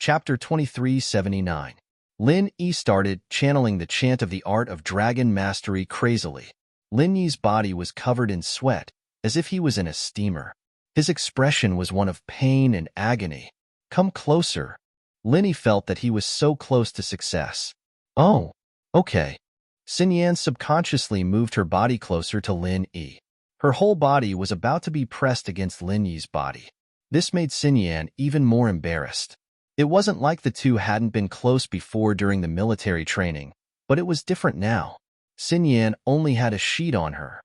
Chapter 2379. Lin Yi started channeling the chant of the art of dragon mastery crazily. Lin Yi's body was covered in sweat, as if he was in a steamer. His expression was one of pain and agony. Come closer. Lin Yi felt that he was so close to success. Oh, okay. Xinyan subconsciously moved her body closer to Lin Yi. Her whole body was about to be pressed against Lin Yi's body. This made Xinyan even more embarrassed. It wasn't like the two hadn't been close before during the military training, but it was different now. Xinyan only had a sheet on her.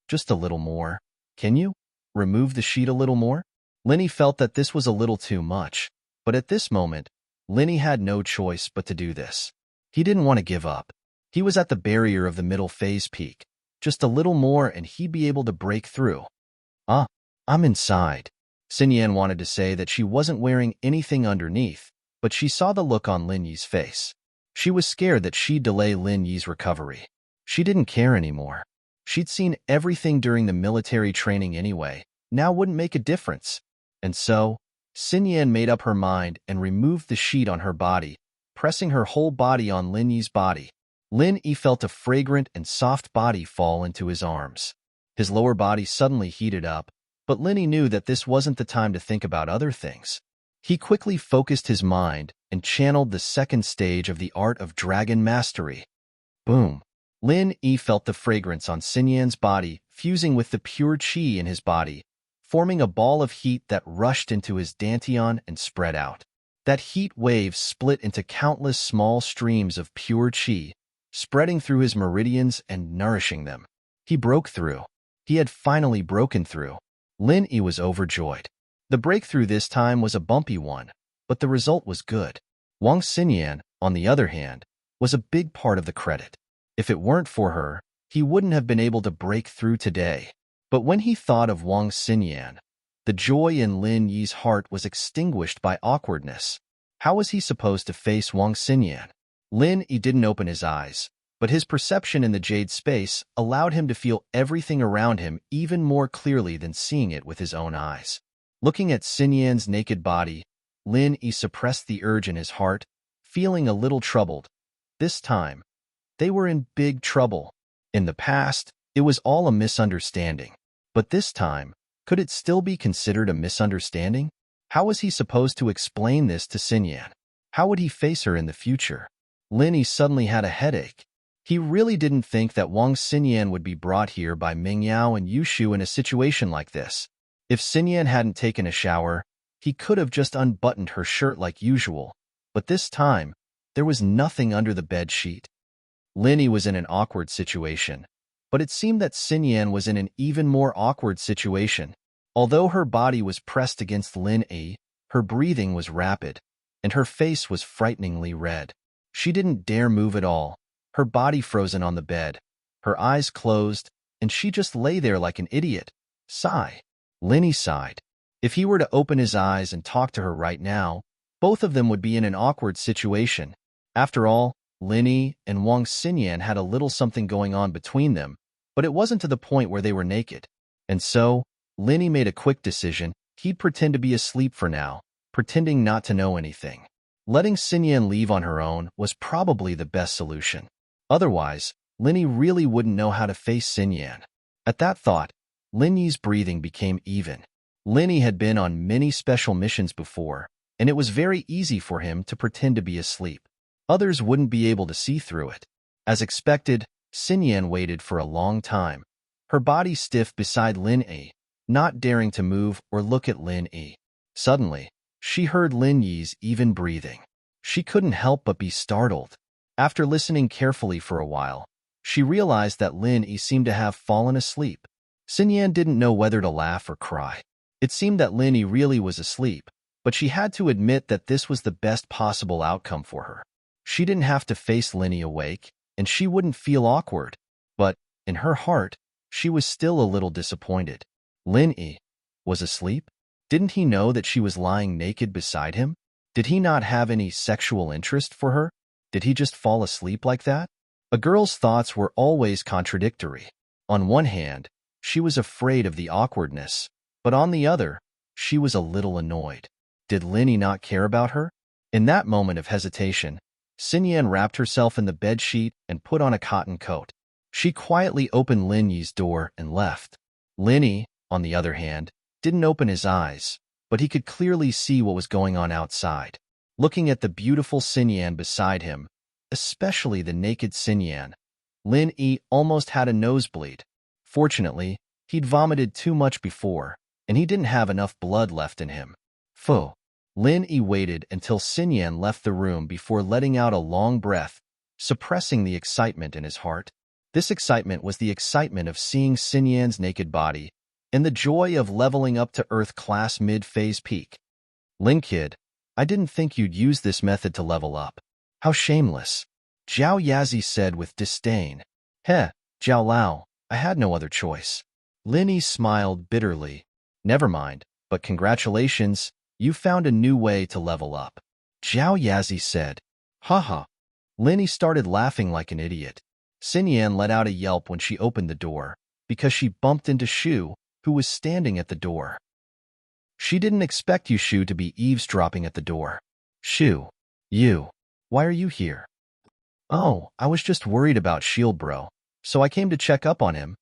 Just a little more. Can you remove the sheet a little more? Lin Yi felt that this was a little too much, but at this moment, Lin Yi had no choice but to do this. He didn't want to give up. He was at the barrier of the middle phase peak. Just a little more and he'd be able to break through. I'm inside. Xinyan wanted to say that she wasn't wearing anything underneath, but she saw the look on Lin Yi's face. She was scared that she'd delay Lin Yi's recovery. She didn't care anymore. She'd seen everything during the military training anyway. Now wouldn't make a difference. And so, Xinyan made up her mind and removed the sheet on her body, pressing her whole body on Lin Yi's body. Lin Yi felt a fragrant and soft body fall into his arms. His lower body suddenly heated up, but Lin Yi knew that this wasn't the time to think about other things. He quickly focused his mind and channeled the second stage of the art of dragon mastery. Boom! Lin Yi felt the fragrance on Xinyan's body fusing with the pure qi in his body, forming a ball of heat that rushed into his dantian and spread out. That heat wave split into countless small streams of pure qi, spreading through his meridians and nourishing them. He broke through. He had finally broken through. Lin Yi was overjoyed. The breakthrough this time was a bumpy one, but the result was good. Wang Xinyan, on the other hand, was a big part of the credit. If it weren't for her, he wouldn't have been able to break through today. But when he thought of Wang Xinyan, the joy in Lin Yi's heart was extinguished by awkwardness. How was he supposed to face Wang Xinyan? Lin Yi didn't open his eyes, but his perception in the jade space allowed him to feel everything around him even more clearly than seeing it with his own eyes. Looking at Xinyan's naked body, Lin Yi suppressed the urge in his heart, feeling a little troubled. This time, they were in big trouble. In the past, it was all a misunderstanding. But this time, could it still be considered a misunderstanding? How was he supposed to explain this to Xinyan? How would he face her in the future? Lin Yi suddenly had a headache. He really didn't think that Wang Xinyan would be brought here by Mingyao and Yushu in a situation like this. If Xinyan hadn't taken a shower, he could have just unbuttoned her shirt like usual. But this time, there was nothing under the bed sheet. Lin Yi was in an awkward situation, but it seemed that Xinyan was in an even more awkward situation. Although her body was pressed against Lin Yi, her breathing was rapid, and her face was frighteningly red. She didn't dare move at all, her body frozen on the bed, her eyes closed, and she just lay there like an idiot. Sigh. Lin Yi sighed. If he were to open his eyes and talk to her right now, both of them would be in an awkward situation. After all, Lin Yi and Wang Xinyan had a little something going on between them, but it wasn't to the point where they were naked. And so, Lin Yi made a quick decision. He'd pretend to be asleep for now, pretending not to know anything. Letting Xinyan leave on her own was probably the best solution. Otherwise, Lin Yi really wouldn't know how to face Xinyan. At that thought, Lin Yi's breathing became even. Lin Yi had been on many special missions before, and it was very easy for him to pretend to be asleep. Others wouldn't be able to see through it. As expected, Xinyan waited for a long time, her body stiff beside Lin Yi, not daring to move or look at Lin Yi. Suddenly, she heard Lin Yi's even breathing. She couldn't help but be startled. After listening carefully for a while, she realized that Lin Yi seemed to have fallen asleep. Xinyan didn't know whether to laugh or cry. It seemed that Lin Yi really was asleep, but she had to admit that this was the best possible outcome for her. She didn't have to face Lin Yi awake, and she wouldn't feel awkward. But, in her heart, she was still a little disappointed. Lin Yi was asleep? Didn't he know that she was lying naked beside him? Did he not have any sexual interest for her? Did he just fall asleep like that? A girl's thoughts were always contradictory. On one hand, she was afraid of the awkwardness, but on the other, she was a little annoyed. Did Lin Yi not care about her? In that moment of hesitation, Xinyan wrapped herself in the bedsheet and put on a cotton coat. She quietly opened Lin Yi's door and left. Lin Yi, on the other hand, didn't open his eyes, but he could clearly see what was going on outside. Looking at the beautiful Xinyan beside him, especially the naked Xinyan, Lin Yi almost had a nosebleed. Fortunately, he'd vomited too much before, and he didn't have enough blood left in him. Phew. Lin Yi waited until Xinyan left the room before letting out a long breath, suppressing the excitement in his heart. This excitement was the excitement of seeing Xinyan's naked body and the joy of leveling up to Earth class mid-phase peak. Lin kid, I didn't think you'd use this method to level up. How shameless. Zhao Yazi said with disdain. Heh, Zhao Lao, I had no other choice. Lin Yi smiled bitterly. Never mind, but congratulations, you found a new way to level up. Zhao Yazi said. Haha. Lin Yi started laughing like an idiot. Xinyan let out a yelp when she opened the door, because she bumped into Shu, who was standing at the door. She didn't expect Shu to be eavesdropping at the door. Shu, why are you here? Oh, I was just worried about Shield Bro, so I came to check up on him.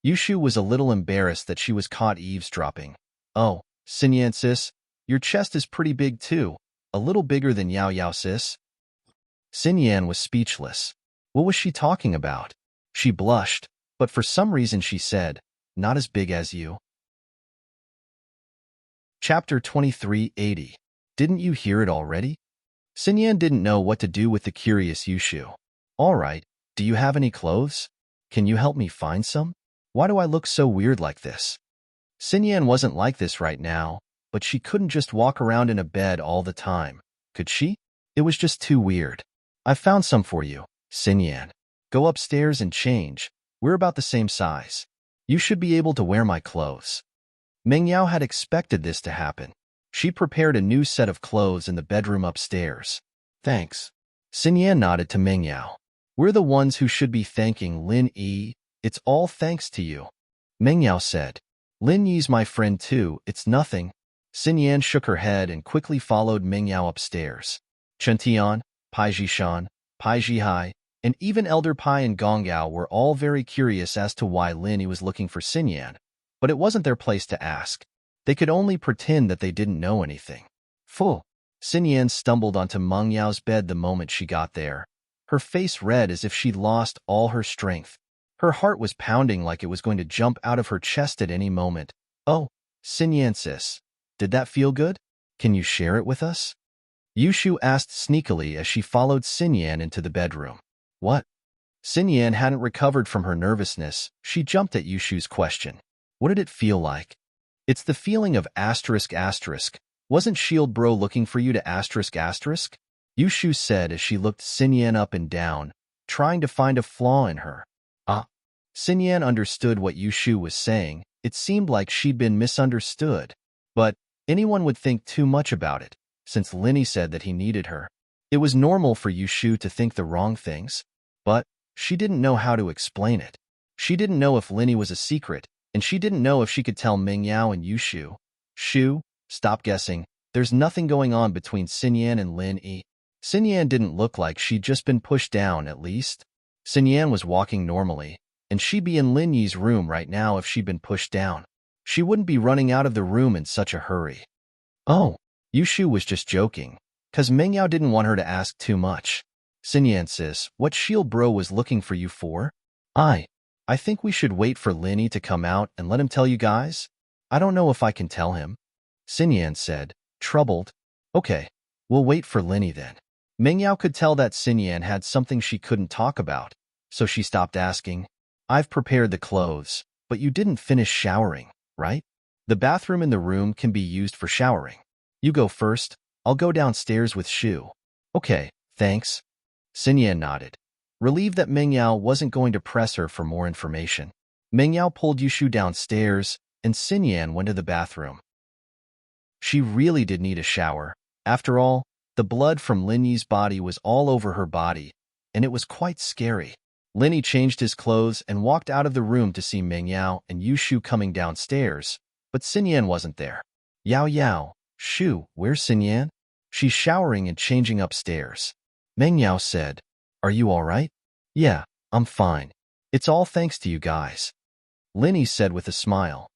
Shu was a little embarrassed that she was caught eavesdropping. Oh, Xinyan sis, your chest is pretty big too, a little bigger than Yao Yao sis. Xinyan was speechless. What was she talking about? She blushed, but for some reason she said, not as big as you. Chapter 2380. Didn't you hear it already? Xinyan didn't know what to do with the curious Shu. All right, do you have any clothes? Can you help me find some? Why do I look so weird like this? Xinyan wasn't like this right now, but she couldn't just walk around in a bed all the time, could she? It was just too weird. I found some for you, Xinyan. Go upstairs and change. We're about the same size. You should be able to wear my clothes. Meng Yao had expected this to happen. She prepared a new set of clothes in the bedroom upstairs. Thanks. Xinyan nodded to Meng Yao. We're the ones who should be thanking Lin Yi. It's all thanks to you. Meng Yao said. Lin Yi's my friend too, it's nothing. Xinyan shook her head and quickly followed Meng Yao upstairs. Chen Tian, Pai Jishan, Pai Jihai, and even Elder Pai and Gong Yao were all very curious as to why Lin Yi was looking for Xinyan, but it wasn't their place to ask. They could only pretend that they didn't know anything. Phew. Xinyan stumbled onto Meng Yao's bed the moment she got there, her face red as if she'd lost all her strength. Her heart was pounding like it was going to jump out of her chest at any moment. Oh, Xinyan sis, did that feel good? Can you share it with us? Shu asked sneakily as she followed Xinyan into the bedroom. What? Xinyan hadn't recovered from her nervousness. She jumped at Shu's question. What did it feel like? It's the feeling of asterisk asterisk. Wasn't Shield Bro looking for you to asterisk asterisk? Shu said as she looked Xinyan up and down, trying to find a flaw in her. Ah. Xinyan understood what Shu was saying. It seemed like she'd been misunderstood. But anyone would think too much about it, since Lin Yi said that he needed her. It was normal for Shu to think the wrong things, but she didn't know how to explain it. She didn't know if Lin Yi was a secret, and she didn't know if she could tell Meng Yao and Shu. Shu, stop guessing. There's nothing going on between Xinyan and Lin Yi. Xinyan didn't look like she'd just been pushed down, at least. Xinyan was walking normally, and she'd be in Lin Yi's room right now if she'd been pushed down. She wouldn't be running out of the room in such a hurry. Oh, Shu was just joking, 'cause Meng Yao didn't want her to ask too much. Xinyan sis, what Shield Bro was looking for you for? I think we should wait for Lin Yi to come out and let him tell you guys. I don't know if I can tell him. Xinyan said, troubled. Okay, we'll wait for Lin Yi then. Meng Yao could tell that Xinyan had something she couldn't talk about, so she stopped asking. I've prepared the clothes, but you didn't finish showering, right? The bathroom in the room can be used for showering. You go first. I'll go downstairs with Shu. Okay, thanks. Xinyan nodded, relieved that Meng Yao wasn't going to press her for more information. Meng Yao pulled Shu downstairs, and Xinyan went to the bathroom. She really did need a shower. After all, the blood from Lin Yi's body was all over her body, and it was quite scary. Lin Yi changed his clothes and walked out of the room to see Meng Yao and Shu coming downstairs, but Xinyan wasn't there. Yao Yao, Shu, where's Xinyan? She's showering and changing upstairs. Meng Yao said, "Are you all right?" "Yeah, I'm fine. It's all thanks to you guys," Linny said with a smile.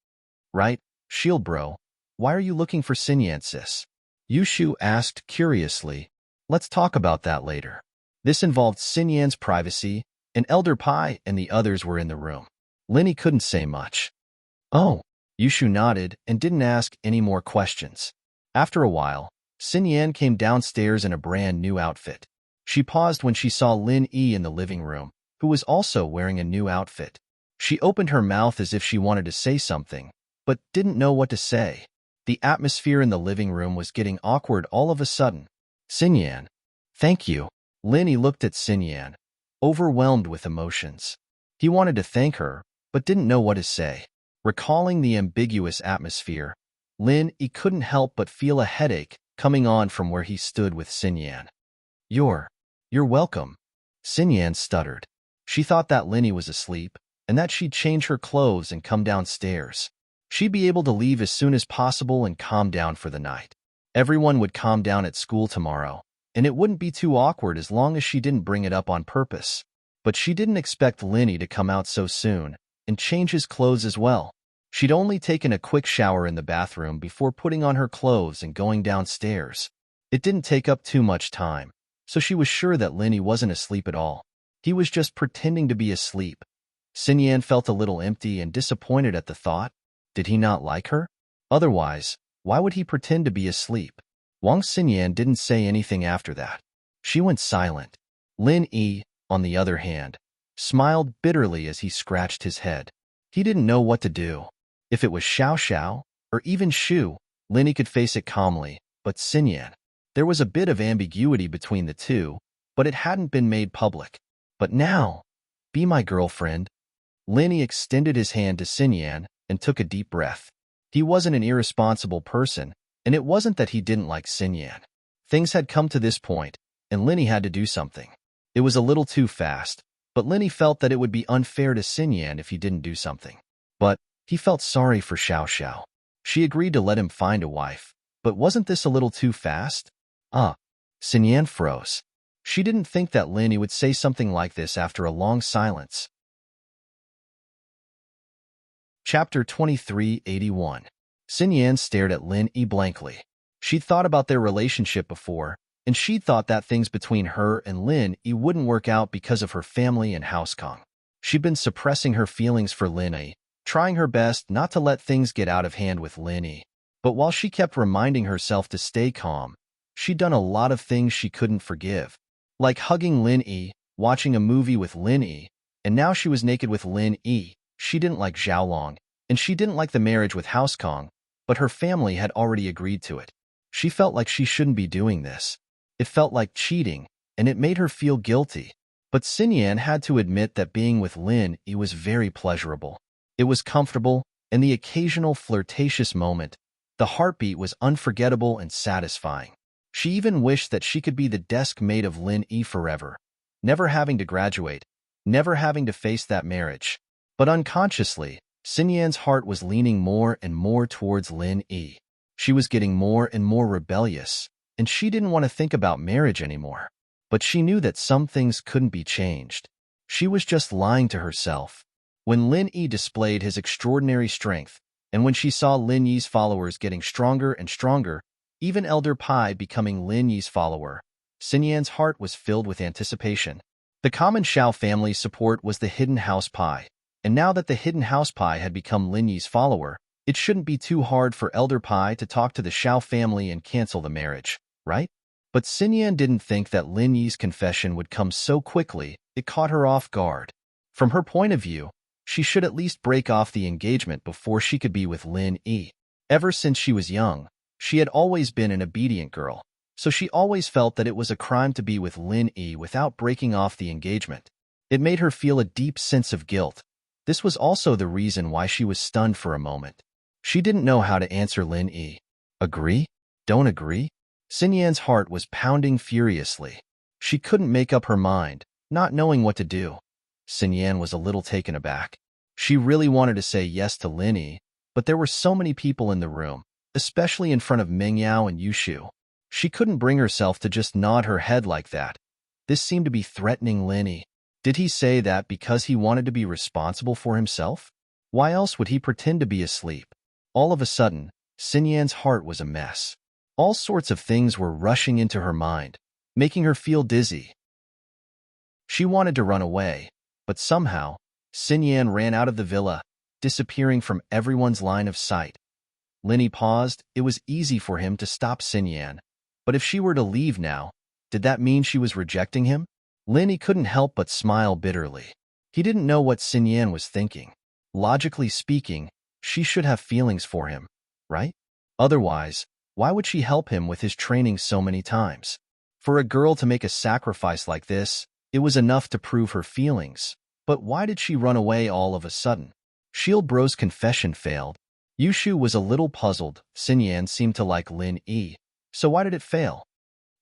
"Right, Shield Bro, why are you looking for Xinyan, sis?" Yushu asked curiously. "Let's talk about that later." This involved Xinyan's privacy, and Elder Pai and the others were in the room. Linny couldn't say much. "Oh." Yushu nodded and didn't ask any more questions. After a while, Xinyan came downstairs in a brand new outfit. She paused when she saw Lin Yi in the living room, who was also wearing a new outfit. She opened her mouth as if she wanted to say something, but didn't know what to say. The atmosphere in the living room was getting awkward all of a sudden. "Xinyan." "Thank you." Lin Yi looked at Xinyan, overwhelmed with emotions. He wanted to thank her, but didn't know what to say. Recalling the ambiguous atmosphere, Lin Yi couldn't help but feel a headache coming on from where he stood with Xinyan. You're welcome," Xinyan stuttered. She thought that Lin Yi was asleep, and that she'd change her clothes and come downstairs. She'd be able to leave as soon as possible and calm down for the night. Everyone would calm down at school tomorrow, and it wouldn't be too awkward as long as she didn't bring it up on purpose. But she didn't expect Lin Yi to come out so soon and change his clothes as well. She'd only taken a quick shower in the bathroom before putting on her clothes and going downstairs. It didn't take up too much time, so she was sure that Lin Yi wasn't asleep at all. He was just pretending to be asleep. Xinyan felt a little empty and disappointed at the thought. Did he not like her? Otherwise, why would he pretend to be asleep? Wang Xinyan didn't say anything after that. She went silent. Lin Yi, on the other hand, smiled bitterly as he scratched his head. He didn't know what to do. If it was Xiao Xiao, or even Shu, Lin Yi could face it calmly, but Xinyan. There was a bit of ambiguity between the two, but it hadn't been made public. But now, be my girlfriend. Lin Yi extended his hand to Xinyan and took a deep breath. He wasn't an irresponsible person, and it wasn't that he didn't like Xinyan. Things had come to this point, and Lin Yi had to do something. It was a little too fast, but Lin Yi felt that it would be unfair to Xinyan if he didn't do something. But he felt sorry for Xiao Xiao. She agreed to let him find a wife, but wasn't this a little too fast? Xinyan froze. She didn't think that Lin Yi would say something like this after a long silence. Chapter 2381. Xinyan stared at Lin Yi blankly. She'd thought about their relationship before, and she'd thought that things between her and Lin Yi wouldn't work out because of her family and Housekong. She'd been suppressing her feelings for Lin Yi, trying her best not to let things get out of hand with Lin Yi. But while she kept reminding herself to stay calm, she'd done a lot of things she couldn't forgive. Like hugging Lin Yi, watching a movie with Lin Yi, and now she was naked with Lin Yi. She didn't like Xiaolong, and she didn't like the marriage with Housekong, but her family had already agreed to it. She felt like she shouldn't be doing this. It felt like cheating, and it made her feel guilty. But Xinyan had to admit that being with Lin Yi was very pleasurable. It was comfortable, and the occasional flirtatious moment, the heartbeat was unforgettable and satisfying. She even wished that she could be the desk mate of Lin Yi forever, never having to graduate, never having to face that marriage. But unconsciously, Xinyan's heart was leaning more and more towards Lin Yi. She was getting more and more rebellious, and she didn't want to think about marriage anymore. But she knew that some things couldn't be changed. She was just lying to herself. When Lin Yi displayed his extraordinary strength, and when she saw Lin Yi's followers getting stronger and stronger, even Elder Pai becoming Lin Yi's follower, Xinyan's heart was filled with anticipation. The common Xiao family's support was the hidden house Pai, and now that the hidden house Pai had become Lin Yi's follower, it shouldn't be too hard for Elder Pai to talk to the Xiao family and cancel the marriage, right? But Xinyan didn't think that Lin Yi's confession would come so quickly. It caught her off guard. From her point of view, she should at least break off the engagement before she could be with Lin Yi. Ever since she was young, she had always been an obedient girl, so she always felt that it was a crime to be with Lin Yi without breaking off the engagement. It made her feel a deep sense of guilt. This was also the reason why she was stunned for a moment. She didn't know how to answer Lin Yi. Agree? Don't agree? Xinyan's heart was pounding furiously. She couldn't make up her mind, not knowing what to do. Xinyan was a little taken aback. She really wanted to say yes to Lin Yi, but there were so many people in the room, especially in front of Meng Yao and Yushu. She couldn't bring herself to just nod her head like that. This seemed to be threatening Lin. Did he say that because he wanted to be responsible for himself? Why else would he pretend to be asleep? All of a sudden, Xinyan's heart was a mess. All sorts of things were rushing into her mind, making her feel dizzy. She wanted to run away, but somehow, Xinyan ran out of the villa, disappearing from everyone's line of sight. Lin paused. It was easy for him to stop Xinyan, but if she were to leave now, did that mean she was rejecting him? Lin couldn't help but smile bitterly. He didn't know what Xinyan was thinking. Logically speaking, she should have feelings for him, right? Otherwise, why would she help him with his training so many times? For a girl to make a sacrifice like this, it was enough to prove her feelings. But why did she run away all of a sudden? Shield Bro's confession failed. Yushu was a little puzzled. Xinyan seemed to like Lin, so why did it fail?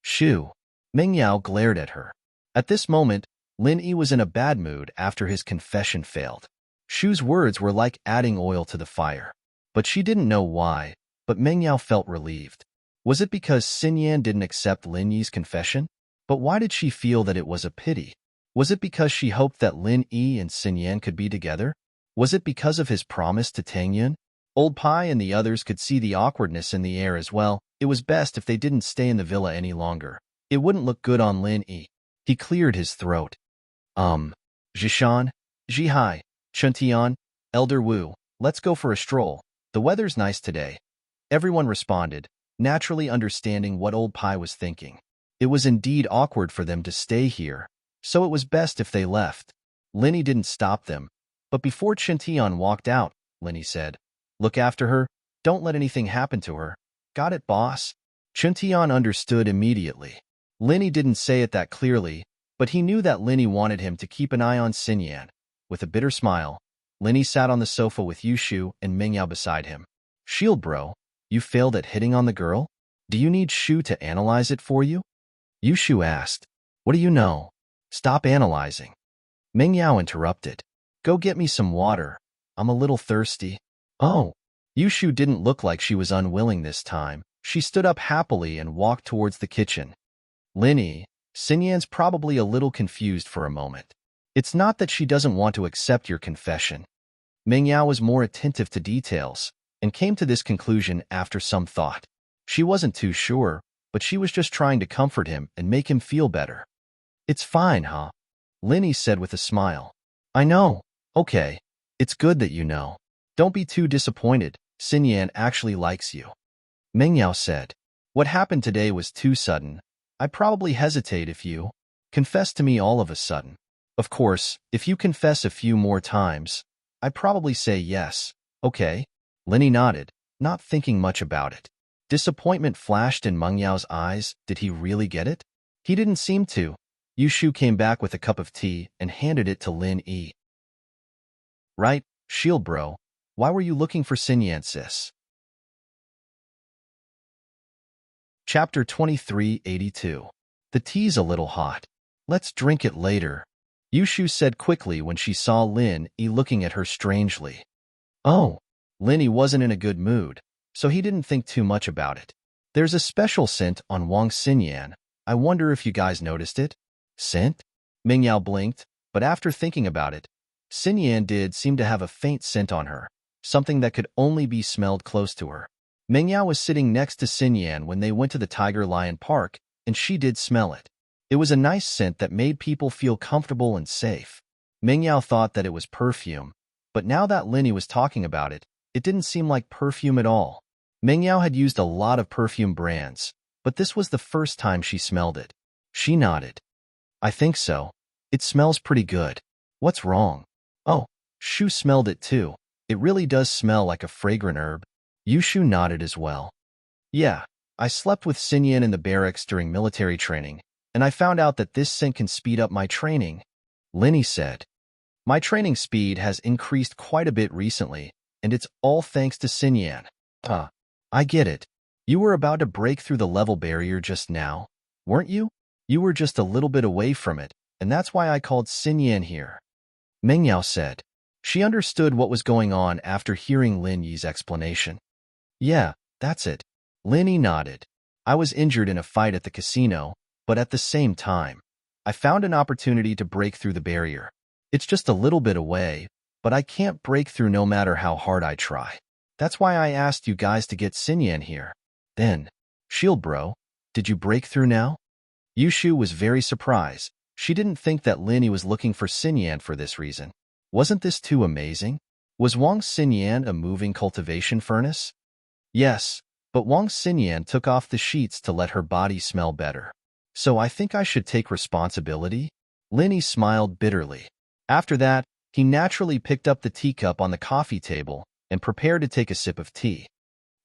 Shu. Meng Yao glared at her. At this moment, Lin was in a bad mood after his confession failed. Shu's words were like adding oil to the fire. But she didn't know why, but Meng Yao felt relieved. Was it because Xinyan didn't accept Lin Yi's confession? But why did she feel that it was a pity? Was it because she hoped that Lin Yi and Xinyan could be together? Was it because of his promise to Tang Yun? Old Pai and the others could see the awkwardness in the air as well. It was best if they didn't stay in the villa any longer. It wouldn't look good on Lin Yi. He cleared his throat. Zhishan, Zhihai, Chuntian, Elder Wu, let's go for a stroll. The weather's nice today. Everyone responded, naturally understanding what Old Pai was thinking. It was indeed awkward for them to stay here, so it was best if they left. Lin Yi didn't stop them, but before Chuntian walked out, Lin Yi said, "Look after her. Don't let anything happen to her. Got it, boss?" Chuntian understood immediately. Lin Yi didn't say it that clearly, but he knew that Lin Yi wanted him to keep an eye on Xinyan. With a bitter smile, Lin Yi sat on the sofa with Yushu and Meng Yao beside him. "Shield Bro, you failed at hitting on the girl? Do you need Shu to analyze it for you?" Yushu asked. "What do you know? Stop analyzing." Meng Yao interrupted. "Go get me some water. I'm a little thirsty." "Oh." Yushu didn't look like she was unwilling this time. She stood up happily and walked towards the kitchen. Lin Yi, Xinyan's probably a little confused for a moment. It's not that she doesn't want to accept your confession. Meng Yao was more attentive to details and came to this conclusion after some thought. She wasn't too sure, but she was just trying to comfort him and make him feel better. "It's fine, huh?" Lin Yi said with a smile. "I know. Okay. It's good that you know. Don't be too disappointed. Xinyan actually likes you." Meng Yao said, "What happened today was too sudden. I'd probably hesitate if you confessed to me all of a sudden. Of course, if you confess a few more times, I'd probably say yes, okay?" Lin Yi nodded, not thinking much about it. Disappointment flashed in Meng Yao's eyes. Did he really get it? He didn't seem to. Yushu came back with a cup of tea and handed it to Lin Yi. "Right, Shield Bro. Why were you looking for Xinyan, sis?" Chapter 2382. The tea's a little hot. Let's drink it later, Yushu said quickly when she saw Lin Yi looking at her strangely. Oh, Lin Yi wasn't in a good mood, so he didn't think too much about it. "There's a special scent on Wang Xinyan. I wonder if you guys noticed it." "Scent?" Meng Yao blinked, but after thinking about it, Xinyan did seem to have a faint scent on her, something that could only be smelled close to her. Meng Yao was sitting next to Xinyan when they went to the Tiger Lion Park, and she did smell it. It was a nice scent that made people feel comfortable and safe. Meng Yao thought that it was perfume, but now that Lin Yi was talking about it, it didn't seem like perfume at all. Meng Yao had used a lot of perfume brands, but this was the first time she smelled it. She nodded. "I think so. It smells pretty good. What's wrong?" "Oh, Shu smelled it too. It really does smell like a fragrant herb." Yushu nodded as well. "Yeah, I slept with Xinyan in the barracks during military training, and I found out that this scent can speed up my training," Lin Yi said. "My training speed has increased quite a bit recently, and it's all thanks to Xinyan." I get it. You were about to break through the level barrier just now, weren't you? You were just a little bit away from it, and that's why I called Xinyan here," Meng Yao said. She understood what was going on after hearing Lin Yi's explanation. "Yeah, that's it." Lin Yi nodded. I was injured in a fight at the casino, but at the same time, I found an opportunity to break through the barrier. It's just a little bit away, but I can't break through no matter how hard I try. That's why I asked you guys to get Sinyan here. Then, Shield Bro, did you break through now? Yushu was very surprised. She didn't think that Linny was looking for Sinyan for this reason. Wasn't this too amazing? Was Wang Sinyan a moving cultivation furnace? Yes, but Wang Sinyan took off the sheets to let her body smell better. So I think I should take responsibility? Linny smiled bitterly. After that, he naturally picked up the teacup on the coffee table and prepared to take a sip of tea.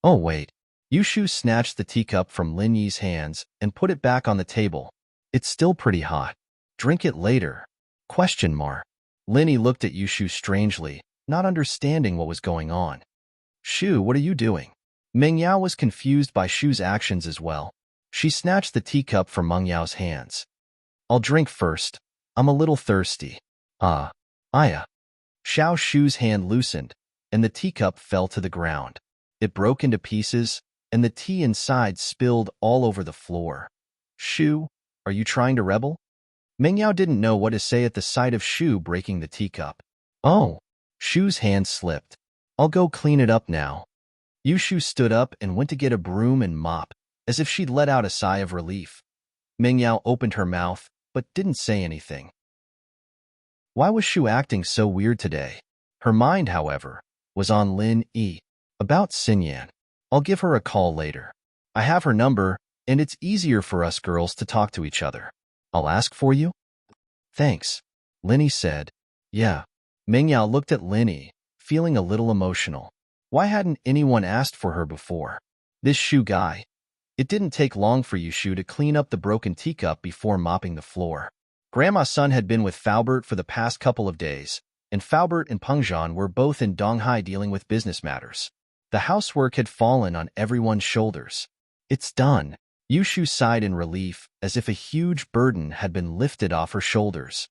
Oh wait. Yushu snatched the teacup from Lin Yi's hands and put it back on the table. It's still pretty hot. Drink it later. Question mark. Lin Yi looked at Yushu strangely, not understanding what was going on. Shu, what are you doing? Meng Yao was confused by Shu's actions as well. She snatched the teacup from Meng Yao's hands. I'll drink first. I'm a little thirsty. Aya. Xiao Shu's hand loosened, and the teacup fell to the ground. It broke into pieces, and the tea inside spilled all over the floor. Shu, are you trying to rebel? Meng Yao didn't know what to say at the sight of Shu breaking the teacup. Oh, Shu's hand slipped. I'll go clean it up now. Yushu stood up and went to get a broom and mop, as if she'd let out a sigh of relief. Meng Yao opened her mouth, but didn't say anything. Why was Shu acting so weird today? Her mind, however, was on Lin Yi. About Sinyan. I'll give her a call later. I have her number, and it's easier for us girls to talk to each other. I'll ask for you? Thanks, Lin Yi said. Yeah. Meng Yao looked at Lin Yi, feeling a little emotional. Why hadn't anyone asked for her before? This Shu guy. It didn't take long for Yushu to clean up the broken teacup before mopping the floor. Grandma's son had been with Faubert for the past couple of days, and Faubert and Pengzhan were both in Donghai dealing with business matters. The housework had fallen on everyone's shoulders. It's done. Yushu sighed in relief, as if a huge burden had been lifted off her shoulders.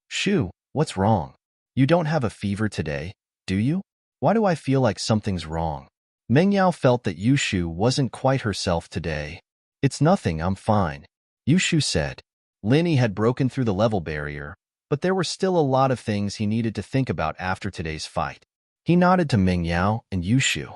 Shu, what's wrong? You don't have a fever today, do you? Why do I feel like something's wrong? Meng Yao felt that Yushu wasn't quite herself today. It's nothing, I'm fine, Yushu said. Lin Yi had broken through the level barrier, but there were still a lot of things he needed to think about after today's fight. He nodded to Meng Yao and Yushu.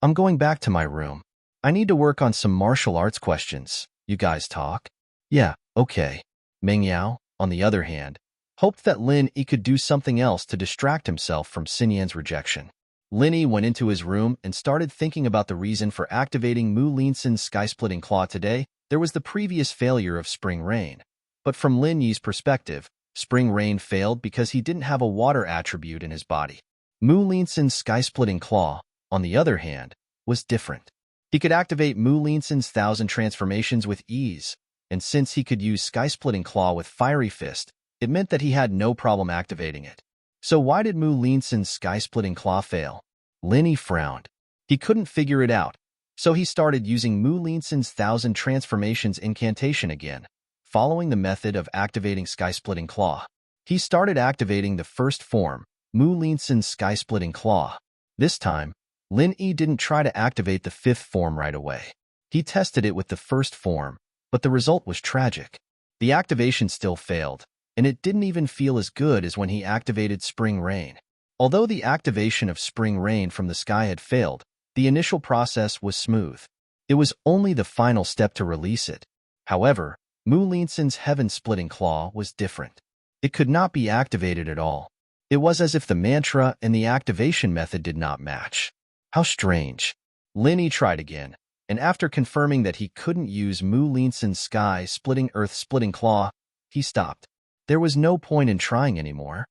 I'm going back to my room. I need to work on some martial arts questions. You guys talk? Yeah, okay. Meng Yao, on the other hand, hoped that Lin Yi could do something else to distract himself from Sinyan's rejection. Lin Yi went into his room and started thinking about the reason for activating Mu Linsin's sky-splitting claw today. There was the previous failure of Spring Rain. But from Lin Yi's perspective, Spring Rain failed because he didn't have a water attribute in his body. Mu Linsin's sky-splitting claw, on the other hand, was different. He could activate Mu Linsin's 1,000 transformations with ease, and since he could use sky-splitting claw with Fiery Fist, it meant that he had no problem activating it. So why did Mu Linsin's sky-splitting claw fail? Lin Yi frowned. He couldn't figure it out, so he started using Mu Linsin's 1,000 transformations incantation again, following the method of activating sky-splitting claw. He started activating the first form, Mu Linsin's sky-splitting claw. This time, Lin Yi didn't try to activate the fifth form right away. He tested it with the first form, but the result was tragic. The activation still failed, and it didn't even feel as good as when he activated Spring Rain. Although the activation of Spring Rain from the sky had failed, the initial process was smooth. It was only the final step to release it. However, Mu Linsin's heaven-splitting claw was different. It could not be activated at all. It was as if the mantra and the activation method did not match. How strange. Lin Yi tried again, and after confirming that he couldn't use Mu Linsin's sky-splitting earth-splitting claw, he stopped. There was no point in trying anymore.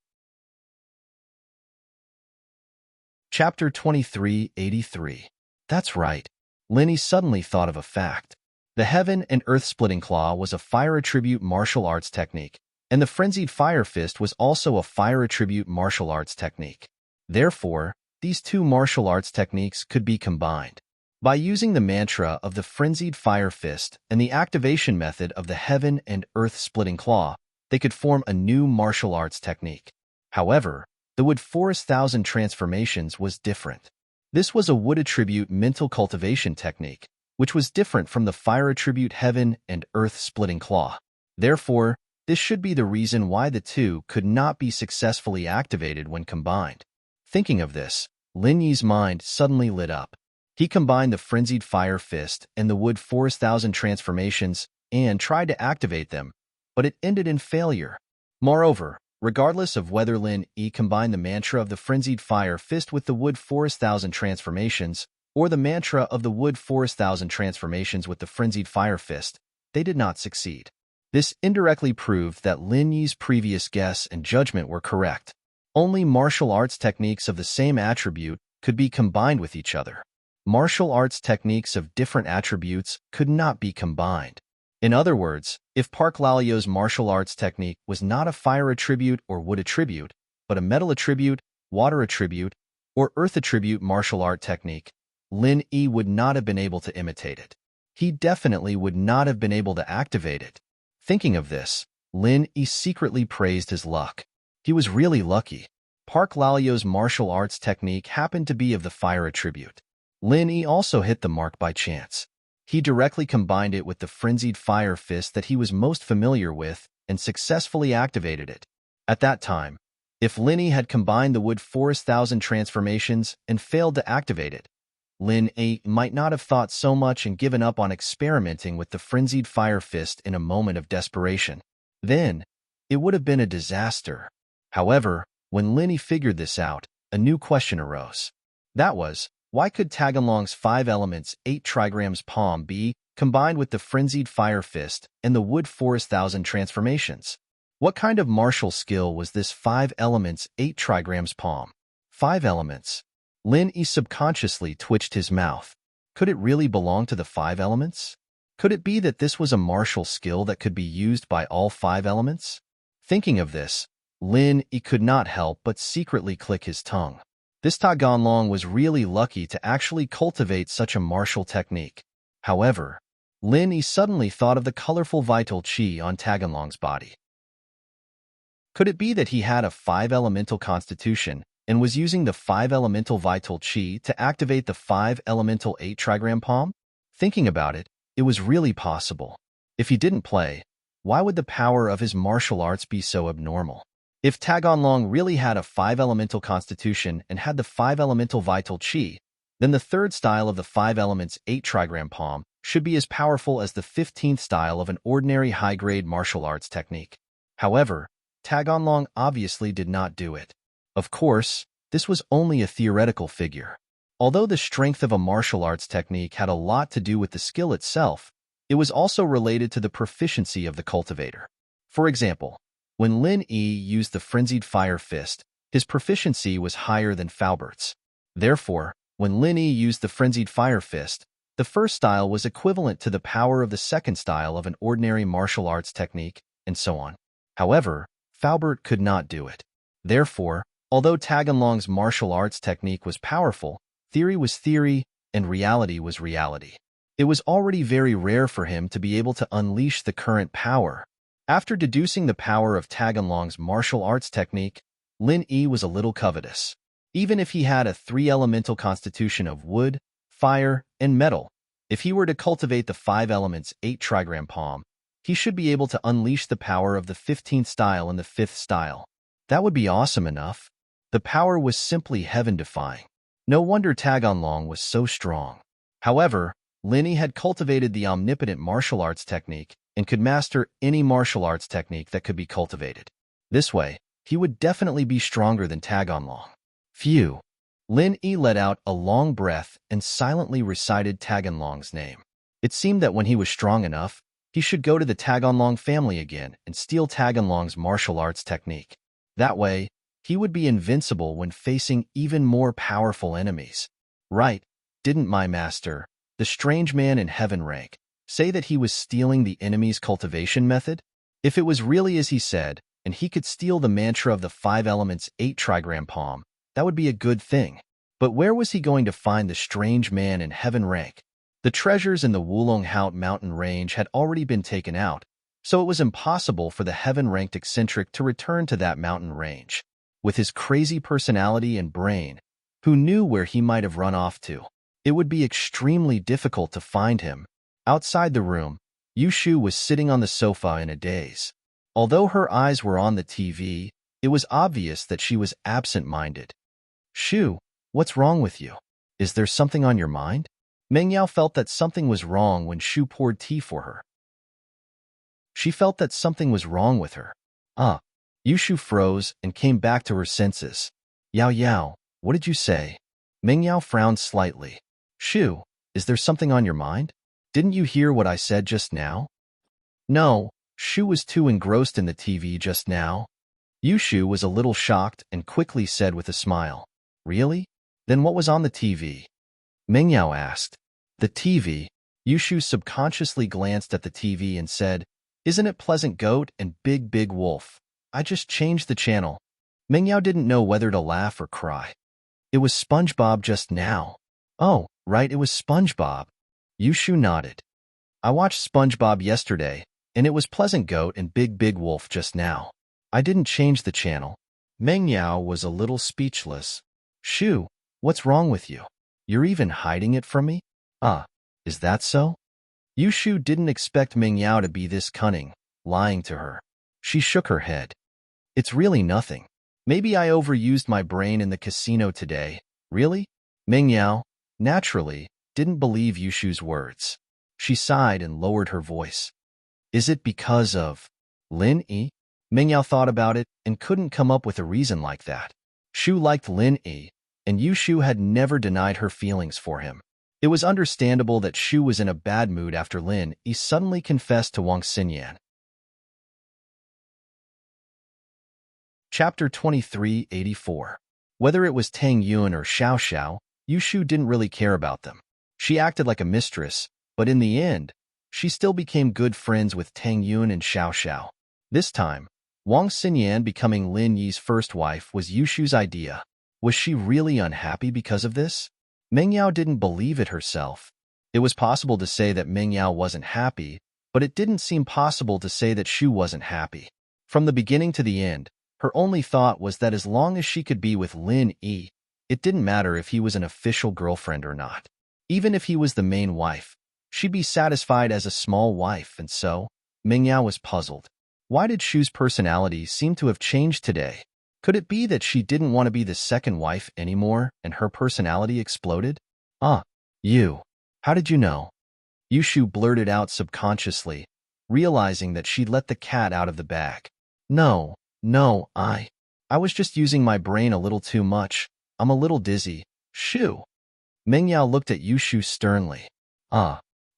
Chapter 2383. That's right. Lin Yi suddenly thought of a fact. The Heaven and Earth-splitting claw was a fire attribute martial arts technique, and the Frenzied Fire Fist was also a fire attribute martial arts technique. Therefore, these two martial arts techniques could be combined. By using the mantra of the Frenzied Fire Fist and the activation method of the Heaven and Earth-splitting claw, they could form a new martial arts technique. However, the Wood Forest 1,000 transformations was different. This was a wood attribute mental cultivation technique, which was different from the fire attribute heaven and earth splitting claw. Therefore, this should be the reason why the two could not be successfully activated when combined. Thinking of this, Lin Yi's mind suddenly lit up. He combined the frenzied fire fist and the wood forest thousand transformations and tried to activate them, but it ended in failure. Moreover, regardless of whether Lin Yi combined the mantra of the frenzied fire fist with the wood forest thousand transformations, or the mantra of the wood forest thousand transformations with the frenzied fire fist, they did not succeed. This indirectly proved that Lin Yi's previous guess and judgment were correct. Only martial arts techniques of the same attribute could be combined with each other. Martial arts techniques of different attributes could not be combined. In other words, if Park Lalio's martial arts technique was not a fire attribute or wood attribute, but a metal attribute, water attribute, or earth attribute martial art technique, Lin Yi would not have been able to imitate it. He definitely would not have been able to activate it. Thinking of this, Lin Yi secretly praised his luck. He was really lucky. Park Lalio's martial arts technique happened to be of the fire attribute. Lin Yi also hit the mark by chance. He directly combined it with the frenzied fire fist that he was most familiar with and successfully activated it. At that time, if Lin Yi had combined the wood forest thousand transformations and failed to activate it, Lin Yi might not have thought so much and given up on experimenting with the frenzied fire fist in a moment of desperation. Then, it would have been a disaster. However, when Lin Yi figured this out, a new question arose. That was, why could Taganlong's 5 elements 8 trigrams palm be combined with the frenzied fire fist and the wood forest thousand transformations? What kind of martial skill was this 5 elements 8 trigrams palm? 5 elements. Lin Yi subconsciously twitched his mouth. Could it really belong to the 5 elements? Could it be that this was a martial skill that could be used by all 5 elements? Thinking of this, Lin Yi could not help but secretly click his tongue. This Taganlong was really lucky to actually cultivate such a martial technique. However, Lin Yi suddenly thought of the colorful vital qi on Taganlong's body. Could it be that he had a 5-elemental constitution and was using the 5-elemental vital qi to activate the 5-elemental 8 trigram palm? Thinking about it, it was really possible. If he didn't play, why would the power of his martial arts be so abnormal? If Taganlong really had a 5-elemental constitution and had the 5-elemental vital qi, then the third style of the 5 elements 8 trigram palm should be as powerful as the 15th style of an ordinary high-grade martial arts technique. However, Taganlong obviously did not do it. Of course, this was only a theoretical figure. Although the strength of a martial arts technique had a lot to do with the skill itself, it was also related to the proficiency of the cultivator. For example, when Lin Yi used the frenzied fire fist, his proficiency was higher than Faubert's. Therefore, when Lin Yi used the frenzied fire fist, the first style was equivalent to the power of the second style of an ordinary martial arts technique, and so on. However, Faubert could not do it. Therefore, although Taganlong's martial arts technique was powerful, theory was theory, and reality was reality. It was already very rare for him to be able to unleash the current power. After deducing the power of Taganlong's martial arts technique, Lin Yi was a little covetous. Even if he had a 3-elemental constitution of wood, fire, and metal, if he were to cultivate the 5 elements 8 trigram palm, he should be able to unleash the power of the 15th style and the 5th style. That would be awesome enough. The power was simply heaven-defying. No wonder Taganlong was so strong. However, Lin Yi had cultivated the omnipotent martial arts technique and could master any martial arts technique that could be cultivated. This way, he would definitely be stronger than Taganlong. Phew. Lin Yi let out a long breath and silently recited Taganlong's name. It seemed that when he was strong enough, he should go to the Taganlong family again and steal Taganlong's martial arts technique. That way, he would be invincible when facing even more powerful enemies. Right, didn't my master, the strange man in heaven rank, say that he was stealing the enemy's cultivation method? If it was really as he said, and he could steal the mantra of the 5 elements 8 trigram palm, that would be a good thing. But where was he going to find the strange man in heaven rank? The treasures in the Wulonghout mountain range had already been taken out, so it was impossible for the heaven-ranked eccentric to return to that mountain range. With his crazy personality and brain, who knew where he might have run off to? It would be extremely difficult to find him. Outside the room, Yushu was sitting on the sofa in a daze. Although her eyes were on the TV, it was obvious that she was absent-minded. Shu, what's wrong with you? Is there something on your mind? Mengyao felt that something was wrong when Shu poured tea for her. She felt that something was wrong with her. Yushu froze and came back to her senses. Yao Yao, what did you say? Mengyao frowned slightly. Shu, is there something on your mind? Didn't you hear what I said just now? No, Shu was too engrossed in the TV just now. Yushu was a little shocked and quickly said with a smile, Really? Then what was on the TV? Mengyao asked. The TV. Yushu subconsciously glanced at the TV and said, Isn't it Pleasant Goat and Big Big Wolf? I just changed the channel. Mengyao didn't know whether to laugh or cry. It was SpongeBob just now. Oh, right, it was SpongeBob. Yushu nodded. I watched SpongeBob yesterday, and it was Pleasant Goat and Big Big Wolf just now. I didn't change the channel. Mengyao was a little speechless. Shu, what's wrong with you? You're even hiding it from me? Is that so? Yushu didn't expect Mengyao to be this cunning, lying to her. She shook her head. It's really nothing. Maybe I overused my brain in the casino today. Really? Mengyao, naturally, didn't believe Yushu's words. She sighed and lowered her voice. Is it because of Lin Yi? Mengyao thought about it and couldn't come up with a reason like that. Shu liked Lin Yi, and Yushu had never denied her feelings for him. It was understandable that Shu was in a bad mood after Lin Yi suddenly confessed to Wang Xinyan. Chapter 2384. Whether it was Tang Yun or Xiao Xiao, Yushu didn't really care about them. She acted like a mistress, but in the end, she still became good friends with Tang Yun and Xiao Xiao. This time, Wang Xinyan becoming Lin Yi's first wife was Yushu's idea. Was she really unhappy because of this? Mengyao didn't believe it herself. It was possible to say that Mengyao wasn't happy, but it didn't seem possible to say that Shu wasn't happy. From the beginning to the end, her only thought was that as long as she could be with Lin Yi, it didn't matter if he was an official girlfriend or not. Even if he was the main wife, she'd be satisfied as a small wife, and so, Mengyao was puzzled. Why did Shu's personality seem to have changed today? Could it be that she didn't want to be the second wife anymore and her personality exploded? You. How did you know? Yushu blurted out subconsciously, realizing that she'd let the cat out of the bag. No, I was just using my brain a little too much. I'm a little dizzy. Shu. Mengyao looked at Yushu sternly.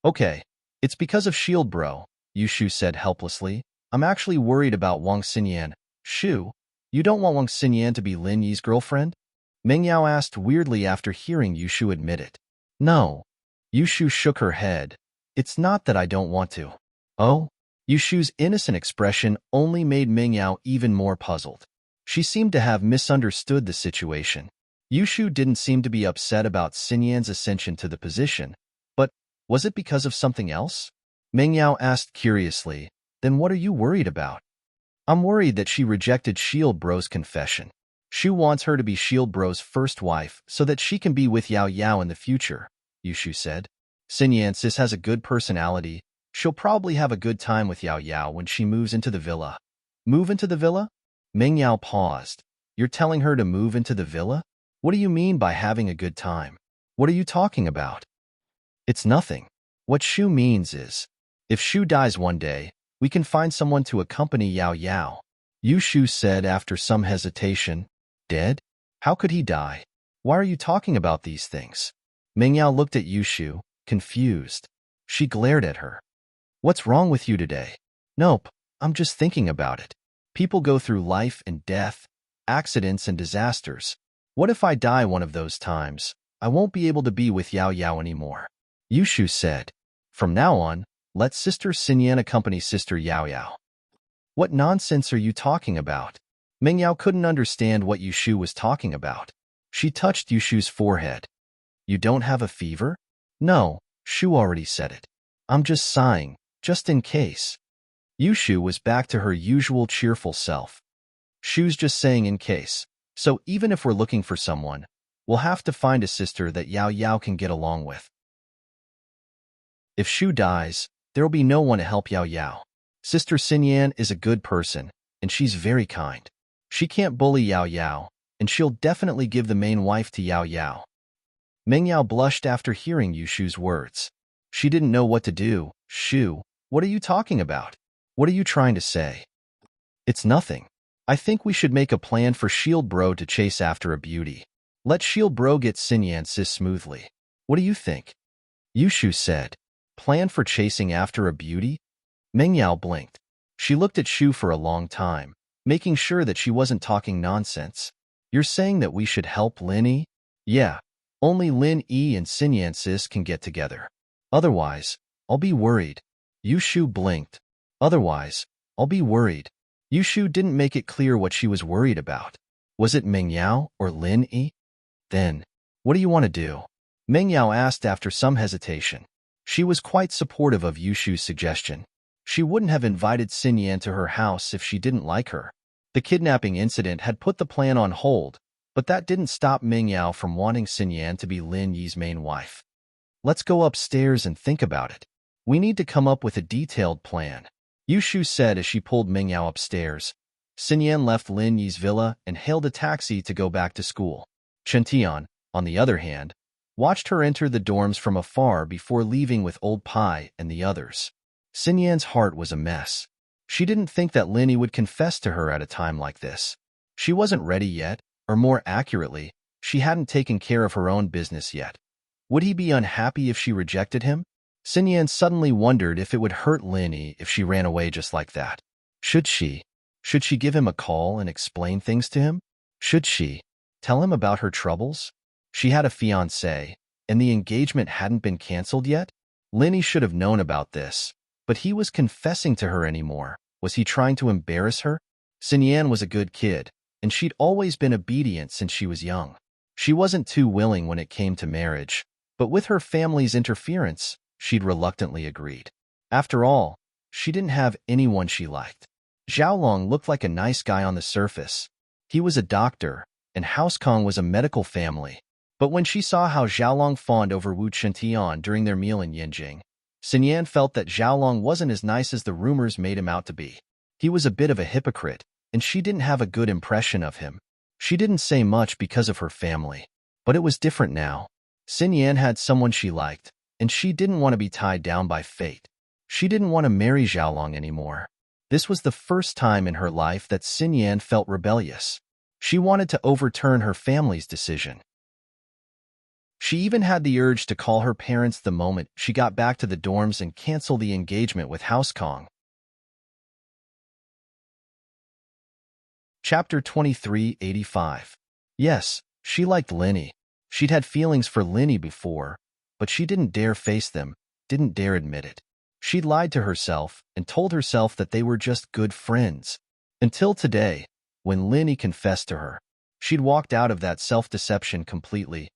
Okay. It's because of Shield Bro, Yushu said helplessly. I'm actually worried about Wang Xinyan. Shu, you don't want Wang Xinyan to be Lin Yi's girlfriend? Mengyao asked weirdly after hearing Yushu admit it. No. Yushu shook her head. It's not that I don't want to. Oh? Yushu's innocent expression only made Mengyao even more puzzled. She seemed to have misunderstood the situation. Yushu didn't seem to be upset about Xinyan's ascension to the position, but was it because of something else? Mengyao asked curiously, Then what are you worried about? I'm worried that she rejected Shield Bro's confession. Shu wants her to be Shield Bro's first wife so that she can be with Yao Yao in the future, Yushu said. Xinyan sis has a good personality. She'll probably have a good time with Yao Yao when she moves into the villa. Move into the villa? Mengyao paused. You're telling her to move into the villa? What do you mean by having a good time? What are you talking about? It's nothing. What Shu means is, if Shu dies one day, we can find someone to accompany Yao Yao. Yushu said after some hesitation. Dead? How could he die? Why are you talking about these things? Mengyao looked at Yushu, confused. She glared at her. What's wrong with you today? Nope, I'm just thinking about it. People go through life and death, accidents and disasters. What if I die one of those times? I won't be able to be with Yao Yao anymore. Yushu said. From now on, let Sister Xinyan accompany Sister Yao Yao. What nonsense are you talking about? Mengyao couldn't understand what Yushu was talking about. She touched Yushu's forehead. You don't have a fever? No, Shu already said it. I'm just sighing, just in case. Yushu was back to her usual cheerful self. Shu's just saying in case. So even if we're looking for someone, We'll have to find a sister that Yao Yao can get along with. If Shu dies, there'll be no one to help Yao Yao. Sister Xinyan is a good person, and she's very kind. She can't bully Yao Yao, and she'll definitely give the main wife to Yao Yao. Meng Yao blushed after hearing Yu Shu's words. She didn't know what to do. Shu, what are you talking about? What are you trying to say? It's nothing. I think we should make a plan for Shield Bro to chase after a beauty. Let Shield Bro get Xinyan sis smoothly. What do you think? Yu Shu said. Plan for chasing after a beauty? Meng Yao blinked. She looked at Shu for a long time, making sure that she wasn't talking nonsense. You're saying that we should help Lin Yi? Yeah, only Lin Yi and Xinyan sis can get together. Otherwise, I'll be worried. Yu Shu blinked. Otherwise, I'll be worried. Yu Shu didn't make it clear what she was worried about. Was it Meng Yao or Lin Yi? Then, what do you want to do? Meng Yao asked after some hesitation. She was quite supportive of Yu Shu's suggestion. She wouldn't have invited Xinyan to her house if she didn't like her. The kidnapping incident had put the plan on hold, but that didn't stop Meng Yao from wanting Xinyan to be Lin Yi's main wife. Let's go upstairs and think about it. We need to come up with a detailed plan, Yu Shu said as she pulled Meng Yao upstairs. Xinyan left Lin Yi's villa and hailed a taxi to go back to school. Chen Tian, on the other hand, watched her enter the dorms from afar before leaving with Old Pai and the others. Xinyan's heart was a mess. She didn't think that Lin Yi would confess to her at a time like this. She wasn't ready yet, or more accurately, she hadn't taken care of her own business yet. Would he be unhappy if she rejected him? Xinyan suddenly wondered if it would hurt Lin Yi if she ran away just like that. Should she give him a call and explain things to him? Should she tell him about her troubles? She had a fiancé, and the engagement hadn't been canceled yet? Lin Yi should have known about this, but he was confessing to her anymore. Was he trying to embarrass her? Xinyan was a good kid, and she'd always been obedient since she was young. She wasn't too willing when it came to marriage, but with her family's interference, she'd reluctantly agreed. After all, she didn't have anyone she liked. Xiaolong looked like a nice guy on the surface. He was a doctor, and Housekong was a medical family. But when she saw how Xiaolong fawned over Wu Chentian during their meal in Yinjing, Xinyan felt that Xiaolong wasn't as nice as the rumors made him out to be. He was a bit of a hypocrite, and she didn't have a good impression of him. She didn't say much because of her family. But it was different now. Xinyan had someone she liked, and she didn't want to be tied down by fate. She didn't want to marry Xiaolong anymore. This was the first time in her life that Xinyan felt rebellious. She wanted to overturn her family's decision. She even had the urge to call her parents the moment she got back to the dorms and cancel the engagement with Housekong. Chapter 2385. Yes, she liked Lin Yi. She'd had feelings for Lin Yi before, but she didn't dare face them, didn't dare admit it. She'd lied to herself and told herself that they were just good friends. Until today, when Lin Yi confessed to her, she'd walked out of that self-deception completely.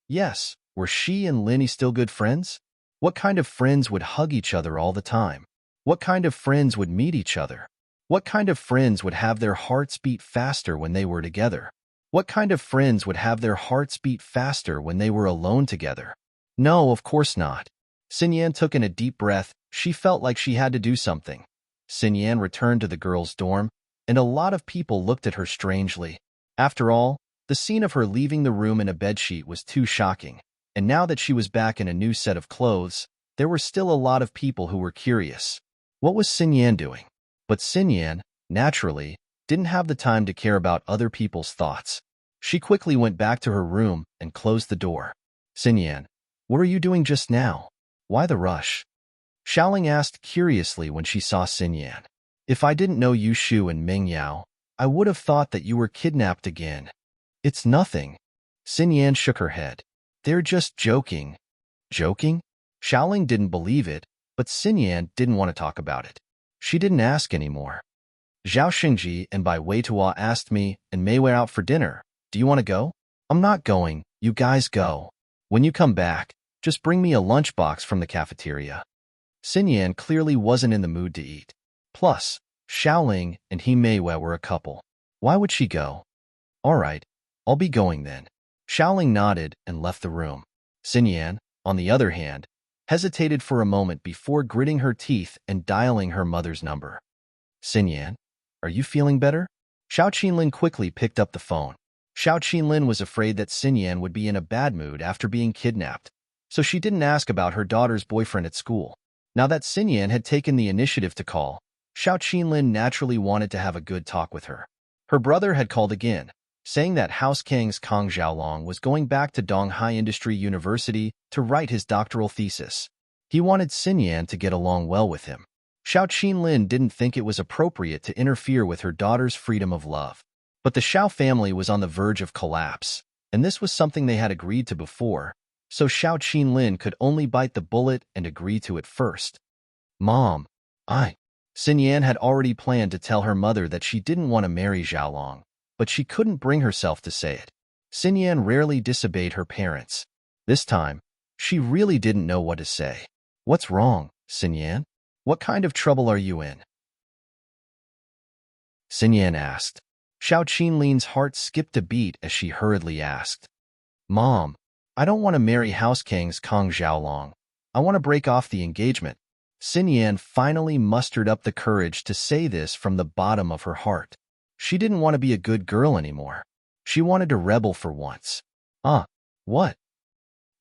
Yes, were she and Lin Yi still good friends? What kind of friends would hug each other all the time? What kind of friends would meet each other? What kind of friends would have their hearts beat faster when they were together? What kind of friends would have their hearts beat faster when they were alone together? No, of course not. Xinyan took in a deep breath. She felt like she had to do something. Xinyan returned to the girls' dorm, and a lot of people looked at her strangely. After all, the scene of her leaving the room in a bedsheet was too shocking, and now that she was back in a new set of clothes, there were still a lot of people who were curious. What was Xinyan doing? But Xinyan, naturally, didn't have the time to care about other people's thoughts. She quickly went back to her room and closed the door. Xinyan, what are you doing just now? Why the rush? Xiaoling asked curiously when she saw Xinyan. If I didn't know Yu Shu and Meng Yao, I would have thought that you were kidnapped again. It's nothing. Xinyan shook her head. They're just joking. Joking? Xiaoling didn't believe it, but Xinyan didn't want to talk about it. She didn't ask anymore. Zhao Xingji and Bai Weitua asked me and Mei Wei out for dinner. Do you want to go? I'm not going. You guys go. When you come back, just bring me a lunchbox from the cafeteria. Xinyan clearly wasn't in the mood to eat. Plus, Xiaoling and He Mei Wei were a couple. Why would she go? All right, I'll be going then. Xiaoling nodded and left the room. Xinyan, on the other hand, hesitated for a moment before gritting her teeth and dialing her mother's number. Xinyan, are you feeling better? Xiao Qinlin quickly picked up the phone. Xiao Qinlin was afraid that Xinyan would be in a bad mood after being kidnapped, so she didn't ask about her daughter's boyfriend at school. Now that Xinyan had taken the initiative to call, Xiao Qinlin naturally wanted to have a good talk with her. Her brother had called again, saying that House Kang's Kang Xiaolong was going back to Donghai Industry University to write his doctoral thesis. He wanted Xinyan to get along well with him. Xiao Qinlin didn't think it was appropriate to interfere with her daughter's freedom of love. But the Xiao family was on the verge of collapse, and this was something they had agreed to before, so Xiao Qinlin could only bite the bullet and agree to it first. Mom, Xinyan had already planned to tell her mother that she didn't want to marry Xiaolong, but she couldn't bring herself to say it. Xinyan rarely disobeyed her parents. This time, she really didn't know what to say. What's wrong, Xinyan? What kind of trouble are you in? Xinyan asked. Xiao Qinlin's heart skipped a beat as she hurriedly asked. Mom, I don't want to marry House Kang's Kang Xiaolong. I want to break off the engagement. Xinyan finally mustered up the courage to say this from the bottom of her heart. She didn't want to be a good girl anymore. She wanted to rebel for once. What?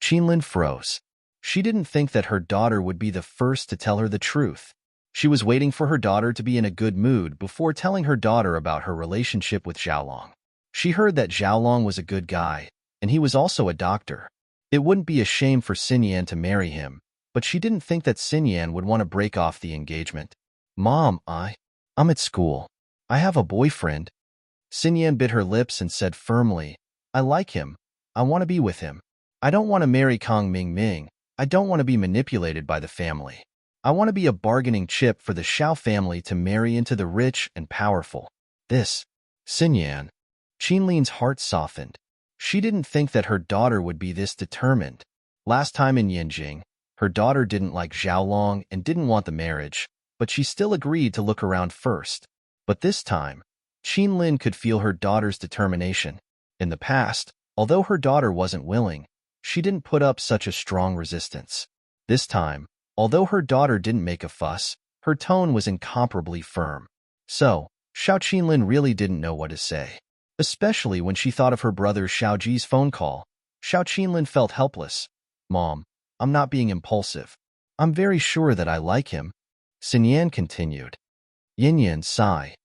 Qinlin froze. She didn't think that her daughter would be the first to tell her the truth. She was waiting for her daughter to be in a good mood before telling her daughter about her relationship with Xiaolong. She heard that Xiaolong was a good guy, and he was also a doctor. It wouldn't be a shame for Xinyan to marry him, but she didn't think that Xinyan would want to break off the engagement. Mom, I'm at school. I have a boyfriend. Xinyan bit her lips and said firmly, I like him. I want to be with him. I don't want to marry Kang Mingming. I don't want to be manipulated by the family. I want to be a bargaining chip for the Xiao family to marry into the rich and powerful. Xinyan. Qinlin's heart softened. She didn't think that her daughter would be this determined. Last time in Yinjing, her daughter didn't like Xiaolong and didn't want the marriage, but she still agreed to look around first. But this time, Qinlin could feel her daughter's determination. In the past, although her daughter wasn't willing, she didn't put up such a strong resistance. This time, although her daughter didn't make a fuss, her tone was incomparably firm. So, Xiao Qinlin really didn't know what to say. Especially when she thought of her brother Xiaoji's phone call, Xiao Qinlin felt helpless. Mom, I'm not being impulsive. I'm very sure that I like him. Xinyan continued. Yin sighed.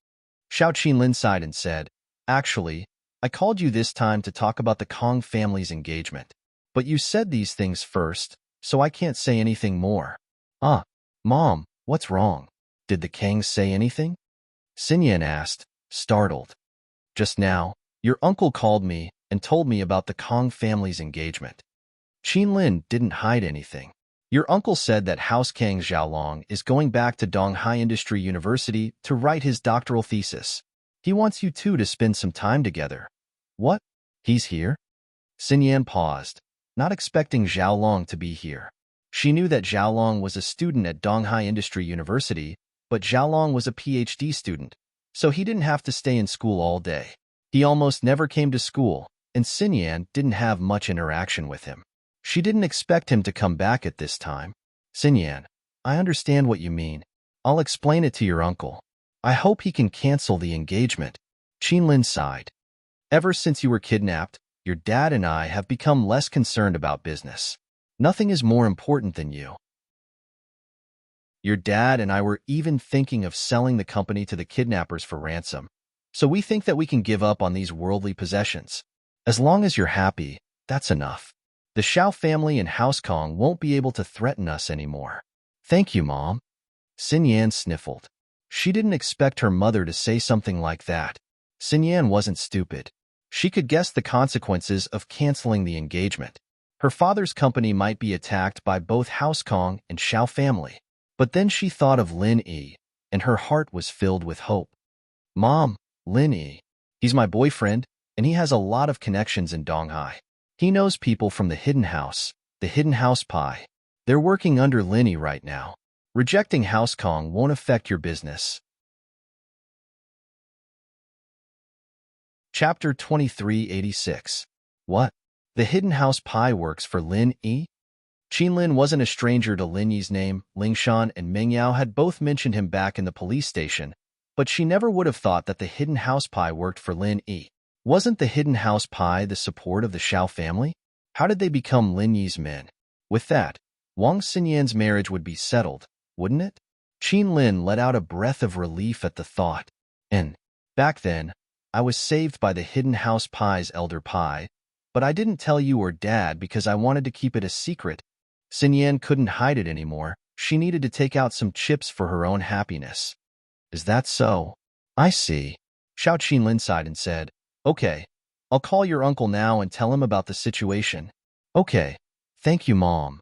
Xiao Qinlin sighed and said, Actually, I called you this time to talk about the Kang family's engagement. But you said these things first, so I can't say anything more. Mom, what's wrong? Did the Kangs say anything? Xinyan asked, startled. Just now, your uncle called me and told me about the Kang family's engagement. Qinlin didn't hide anything. Your uncle said that House Kang Xiaolong is going back to Donghai Industry University to write his doctoral thesis. He wants you two to spend some time together. What? He's here? Xinyan paused, not expecting Xiaolong to be here. She knew that Xiaolong was a student at Donghai Industry University, but Xiaolong was a PhD student, so he didn't have to stay in school all day. He almost never came to school, and Xinyan didn't have much interaction with him. She didn't expect him to come back at this time. Xinyan, I understand what you mean. I'll explain it to your uncle. I hope he can cancel the engagement. Qinlin sighed. Ever since you were kidnapped, your dad and I have become less concerned about business. Nothing is more important than you. Your dad and I were even thinking of selling the company to the kidnappers for ransom. So we think that we can give up on these worldly possessions. As long as you're happy, that's enough. The Xiao family and House Kong won't be able to threaten us anymore. Thank you, Mom. Xinyan sniffled. She didn't expect her mother to say something like that. Xinyan wasn't stupid. She could guess the consequences of canceling the engagement. Her father's company might be attacked by both House Kong and Xiao family. But then she thought of Lin Yi, and her heart was filled with hope. Mom, Lin Yi. He's my boyfriend, and he has a lot of connections in Donghai. He knows people from the Hidden House Pie. They're working under Lin Yi right now. Rejecting House Kong won't affect your business. Chapter 2386. What? The hidden house Pai works for Lin Yi? Qinlin wasn't a stranger to Lin Yi's name. Lingshan and Mingyao had both mentioned him back in the police station, but she never would have thought that the hidden house Pai worked for Lin Yi. Wasn't the hidden house Pai the support of the Xiao family? How did they become Lin Yi's men? With that, Wang Xinyan's marriage would be settled, wouldn't it? Qinlin let out a breath of relief at the thought. And back then, I was saved by the hidden house Pai's elder Pai, but I didn't tell you or Dad because I wanted to keep it a secret. Xinyan couldn't hide it anymore. She needed to take out some chips for her own happiness. Is that so? I see. Xiao Qinlin sighed and said, Okay, I'll call your uncle now and tell him about the situation. Okay, thank you, Mom.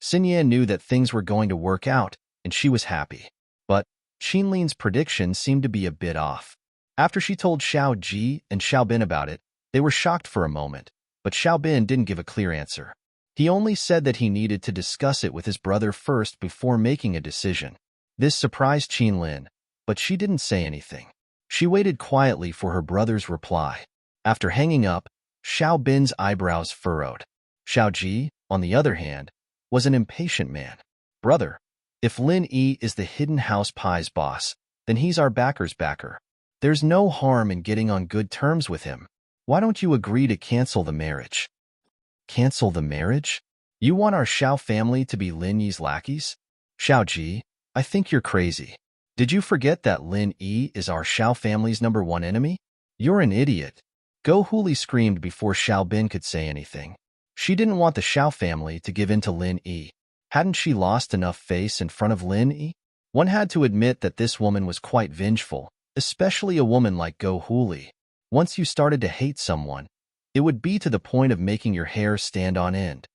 Xinyan knew that things were going to work out, and she was happy. But Qinlin's prediction seemed to be a bit off. After she told Xiao Ji and Xiao Bin about it, they were shocked for a moment, but Xiao Bin didn't give a clear answer. He only said that he needed to discuss it with his brother first before making a decision. This surprised Qinlin, but she didn't say anything. She waited quietly for her brother's reply. After hanging up, Xiao Bin's eyebrows furrowed. Xiao Ji, on the other hand, was an impatient man. Brother, if Lin Yi is the hidden house Pai's boss, then he's our backer's backer. There's no harm in getting on good terms with him. Why don't you agree to cancel the marriage? Cancel the marriage? You want our Xiao family to be Lin Yi's lackeys? Xiao Ji, I think you're crazy. Did you forget that Lin Yi is our Xiao family's #1 enemy? You're an idiot. Go Huli screamed before Xiao Bin could say anything. She didn't want the Xiao family to give in to Lin Yi. Hadn't she lost enough face in front of Lin Yi? One had to admit that this woman was quite vengeful, especially a woman like Go Huli. Once you started to hate someone, it would be to the point of making your hair stand on end.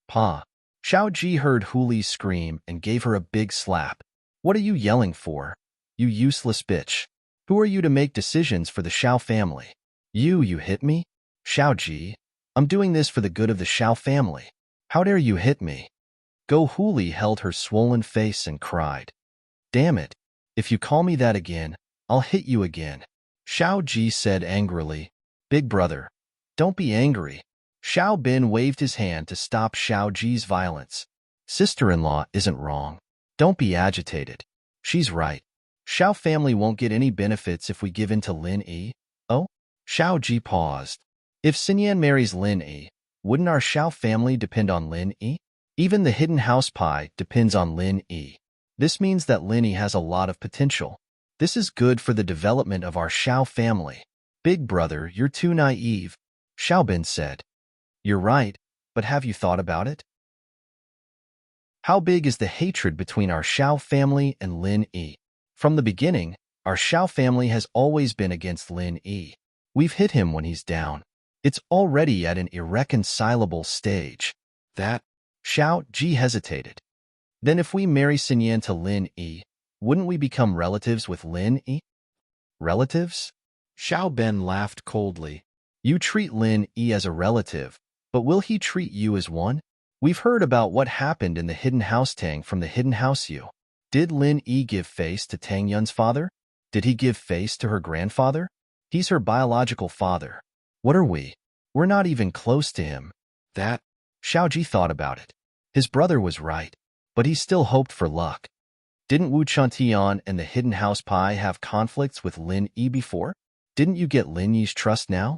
Pa. Xiao Ji heard Huli scream and gave her a big slap. What are you yelling for? You useless bitch. Who are you to make decisions for the Xiao family? You hit me? Xiao Ji, I'm doing this for the good of the Xiao family. How dare you hit me? Go Huli held her swollen face and cried. Damn it. If you call me that again, I'll hit you again. Xiao Ji said angrily. Big brother, don't be angry. Xiao Bin waved his hand to stop Xiao Ji's violence. Sister-in-law isn't wrong. Don't be agitated. She's right. Xiao family won't get any benefits if we give in to Lin Yi. Oh? Xiao Ji paused. If Xinyan marries Lin Yi, wouldn't our Xiao family depend on Lin Yi? Even the hidden house Pai depends on Lin Yi. This means that Lin Yi has a lot of potential. This is good for the development of our Xiao family. Big brother, you're too naive, Xiao Bin said. You're right, but have you thought about it? How big is the hatred between our Xiao family and Lin Yi? From the beginning, our Xiao family has always been against Lin Yi. We've hit him when he's down. It's already at an irreconcilable stage. That? Xiao Ji hesitated. Then if we marry Xinyan to Lin Yi, wouldn't we become relatives with Lin Yi? Relatives? Xiao Ben laughed coldly. You treat Lin Yi as a relative, but will he treat you as one? We've heard about what happened in the hidden house Tang from the hidden house Yu. Did Lin Yi give face to Tang Yun's father? Did he give face to her grandfather? He's her biological father. What are we? We're not even close to him. That? Xiao Ji thought about it. His brother was right, but he still hoped for luck. Didn't Wu Chuntian and the hidden house Pai have conflicts with Lin Yi before? Didn't you get Lin Yi's trust now?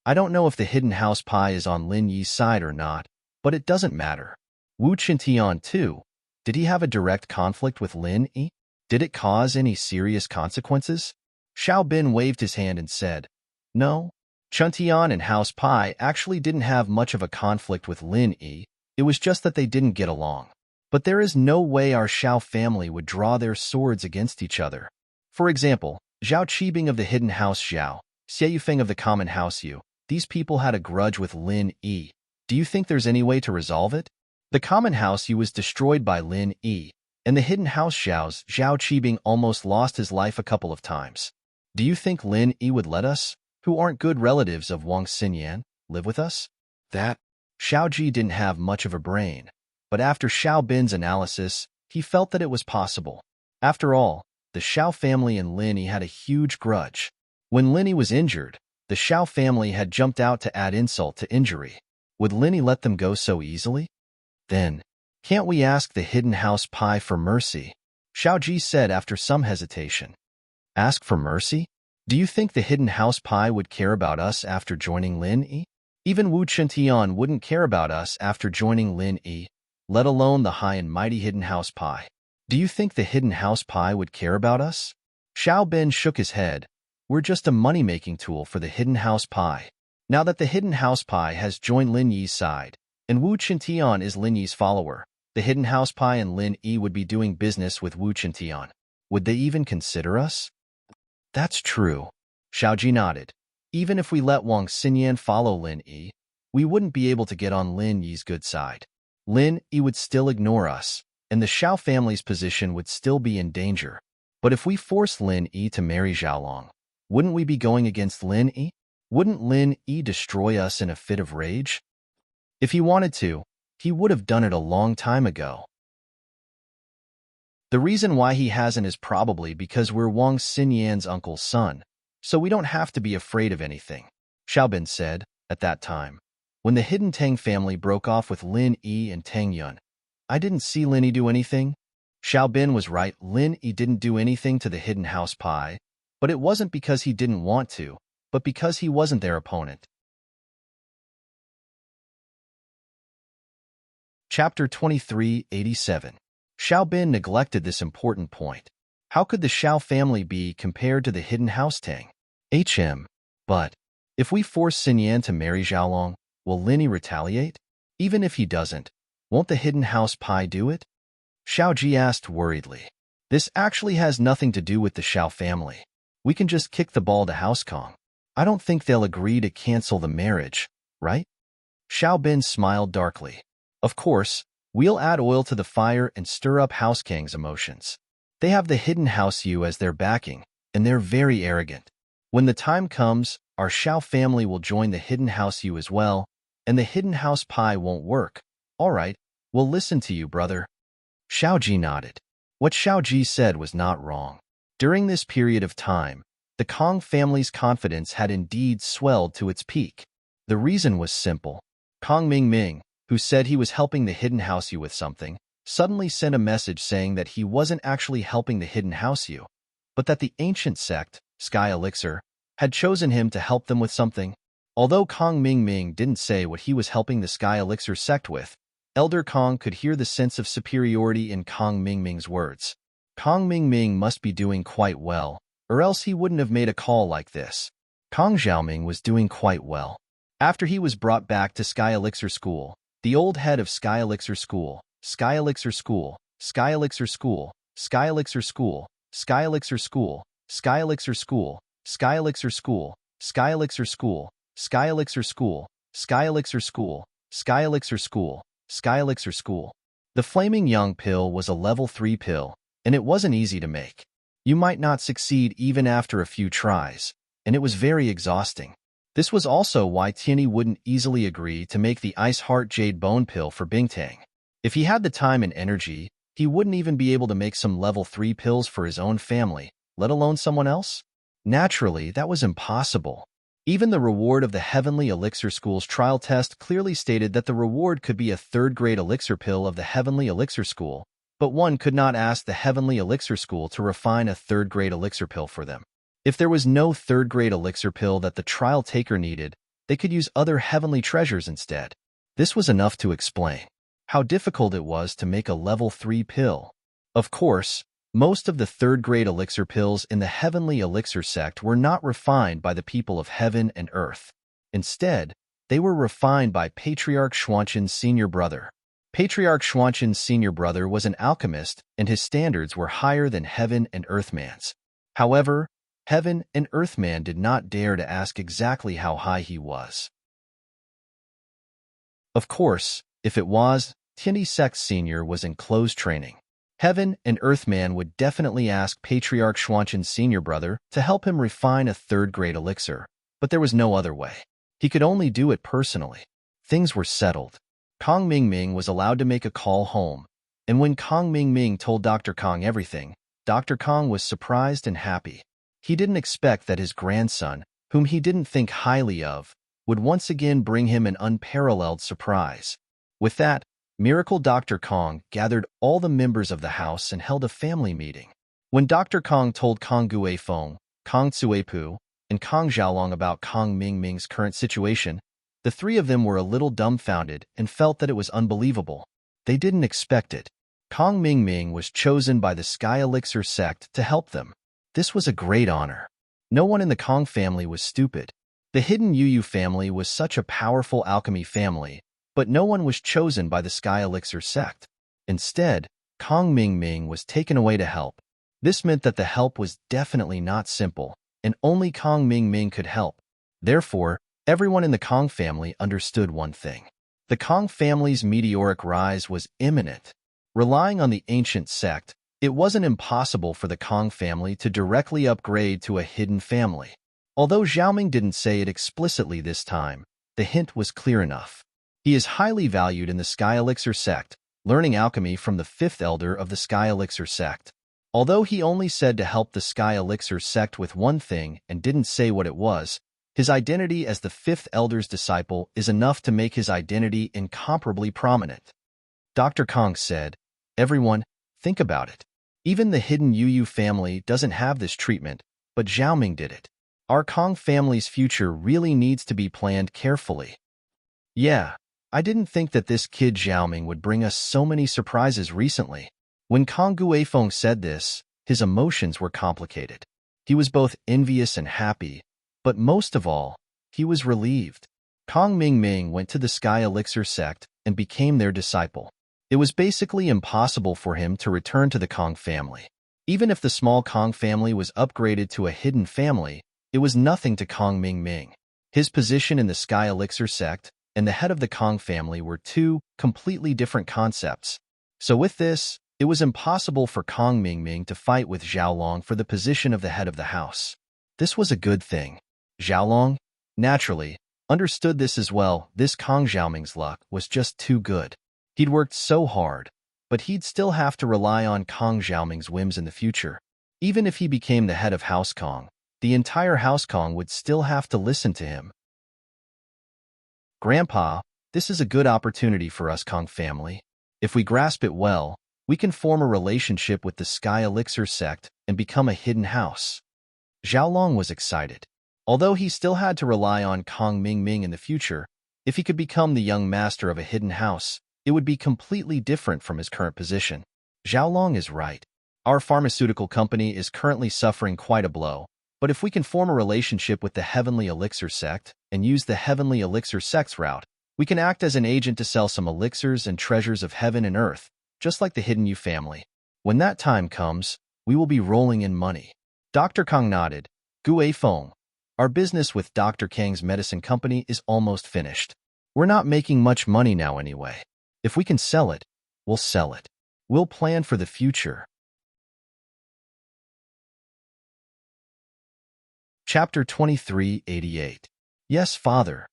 I don't know if the hidden house Pai is on Lin Yi's side or not, but it doesn't matter. Wu Chuntian too. Did he have a direct conflict with Lin Yi? Did it cause any serious consequences? Xiao Bin waved his hand and said, No. Chuntian and House Pai actually didn't have much of a conflict with Lin Yi. It was just that they didn't get along. But there is no way our Xiao family would draw their swords against each other. For example, Zhao Qibing of the hidden house Zhao, Xie Yufeng of the common house Yu, these people had a grudge with Lin Yi. Do you think there's any way to resolve it? The common house Yu was destroyed by Lin Yi, and the hidden house Zhao's Zhao Qibing almost lost his life a couple of times. Do you think Lin Yi would let us, who aren't good relatives of Wang Xinyan, live with us? That? Xiao Ji didn't have much of a brain, but after Xiao Bin's analysis, he felt that it was possible. After all, the Xiao family and Lin Yi had a huge grudge. When Lin Yi was injured, the Xiao family had jumped out to add insult to injury. Would Linny let them go so easily? Then, can't we ask the hidden house pie for mercy? Xiaoji said after some hesitation. Ask for mercy? Do you think the hidden house pie would care about us after joining Lin Yi? Even Wu Chintian wouldn't care about us after joining Lin Yi, let alone the high and mighty hidden house pie. Do you think the hidden house pie would care about us? Xiao Bin shook his head. We're just a money-making tool for the hidden house pie. Now that the hidden house pie has joined Lin Yi's side, and Wu Chintian is Lin Yi's follower, the hidden house pie and Lin Yi would be doing business with Wu Chintian. Would they even consider us? That's true. Xiaoji nodded. Even if we let Wang Xinyan follow Lin Yi, we wouldn't be able to get on Lin Yi's good side. Lin Yi would still ignore us, and the Xiao family's position would still be in danger. But if we force Lin Yi to marry Xiaolong, wouldn't we be going against Lin Yi? Wouldn't Lin Yi destroy us in a fit of rage? If he wanted to, he would have done it a long time ago. The reason why he hasn't is probably because we're Wang Xinyan's uncle's son, so we don't have to be afraid of anything, Xiaobin said at that time. When the hidden Tang family broke off with Lin Yi and Tang Yun, I didn't see Lin Yi do anything. Xiaobin was right, Lin Yi didn't do anything to the hidden house pie, but it wasn't because he didn't want to, but because he wasn't their opponent. Chapter 2387. Xiao Bin neglected this important point. How could the Xiao family be compared to the hidden house Tang? But if we force Xinyan to marry Xiaolong, will Lin Yi retaliate? Even if he doesn't, won't the hidden house pie do it? Xiaoji asked worriedly. This actually has nothing to do with the Xiao family. We can just kick the ball to House Kong. I don't think they'll agree to cancel the marriage, right? Xiao Bin smiled darkly. Of course, we'll add oil to the fire and stir up House Kang's emotions. They have the hidden House Yu as their backing, and they're very arrogant. When the time comes, our Xiao family will join the hidden House Yu as well, and the hidden house pie won't work. All right, we'll listen to you, brother. Xiaoji nodded. What Xiaoji said was not wrong. During this period of time, the Kong family's confidence had indeed swelled to its peak. The reason was simple. Kong Mingming, who said he was helping the hidden house Yu with something, suddenly sent a message saying that he wasn't actually helping the hidden house Yu, but that the ancient sect, Sky Elixir, had chosen him to help them with something. Although Kong Mingming didn't say what he was helping the Sky Elixir sect with, Elder Kong could hear the sense of superiority in Kong Mingming's words. Kong Mingming must be doing quite well, or else he wouldn't have made a call like this. Kong Xiaoming was doing quite well. After he was brought back to Sky Elixir School, the old head of Sky Elixir School, Sky Elixir School, Sky Elixir School, Sky Elixir School, Sky Elixir School, Sky Elixir School, Sky Elixir School, Sky Elixir School, Sky Elixir School, Sky Elixir School, Sky Elixir School, Sky Elixir School. The Flaming Young pill was a level 3 pill, and it wasn't easy to make. You might not succeed even after a few tries, and it was very exhausting. This was also why Tianyi wouldn't easily agree to make the Ice Heart Jade Bone pill for Bingtang. If he had the time and energy, he wouldn't even be able to make some level 3 pills for his own family, let alone someone else. Naturally, that was impossible. Even the reward of the Heavenly Elixir School's trial test clearly stated that the reward could be a third-grade elixir pill of the Heavenly Elixir School, but one could not ask the Heavenly Elixir School to refine a third-grade elixir pill for them. If there was no third-grade elixir pill that the trial taker needed, they could use other heavenly treasures instead. This was enough to explain how difficult it was to make a level 3 pill. Of course, most of the third-grade elixir pills in the Heavenly Elixir sect were not refined by the people of heaven and earth. Instead, they were refined by Patriarch Xuanqin's senior brother. Patriarch Xuanqin's senior brother was an alchemist, and his standards were higher than heaven and earthman's. However, Heaven and Earthman did not dare to ask exactly how high he was. Of course, if it was, Tianyi Sect Senior was in close training. Heaven and Earthman would definitely ask Patriarch Xuanqin's senior brother to help him refine a third-grade elixir, but there was no other way. He could only do it personally. Things were settled. Kong Mingming was allowed to make a call home, and when Kong Mingming told Dr. Kong everything, Dr. Kong was surprised and happy. He didn't expect that his grandson, whom he didn't think highly of, would once again bring him an unparalleled surprise. With that, Miracle Dr. Kong gathered all the members of the house and held a family meeting. When Dr. Kong told Kong Guifeng, Kong Cuipu, and Kong Xiaolong about Kong Mingming's current situation, the three of them were a little dumbfounded and felt that it was unbelievable. They didn't expect it. Kong Mingming was chosen by the Sky Elixir sect to help them. This was a great honor. No one in the Kong family was stupid. The hidden Yu family was such a powerful alchemy family, but no one was chosen by the Sky Elixir sect. Instead, Kong Mingming was taken away to help. This meant that the help was definitely not simple, and only Kong Mingming could help. Therefore, everyone in the Kong family understood one thing. The Kong family's meteoric rise was imminent. Relying on the ancient sect, it wasn't impossible for the Kong family to directly upgrade to a hidden family. Although Xiaoming didn't say it explicitly this time, the hint was clear enough. He is highly valued in the Sky Elixir sect, learning alchemy from the fifth elder of the Sky Elixir sect. Although he only said to help the Sky Elixir sect with one thing and didn't say what it was, his identity as the fifth elder's disciple is enough to make his identity incomparably prominent. Dr. Kong said, "Everyone, think about it. Even the hidden Yu family doesn't have this treatment, but Xiaoming did it. Our Kong family's future really needs to be planned carefully." Yeah, I didn't think that this kid Xiaoming would bring us so many surprises recently. When Kong Guifeng said this, his emotions were complicated. He was both envious and happy, but most of all, he was relieved. Kong Mingming went to the Sky Elixir sect and became their disciple. It was basically impossible for him to return to the Kong family. Even if the small Kong family was upgraded to a hidden family, it was nothing to Kong Mingming. His position in the Sky Elixir sect and the head of the Kong family were two completely different concepts. So with this, it was impossible for Kong Mingming to fight with Xiaolong for the position of the head of the house. This was a good thing. Xiaolong, naturally, understood this as well. This Kong Xiaoming's luck was just too good. He'd worked so hard, but he'd still have to rely on Kong Xiaoming's whims in the future. Even if he became the head of House Kong, the entire House Kong would still have to listen to him. "Grandpa, this is a good opportunity for us Kong family. If we grasp it well, we can form a relationship with the Sky Elixir sect and become a hidden house." Xiaolong was excited. Although he still had to rely on Kong Mingming in the future, if he could become the young master of a hidden house, it would be completely different from his current position. Xiaolong is right. Our pharmaceutical company is currently suffering quite a blow, but if we can form a relationship with the Heavenly Elixir sect and use the Heavenly Elixir sect's route, we can act as an agent to sell some elixirs and treasures of heaven and earth, just like the Hidden Yu family. When that time comes, we will be rolling in money. Dr. Kong nodded. "Guifeng, our business with Dr. Kang's medicine company is almost finished. We're not making much money now anyway. If we can sell it, we'll sell it. We'll plan for the future." Chapter 2388. Yes, Father.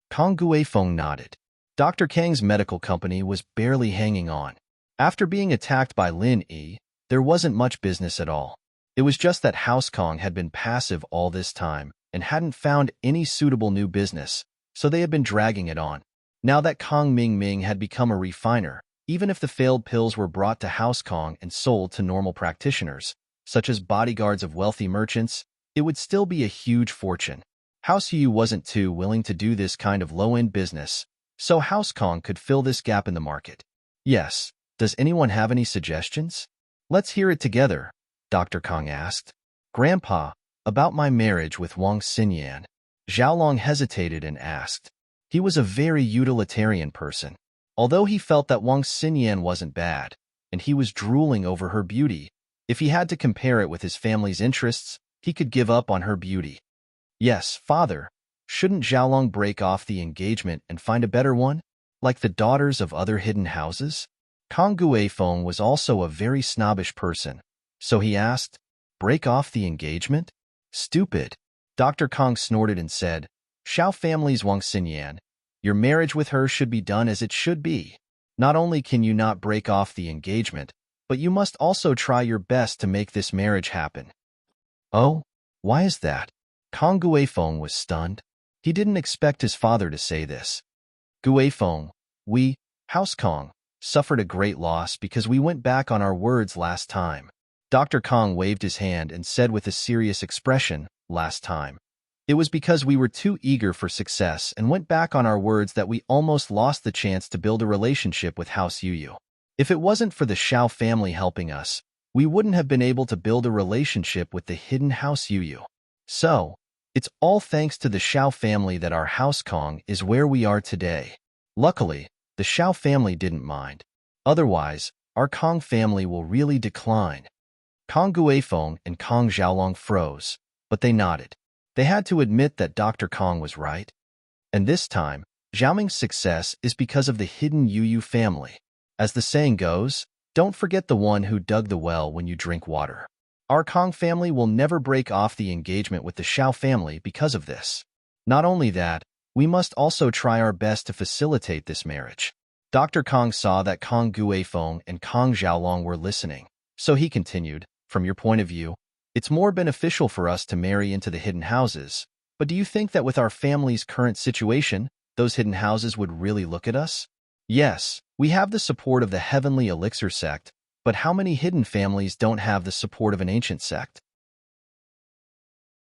Kong Guifeng nodded. Dr. Kang's medical company was barely hanging on. After being attacked by Lin Yi, there wasn't much business at all. It was just that House Kong had been passive all this time and hadn't found any suitable new business, so they had been dragging it on. Now that Kong Mingming had become a refiner, even if the failed pills were brought to House Kong and sold to normal practitioners, such as bodyguards of wealthy merchants, it would still be a huge fortune. House Yu wasn't too willing to do this kind of low-end business, so House Kong could fill this gap in the market. Yes, does anyone have any suggestions? Let's hear it together, Dr. Kong asked. Grandpa, about my marriage with Wang Xinyan. Xiaolong hesitated and asked. He was a very utilitarian person. Although he felt that Wang Xinyan wasn't bad, and he was drooling over her beauty, if he had to compare it with his family's interests, he could give up on her beauty. Yes, Father, shouldn't Xiaolong break off the engagement and find a better one, like the daughters of other hidden houses? Kong Guifeng was also a very snobbish person, so he asked, break off the engagement? Stupid. Dr. Kong snorted and said, Xiao family's Wang Xinyan, your marriage with her should be done as it should be. Not only can you not break off the engagement, but you must also try your best to make this marriage happen. Oh, why is that? Kong Guifeng was stunned. He didn't expect his father to say this. Guifeng, we, House Kong, suffered a great loss because we went back on our words last time. Dr. Kong waved his hand and said with a serious expression, last time. It was because we were too eager for success and went back on our words that we almost lost the chance to build a relationship with House Yuyu. If it wasn't for the Xiao family helping us, we wouldn't have been able to build a relationship with the hidden House Yuyu. So, it's all thanks to the Xiao family that our House Kong is where we are today. Luckily, the Xiao family didn't mind. Otherwise, our Kong family will really decline. Kong Guifeng and Kong Xiaolong froze, but they nodded. They had to admit that Dr. Kong was right. And this time, Xiaoming's success is because of the hidden Yuyu family. As the saying goes, don't forget the one who dug the well when you drink water. Our Kong family will never break off the engagement with the Xiao family because of this. Not only that, we must also try our best to facilitate this marriage. Dr. Kong saw that Kong Guifeng and Kong Xiaolong were listening, so he continued, from your point of view, it's more beneficial for us to marry into the hidden houses, but do you think that with our family's current situation, those hidden houses would really look at us? Yes, we have the support of the Heavenly Elixir sect, but how many hidden families don't have the support of an ancient sect?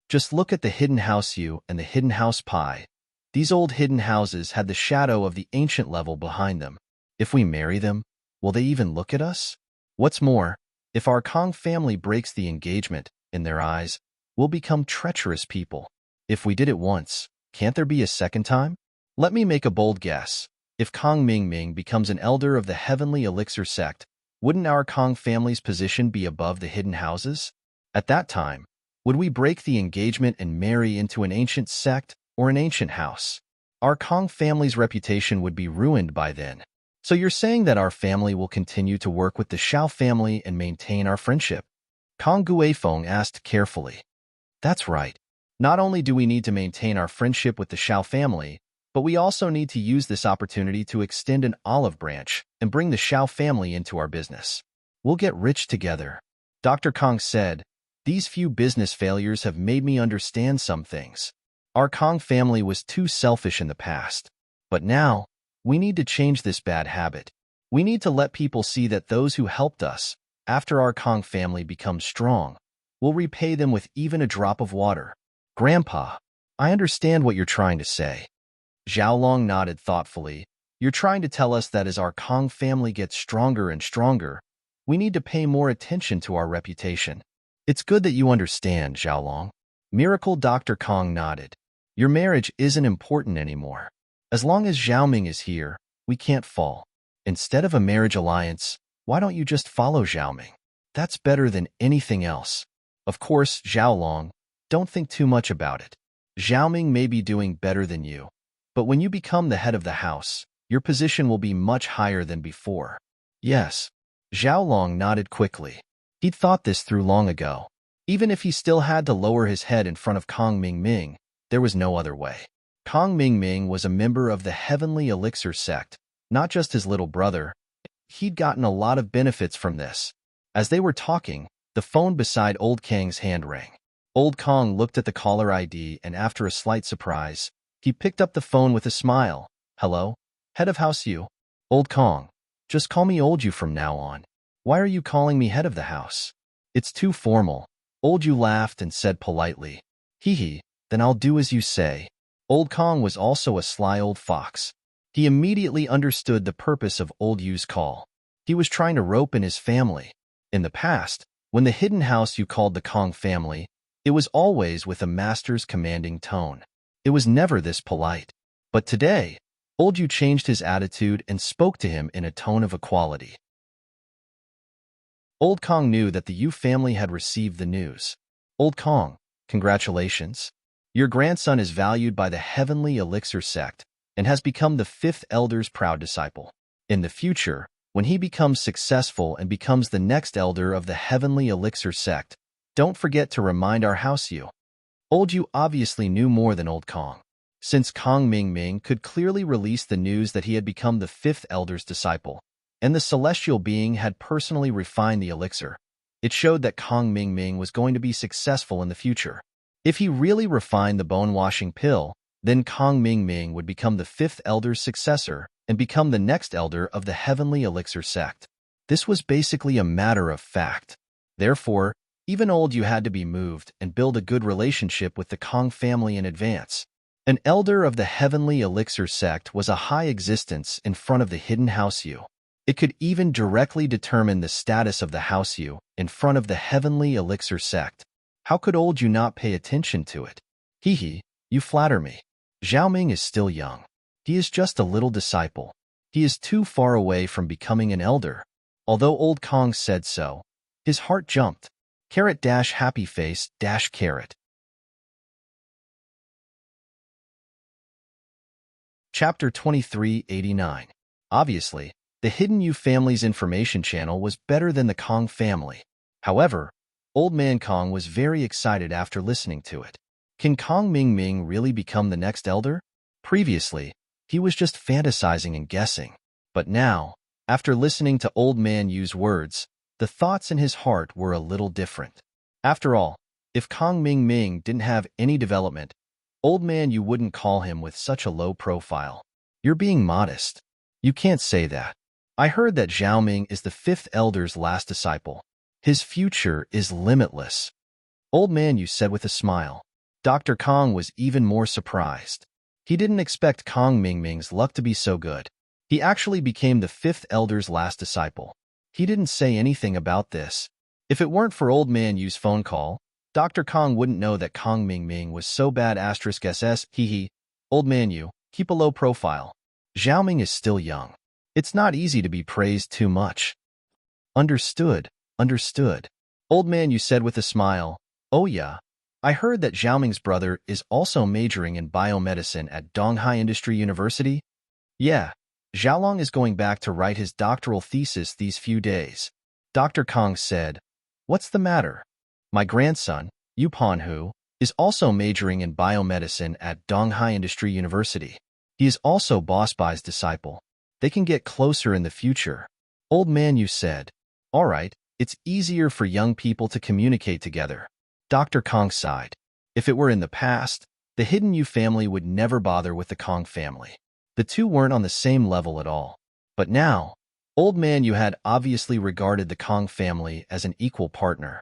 Just look at the hidden house Yu and the hidden house Pi. These old hidden houses had the shadow of the ancient level behind them. If we marry them, will they even look at us? What's more, if our Kong family breaks the engagement, in their eyes, we'll become treacherous people. If we did it once, can't there be a second time? Let me make a bold guess. If Kong Mingming becomes an elder of the Heavenly Elixir sect, wouldn't our Kong family's position be above the hidden houses? At that time, would we break the engagement and marry into an ancient sect or an ancient house? Our Kong family's reputation would be ruined by then. So you're saying that our family will continue to work with the Xiao family and maintain our friendship? Kong Guifeng asked carefully. That's right. Not only do we need to maintain our friendship with the Xiao family, but we also need to use this opportunity to extend an olive branch and bring the Xiao family into our business. We'll get rich together. Dr. Kong said, these few business failures have made me understand some things. Our Kong family was too selfish in the past. But now, we need to change this bad habit. We need to let people see that those who helped us, after our Kong family becomes strong, will repay them with even a drop of water. Grandpa, I understand what you're trying to say. Xiaolong nodded thoughtfully. You're trying to tell us that as our Kong family gets stronger and stronger, we need to pay more attention to our reputation. It's good that you understand, Xiaolong. Miracle Dr. Kong nodded. Your marriage isn't important anymore. As long as Xiaoming is here, we can't fall. Instead of a marriage alliance, why don't you just follow Xiaoming? That's better than anything else. Of course, Xiaolong, don't think too much about it. Xiaoming may be doing better than you, but when you become the head of the house, your position will be much higher than before. Yes. Xiaolong nodded quickly. He'd thought this through long ago. Even if he still had to lower his head in front of Kong Mingming, there was no other way. Kong Mingming was a member of the Heavenly Elixir sect, not just his little brother. He'd gotten a lot of benefits from this. As they were talking, the phone beside Old Kang's hand rang. Old Kong looked at the caller ID and after a slight surprise, he picked up the phone with a smile. Hello? Head of House Yu? Old Kong. Just call me Old Yu from now on. Why are you calling me head of the house? It's too formal. Old Yu laughed and said politely. Hee hee, then I'll do as you say. Old Kong was also a sly old fox. He immediately understood the purpose of Old Yu's call. He was trying to rope in his family. In the past, when the hidden house you called the Kong family, it was always with a master's commanding tone. It was never this polite. But today, Old Yu changed his attitude and spoke to him in a tone of equality. Old Kong knew that the Yu family had received the news. Old Kong, congratulations. Your grandson is valued by the Heavenly Elixir sect and has become the 5th elder's proud disciple. In the future, when he becomes successful and becomes the next elder of the Heavenly Elixir sect, don't forget to remind our House Yu. Old Yu obviously knew more than Old Kong. Since Kong Mingming could clearly release the news that he had become the 5th elder's disciple, and the celestial being had personally refined the elixir, it showed that Kong Mingming was going to be successful in the future. If he really refined the bone-washing pill, Then Kong Ming Ming would become the fifth elder's successor and become the next elder of the heavenly elixir sect. This was basically a matter of fact. Therefore, even old you had to be moved and build a good relationship with the Kong family in advance. An elder of the heavenly elixir sect was a high existence in front of the hidden house you. It could even directly determine the status of the house you in front of the heavenly elixir sect. How could old you not pay attention to it? Hee hee, you flatter me. Xiaoming is still young. He is just a little disciple. He is too far away from becoming an elder. Although old Kong said so, his heart jumped. Carrot dash happy face dash carrot. Chapter 2389. Obviously, the Hidden You family's information channel was better than the Kong family. However, Old Man Kong was very excited after listening to it. Can Kong Ming Ming really become the next elder? Previously, he was just fantasizing and guessing. But now, after listening to Old Man Yu's words, the thoughts in his heart were a little different. After all, if Kong Ming Ming didn't have any development, Old Man Yu wouldn't call him with such a low profile. You're being modest. You can't say that. I heard that Xiaoming is the fifth elder's last disciple. His future is limitless. Old Man Yu said with a smile. Dr. Kong was even more surprised. He didn't expect Kong Ming Ming's luck to be so good. He actually became the fifth elder's last disciple. He didn't say anything about this. If it weren't for Old Man Yu's phone call, Dr. Kong wouldn't know that Kong Ming Ming was so bad *SS. Hee hee. Old Man Yu, keep a low profile. Xiaoming is still young. It's not easy to be praised too much. Understood, understood. Old Man Yu said with a smile. Oh yeah. I heard that Xiaoming's brother is also majoring in biomedicine at Donghai Industry University. Yeah, Xiaolong is going back to write his doctoral thesis these few days. Dr. Kong said, What's the matter? My grandson, Yu Panhu, is also majoring in biomedicine at Donghai Industry University. He is also Boss Bai's disciple. They can get closer in the future. Old Man Yu said, All right, it's easier for young people to communicate together. Dr. Kong sighed. If it were in the past, the Hidden You family would never bother with the Kong family. The two weren't on the same level at all. But now, Old Man Yu had obviously regarded the Kong family as an equal partner.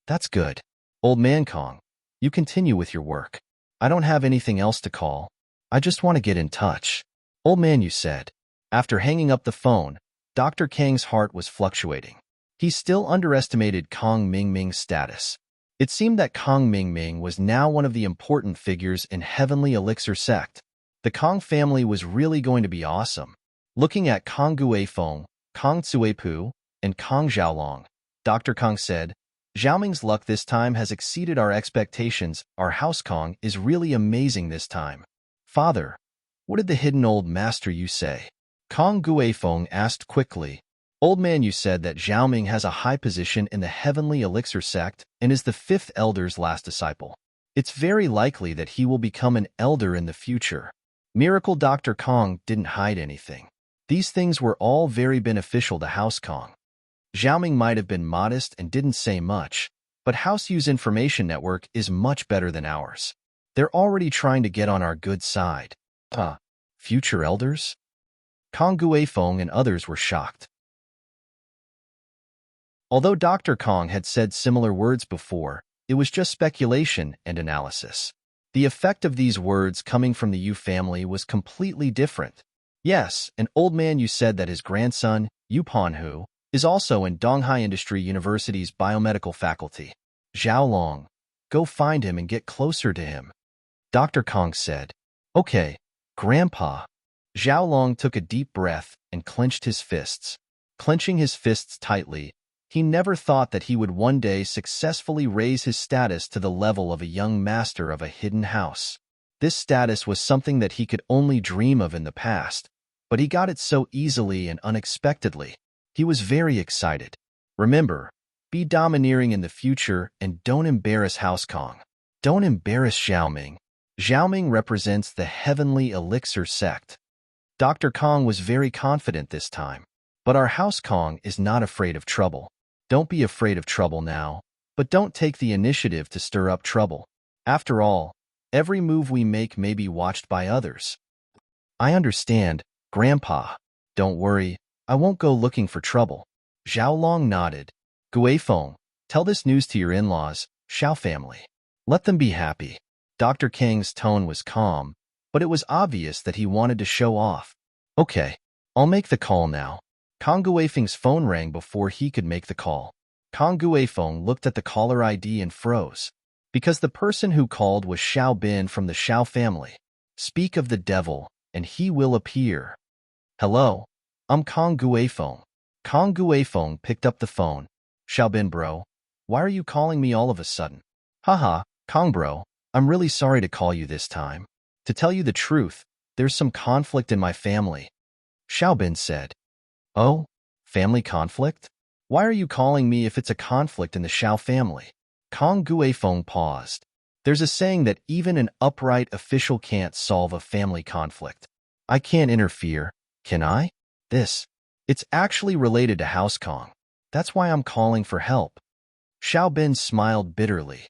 That's good. Old Man Kong, you continue with your work. I don't have anything else to call. I just want to get in touch. Old Man Yu said. After hanging up the phone, Dr. Kang's heart was fluctuating. He still underestimated Kong Ming Ming's status. It seemed that Kong Ming Ming was now one of the important figures in Heavenly Elixir sect. The Kong family was really going to be awesome. Looking at Kong Guifeng, Kong Cuipu, and Kong Xiaolong, Dr. Kong said, Xiaoming's luck this time has exceeded our expectations. Our house Kong is really amazing this time. Father, what did the hidden old master you say? Kong Guifeng asked quickly. Old Man Yu said that Xiaoming has a high position in the Heavenly Elixir sect and is the fifth elder's last disciple. It's very likely that he will become an elder in the future. Miracle Dr. Kong didn't hide anything. These things were all very beneficial to House Kong. Xiaoming might have been modest and didn't say much, but House Yu's information network is much better than ours. They're already trying to get on our good side. Future elders? Kong Guifeng and others were shocked. Although Dr. Kong had said similar words before, it was just speculation and analysis. The effect of these words coming from the Yu family was completely different. Yes, an Old Man Yu said that his grandson, Yu Panhu, is also in Donghai Industry University's biomedical faculty. Xiaolong, go find him and get closer to him. Dr. Kong said, Okay, Grandpa. Xiaolong took a deep breath and clenched his fists. Clenching his fists tightly, he never thought that he would one day successfully raise his status to the level of a young master of a hidden house. This status was something that he could only dream of in the past, but he got it so easily and unexpectedly. He was very excited. Remember, be domineering in the future and don't embarrass House Kong. Don't embarrass Xiaoming. Xiaoming represents the Heavenly Elixir sect. Dr. Kong was very confident this time. But our House Kong is not afraid of trouble. Don't be afraid of trouble now, but don't take the initiative to stir up trouble. After all, Every move we make may be watched by others. I understand, Grandpa. Don't worry, I won't go looking for trouble. Xiaolong nodded. Guifeng, tell this news to your in-laws, Xiao family. Let them be happy. Dr. Kang's tone was calm, but it was obvious that he wanted to show off. Okay, I'll make the call now. Kang Guifeng's phone rang before he could make the call. Kang Guifeng looked at the caller ID and froze, because the person who called was Xiao Bin from the Xiao family. Speak of the devil, and he will appear. Hello, I'm Kang Guifeng. Kang Guifeng picked up the phone. Xiao Bin bro, why are you calling me all of a sudden? Haha, Kang bro, I'm really sorry to call you this time. To tell you the truth, there's some conflict in my family. Xiao Bin said. Oh, family conflict? Why are you calling me if it's a conflict in the Xiao family? Kang Guifeng paused. There's a saying that even an upright official can't solve a family conflict. I can't interfere, can I? It's actually related to House Kong. That's why I'm calling for help. Xiao Bin smiled bitterly.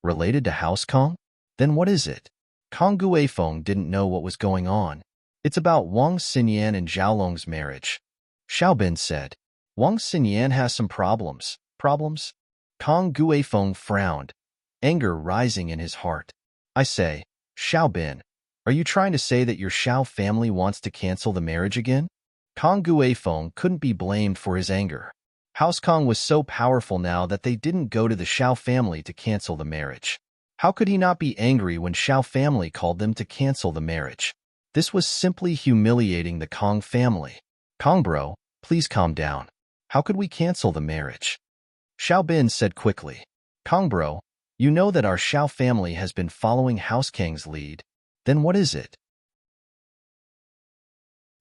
Related to House Kong? Then what is it? Kang Guifeng didn't know what was going on. It's about Wang Xinyan and Xiaolong's marriage. Xiao Bin said. Wang Xinyan has some problems. Problems? Kang Guifeng frowned, anger rising in his heart. I say, Xiao Bin, are you trying to say that your Xiao family wants to cancel the marriage again? Kang Guifeng couldn't be blamed for his anger. House Kong was so powerful now that they didn't go to the Xiao family to cancel the marriage. How could he not be angry when Xiao family called them to cancel the marriage? This was simply humiliating the Kong family. Kong bro, please calm down. How could we cancel the marriage? Xiao Bin said quickly. Kong bro, you know that our Xiao family has been following House Kang's lead. Then what is it?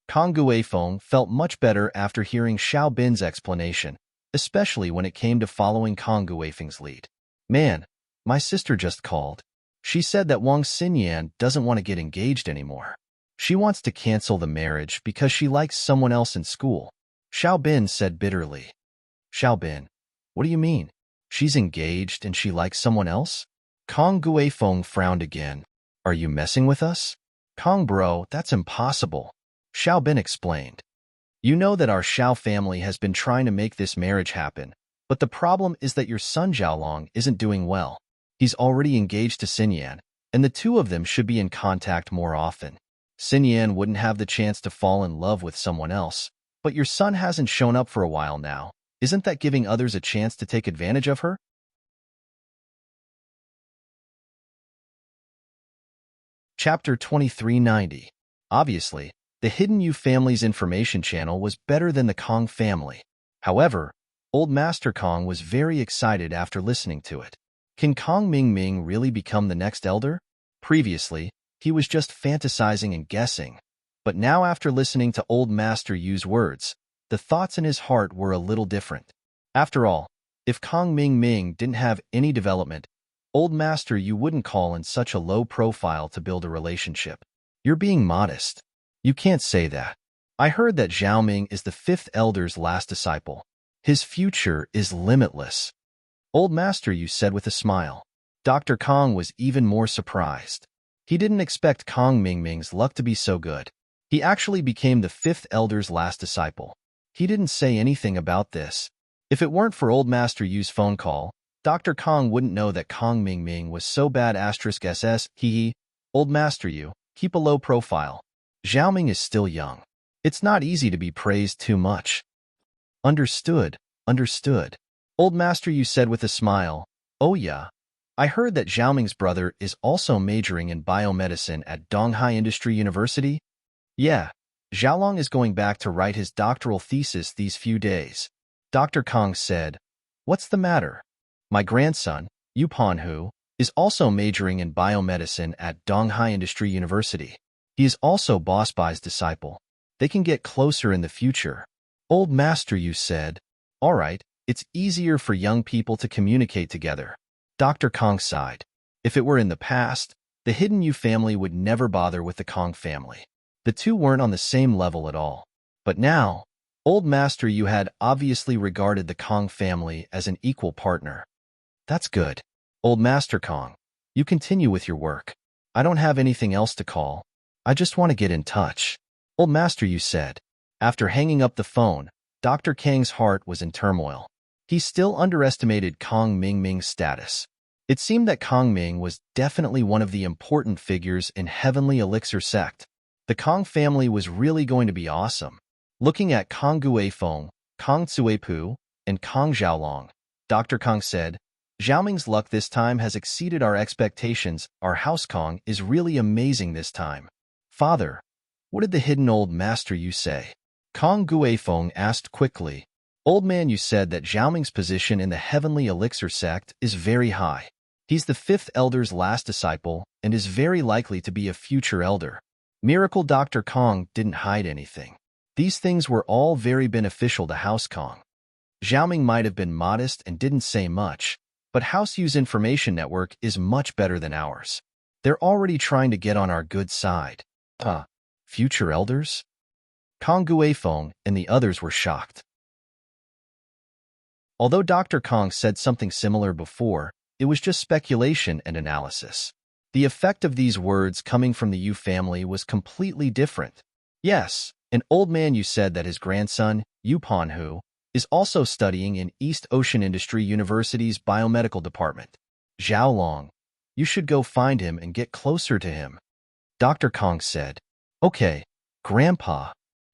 Kang Guifeng felt much better after hearing Xiao Bin's explanation, especially when it came to following Kang Guifeng's lead. Man, my sister just called. She said that Wang Xinyan doesn't want to get engaged anymore. She wants to cancel the marriage because she likes someone else in school. Xiao Bin said bitterly. Xiao Bin, what do you mean? She's engaged and she likes someone else? Kang Guifeng frowned again. Are you messing with us? Kong bro, that's impossible. Xiao Bin explained. You know that our Xiao family has been trying to make this marriage happen, but the problem is that your son Xiaolong isn't doing well. He's already engaged to Xinyan, and the two of them should be in contact more often. Xinyan wouldn't have the chance to fall in love with someone else, but your son hasn't shown up for a while now. Isn't that giving others a chance to take advantage of her? Chapter 2390. Obviously, the Hidden You family's information channel was better than the Kong family. However, Old Master Kong was very excited after listening to it. Can Kong Ming really become the next elder? Previously, he was just fantasizing and guessing. But now after listening to Old Master Yu's words, the thoughts in his heart were a little different. After all, if Kong Ming didn't have any development, Old Master Yu wouldn't call in such a low profile to build a relationship. You're being modest. You can't say that. I heard that Zhao Ming is the fifth elder's last disciple. His future is limitless. Old Master Yu said with a smile. Dr. Kong was even more surprised. He didn't expect Kong Ming's luck to be so good. He actually became the fifth elder's last disciple. He didn't say anything about this. If it weren't for Old Master Yu's phone call, Dr. Kong wouldn't know that Kong Ming was so bad *SS. Old Master Yu, keep a low profile. Zhao Ming is still young. It's not easy to be praised too much. Understood, understood. Old Master Yu said with a smile. Oh yeah. I heard that Zhao Ming's brother is also majoring in biomedicine at Donghai Industry University. Yeah, Xiaolong is going back to write his doctoral thesis these few days. Dr. Kong said. What's the matter? My grandson, Yu Panhu, is also majoring in biomedicine at Donghai Industry University. He is also Boss Bai's disciple. They can get closer in the future. Old Master Yu said. All right, it's easier for young people to communicate together. Dr. Kong sighed. If it were in the past, the Hidden You family would never bother with the Kong family. The two weren't on the same level at all. But now, Old Master Yu had obviously regarded the Kong family as an equal partner. That's good. Old Master Kong, you continue with your work. I don't have anything else to call. I just want to get in touch. Old master, you said. After hanging up the phone, Dr. Kang's heart was in turmoil. He still underestimated Kong Mingming's status. It seemed that Kong Ming was definitely one of the important figures in Heavenly Elixir sect. The Kong family was really going to be awesome. Looking at Kong Guifeng, Kong Tsuepu, and Kong Xiaolong, Dr. Kong said, Xiaoming's luck this time has exceeded our expectations. Our house Kong is really amazing this time. Father, what did the hidden old master you say? Kong Guifeng asked quickly. Old man, you said that Xiaoming's position in the Heavenly Elixir sect is very high. He's the fifth elder's last disciple and is very likely to be a future elder. Miracle Dr. Kong didn't hide anything. These things were all very beneficial to House Kong. Xiaoming might have been modest and didn't say much, but House Yu's information network is much better than ours. They're already trying to get on our good side. Future elders? Kong Guifeng and the others were shocked. Although Dr. Kong said something similar before, it was just speculation and analysis. The effect of these words coming from the Yu family was completely different. Yes, an old man, you said that his grandson, Yu Panhu, is also studying in East Ocean Industry University's biomedical department. Zhao Long, you should go find him and get closer to him. Dr. Kong said, Okay, Grandpa.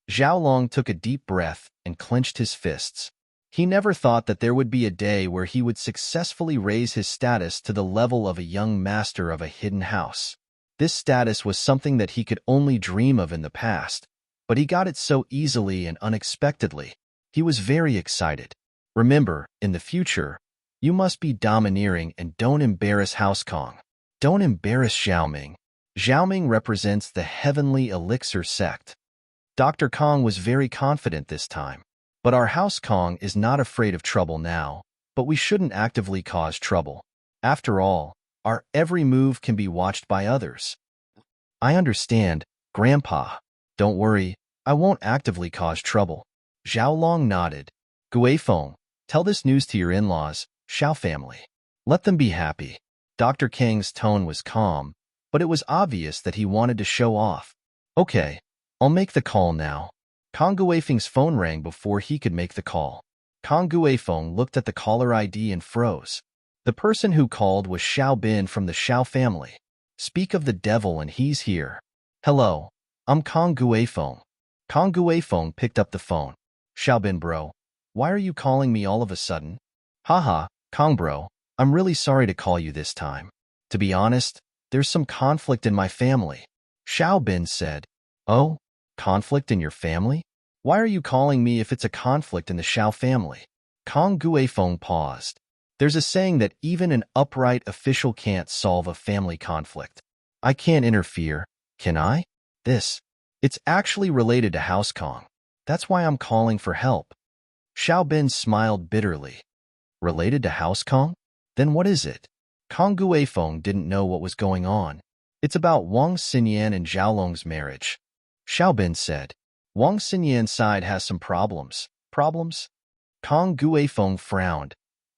Zhao Long took a deep breath and clenched his fists. He never thought that there would be a day where he would successfully raise his status to the level of a young master of a hidden house. This status was something that he could only dream of in the past, but he got it so easily and unexpectedly. He was very excited. Remember, in the future, you must be domineering and don't embarrass House Kong. Don't embarrass Xiaoming. Xiaoming represents the Heavenly Elixir sect. Dr. Kong was very confident this time. But our House Kong is not afraid of trouble now, but we shouldn't actively cause trouble. After all, our every move can be watched by others. I understand, Grandpa. Don't worry, I won't actively cause trouble. Zhao Long nodded. Guifeng, tell this news to your in-laws, Xiao family. Let them be happy. Dr. Kang's tone was calm, but it was obvious that he wanted to show off. Okay, I'll make the call now. Kong Guifeng's phone rang before he could make the call. Kong Guifeng looked at the caller ID and froze. The person who called was Xiao Bin from the Xiao family. Speak of the devil and he's here. Hello, I'm Kong Guifeng. Kong Guifeng picked up the phone. Xiao Bin bro, why are you calling me all of a sudden? Haha, Kong bro, I'm really sorry to call you this time. To be honest, there's some conflict in my family. Xiao Bin said. Oh? Conflict in your family? Why are you calling me if it's a conflict in the Xiao family? Kong Guifeng paused. There's a saying that even an upright official can't solve a family conflict. I can't interfere, can I? It's actually related to House Kong. That's why I'm calling for help. Xiao Bin smiled bitterly. Related to House Kong? Then what is it? Kong Guifeng didn't know what was going on. It's about Wang Xinyan and Xiaolong's marriage. Xiao Bin said. Wang Xinyan's side has some problems. Problems? Kong Guifeng frowned,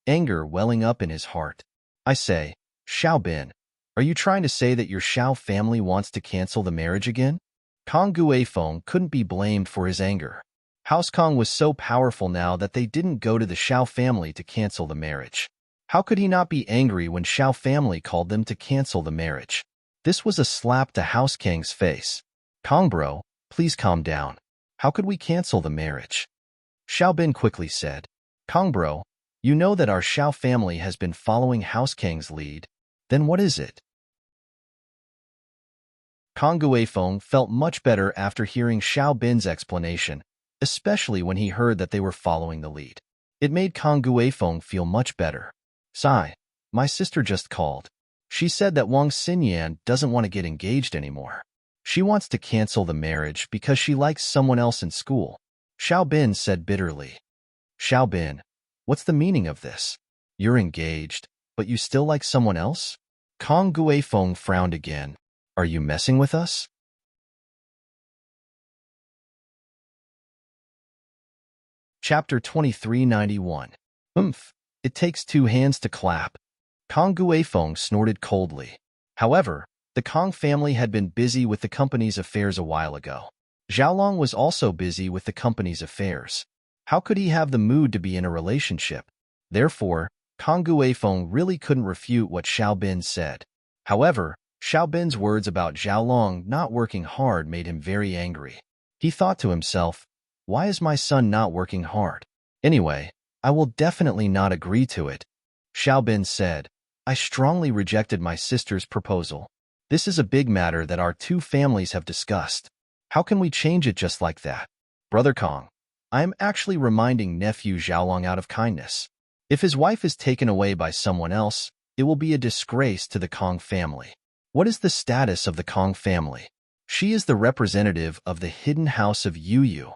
anger welling up in his heart. I say, Xiao Bin, are you trying to say that your Xiao family wants to cancel the marriage again? Kong Guifeng couldn't be blamed for his anger. House Kong was so powerful now that they didn't go to the Xiao family to cancel the marriage. How could he not be angry when Xiao family called them to cancel the marriage? This was a slap to House Kang's face. Kong bro, please calm down. How could we cancel the marriage? Xiao Bin quickly said. Kong bro, you know that our Xiao family has been following House Kang's lead. Then what is it? Kong Guifeng felt much better after hearing Xiao Bin's explanation, especially when he heard that they were following the lead. It made Kong Guifeng feel much better. Sai, my sister just called. She said that Wang Xinyan doesn't want to get engaged anymore. She wants to cancel the marriage because she likes someone else in school. Xiao Bin said bitterly. Xiao Bin, what's the meaning of this? You're engaged, but you still like someone else? Kong Guifeng frowned again. Are you messing with us? Chapter 2391. It takes two hands to clap. Kong Guifeng snorted coldly. However, The Kong family had been busy with the company's affairs a while ago. Xiaolong was also busy with the company's affairs. How could he have the mood to be in a relationship? Therefore, Kong Guifeng really couldn't refute what Xiao Bin said. However, Xiao Bin's words about Xiaolong not working hard made him very angry. He thought to himself, why is my son not working hard? Anyway, I will definitely not agree to it. Xiao Bin said, I strongly rejected my sister's proposal. This is a big matter that our two families have discussed. How can we change it just like that? Brother Kong, I am actually reminding nephew Xiaolong out of kindness. If his wife is taken away by someone else, it will be a disgrace to the Kong family. What is the status of the Kong family? She is the representative of the hidden house of Yu.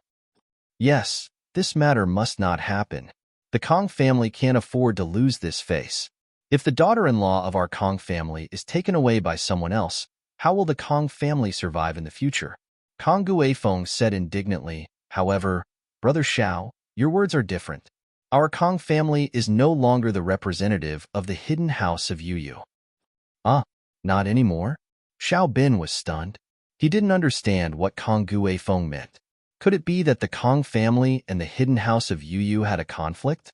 Yes, this matter must not happen. The Kong family can't afford to lose this face. If the daughter-in-law of our Kong family is taken away by someone else, how will the Kong family survive in the future? Kong Guifeng said indignantly. However, Brother Xiao, your words are different. Our Kong family is no longer the representative of the hidden house of Yu. Not anymore? Xiao Bin was stunned. He didn't understand what Kong Guifeng meant. Could it be that the Kong family and the hidden house of Yu had a conflict?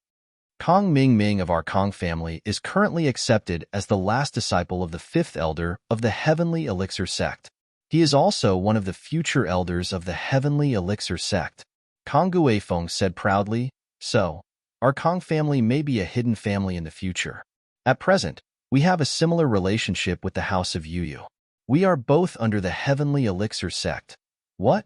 Kong Ming of our Kong family is currently accepted as the last disciple of the fifth elder of the Heavenly Elixir sect. He is also one of the future elders of the Heavenly Elixir sect. Kong Guifeng said proudly, so, our Kong family may be a hidden family in the future. At present, we have a similar relationship with the house of Yu. We are both under the Heavenly Elixir sect. What?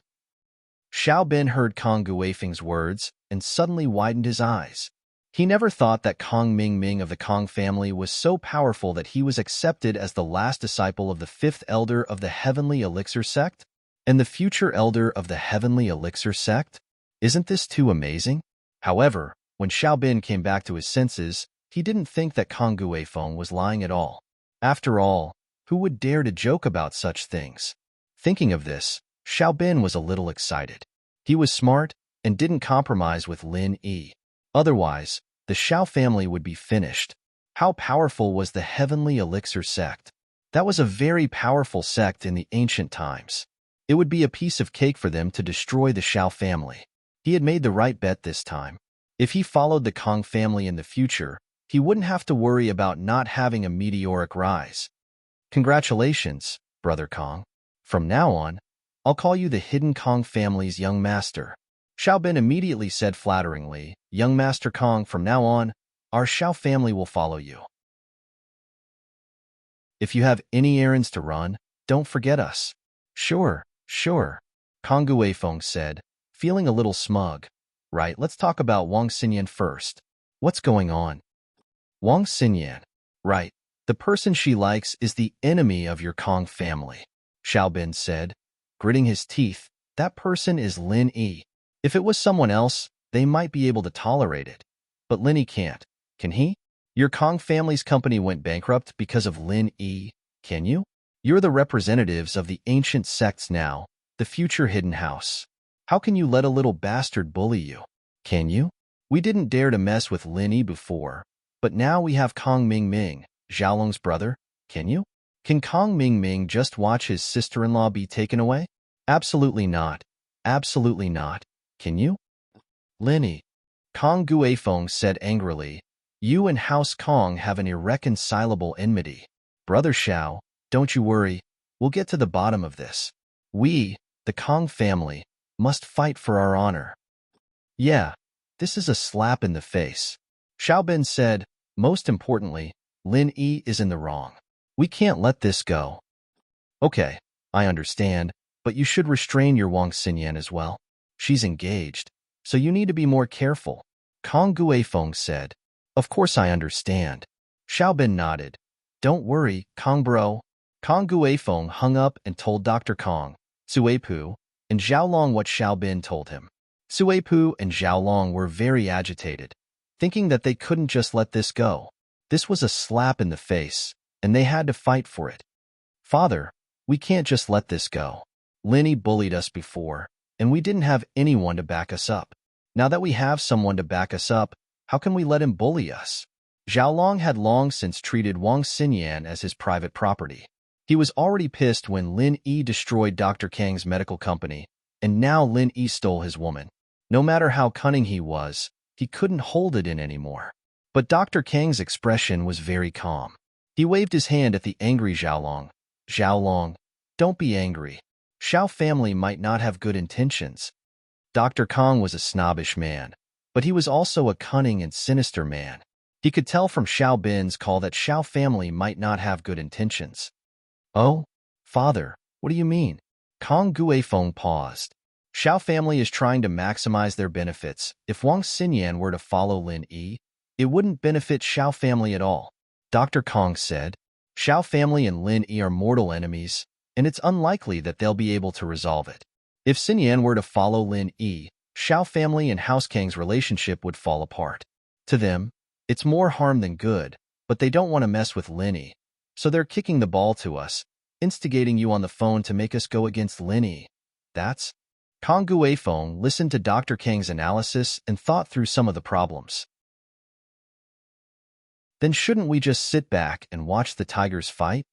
Xiao Bin heard Kong Guifeng's words and suddenly widened his eyes. He never thought that Kong Ming of the Kong family was so powerful that he was accepted as the last disciple of the fifth elder of the Heavenly Elixir sect and the future elder of the Heavenly Elixir sect. Isn't this too amazing? However, when Xiao Bin came back to his senses, he didn't think that Kong Guifeng was lying at all. After all, who would dare to joke about such things? Thinking of this, Xiao Bin was a little excited. He was smart and didn't compromise with Lin Yi. Otherwise, the Xiao family would be finished. How powerful was the Heavenly Elixir sect? That was a very powerful sect in the ancient times. It would be a piece of cake for them to destroy the Xiao family. He had made the right bet this time. If he followed the Kong family in the future, he wouldn't have to worry about not having a meteoric rise. Congratulations, Brother Kong. From now on, I'll call you the Hidden Kong family's young master. Xiao Bin immediately said flatteringly, Young Master Kong, from now on, our Xiao family will follow you. If you have any errands to run, don't forget us. Sure. Kong Guifeng said, feeling a little smug. Right, let's talk about Wang Xinyan first. What's going on? Wang Xinyan. Right, the person she likes is the enemy of your Kong family. Xiao Bin said, gritting his teeth. That person is Lin Yi. If it was someone else, they might be able to tolerate it. But Lin Yi can't. Can he? Your Kong family's company went bankrupt because of Lin Yi. Can you? You're the representatives of the ancient sects now, the future hidden house. How can you let a little bastard bully you? Can you? We didn't dare to mess with Lin Yi before, but now we have Kong Ming, Xiaolong's brother. Can you? Can Kong Ming just watch his sister-in-law be taken away? Absolutely not. Absolutely not. Can you? Lin Yi. Kong Guifeng said angrily, you and House Kong have an irreconcilable enmity. Brother Xiao, don't you worry. We'll get to the bottom of this. We, the Kong family, must fight for our honor. Yeah, this is a slap in the face. Xiao Bin said, most importantly, Lin Yi is in the wrong. We can't let this go. Okay, I understand, but you should restrain your Wang Xinyan as well. She's engaged, so you need to be more careful. Kong Guifeng said, of course I understand. Xiao Bin nodded. Don't worry, Kong bro. Kong Guifeng hung up and told Dr. Kong, Suepu, and Xiaolong what Xiao Bin told him. Suepu and Xiaolong were very agitated, thinking that they couldn't just let this go. This was a slap in the face, and they had to fight for it. Father, we can't just let this go. Lin Yi bullied us before, and we didn't have anyone to back us up. Now that we have someone to back us up, how can we let him bully us? Xiaolong had long since treated Wang Xinyan as his private property. He was already pissed when Lin Yi destroyed Dr. Kang's medical company, and now Lin Yi stole his woman. No matter how cunning he was, he couldn't hold it in anymore. But Dr. Kang's expression was very calm. He waved his hand at the angry Xiaolong. Xiaolong, don't be angry. Xiao family might not have good intentions. Dr. Kang was a snobbish man, but he was also a cunning and sinister man. He could tell from Xiao Bin's call that Xiao family might not have good intentions. Oh, father, what do you mean? Kang Guifeng paused. Xiao family is trying to maximize their benefits. If Wang Xinyan were to follow Lin Yi, it wouldn't benefit Xiao family at all. Dr. Kang said, Xiao family and Lin Yi are mortal enemies, and it's unlikely that they'll be able to resolve it. If Xinyan were to follow Lin Yi, Xiao family and House Kang's relationship would fall apart. To them, it's more harm than good, but they don't want to mess with Lin Yi, so they're kicking the ball to us, instigating you on the phone to make us go against Lin Yi. That's... Kang Guifeng listened to Dr. Kang's analysis and thought through some of the problems. Then shouldn't we just sit back and watch the tigers fight?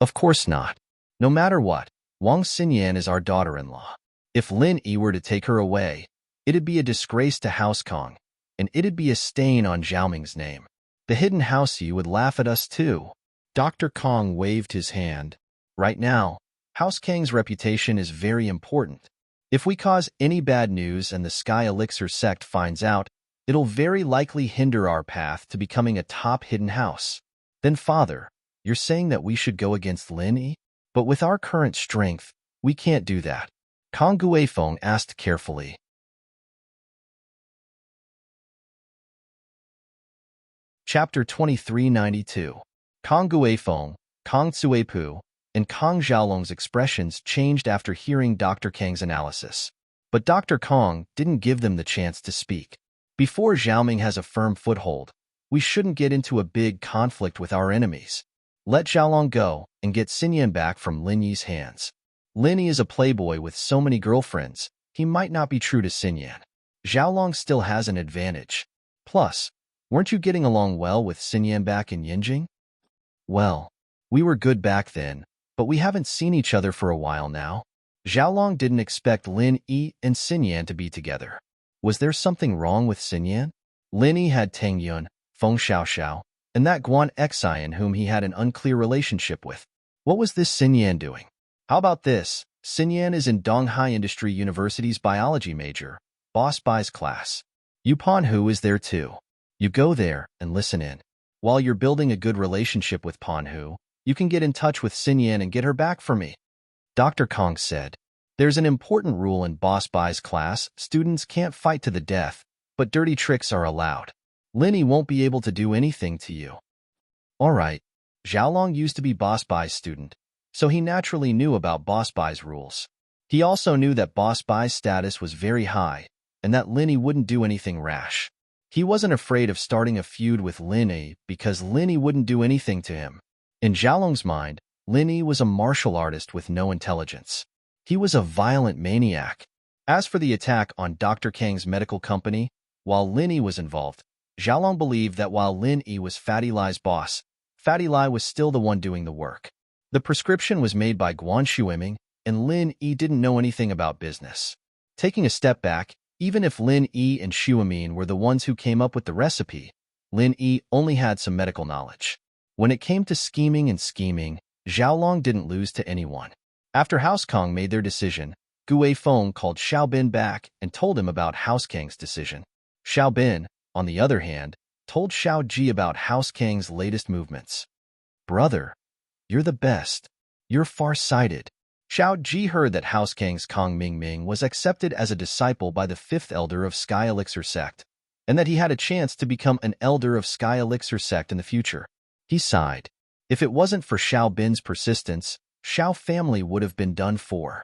Of course not. No matter what, Wang Xinyan is our daughter-in-law. If Lin Yi were to take her away, it'd be a disgrace to House Kang, and it'd be a stain on Xiaoming's name. The hidden house Yi would laugh at us too. Dr. Kang waved his hand. Right now, House Kang's reputation is very important. If we cause any bad news and the Sky Elixir sect finds out, it'll very likely hinder our path to becoming a top hidden house. Then, father, you're saying that we should go against Lin Yi? But with our current strength, we can't do that. Kang Guifeng asked carefully. Chapter 2392. Kang Guifeng, Kang Cuipu, and Kang Xiaolong's expressions changed after hearing Dr. Kang's analysis. But Dr. Kang didn't give them the chance to speak. Before Xiaoming has a firm foothold, we shouldn't get into a big conflict with our enemies. Let Xiaolong go and get Xinyan back from Lin Yi's hands. Lin Yi is a playboy with so many girlfriends, he might not be true to Xinyan. Xiaolong still has an advantage. Plus, weren't you getting along well with Xinyan back in Yinjing? Well, we were good back then, but we haven't seen each other for a while now. Xiaolong didn't expect Lin Yi and Xinyan to be together. Was there something wrong with Xinyan? Lin Yi had Tang Yun, Feng Xiaoxiao, and that Guan Xian whom he had an unclear relationship with. What was this Xinyan doing? How about this? Xinyan is in Donghai Industry University's biology major, Boss Bai's class. Yu Panhu is there too. You go there and listen in. While you're building a good relationship with Panhu, you can get in touch with Xinyan and get her back for me. Dr. Kang said, there's an important rule in Boss Bai's class. Students can't fight to the death, but dirty tricks are allowed. Lin Yi won't be able to do anything to you. All right. Xiaolong used to be Boss Bai's student, so he naturally knew about Boss Bai's rules. He also knew that Boss Bai's status was very high, and that Lin Yi wouldn't do anything rash. He wasn't afraid of starting a feud with Lin Yi because Lin Yi wouldn't do anything to him. In Xiaolong's mind, Lin Yi was a martial artist with no intelligence. He was a violent maniac. As for the attack on Dr. Kang's medical company, while Lin Yi was involved, Xiaolong believed that while Lin Yi was Fatty Lai's boss, Fatty Lai was still the one doing the work. The prescription was made by Guan Shuiming, and Lin Yi didn't know anything about business. Taking a step back, even if Lin Yi and Shuimin were the ones who came up with the recipe, Lin Yi only had some medical knowledge. When it came to scheming, Xiaolong didn't lose to anyone. After House Kang made their decision, Guifeng called Xiao Bin back and told him about House Kang's decision. Xiao Bin, on the other hand, told Xiao Ji about House Kang's latest movements. Brother, you're the best. You're far-sighted. Xiao Ji heard that House Kang's Kang Mingming was accepted as a disciple by the 5th elder of Sky Elixir sect, and that he had a chance to become an elder of Sky Elixir sect in the future. He sighed. If it wasn't for Xiao Bin's persistence, Xiao family would have been done for.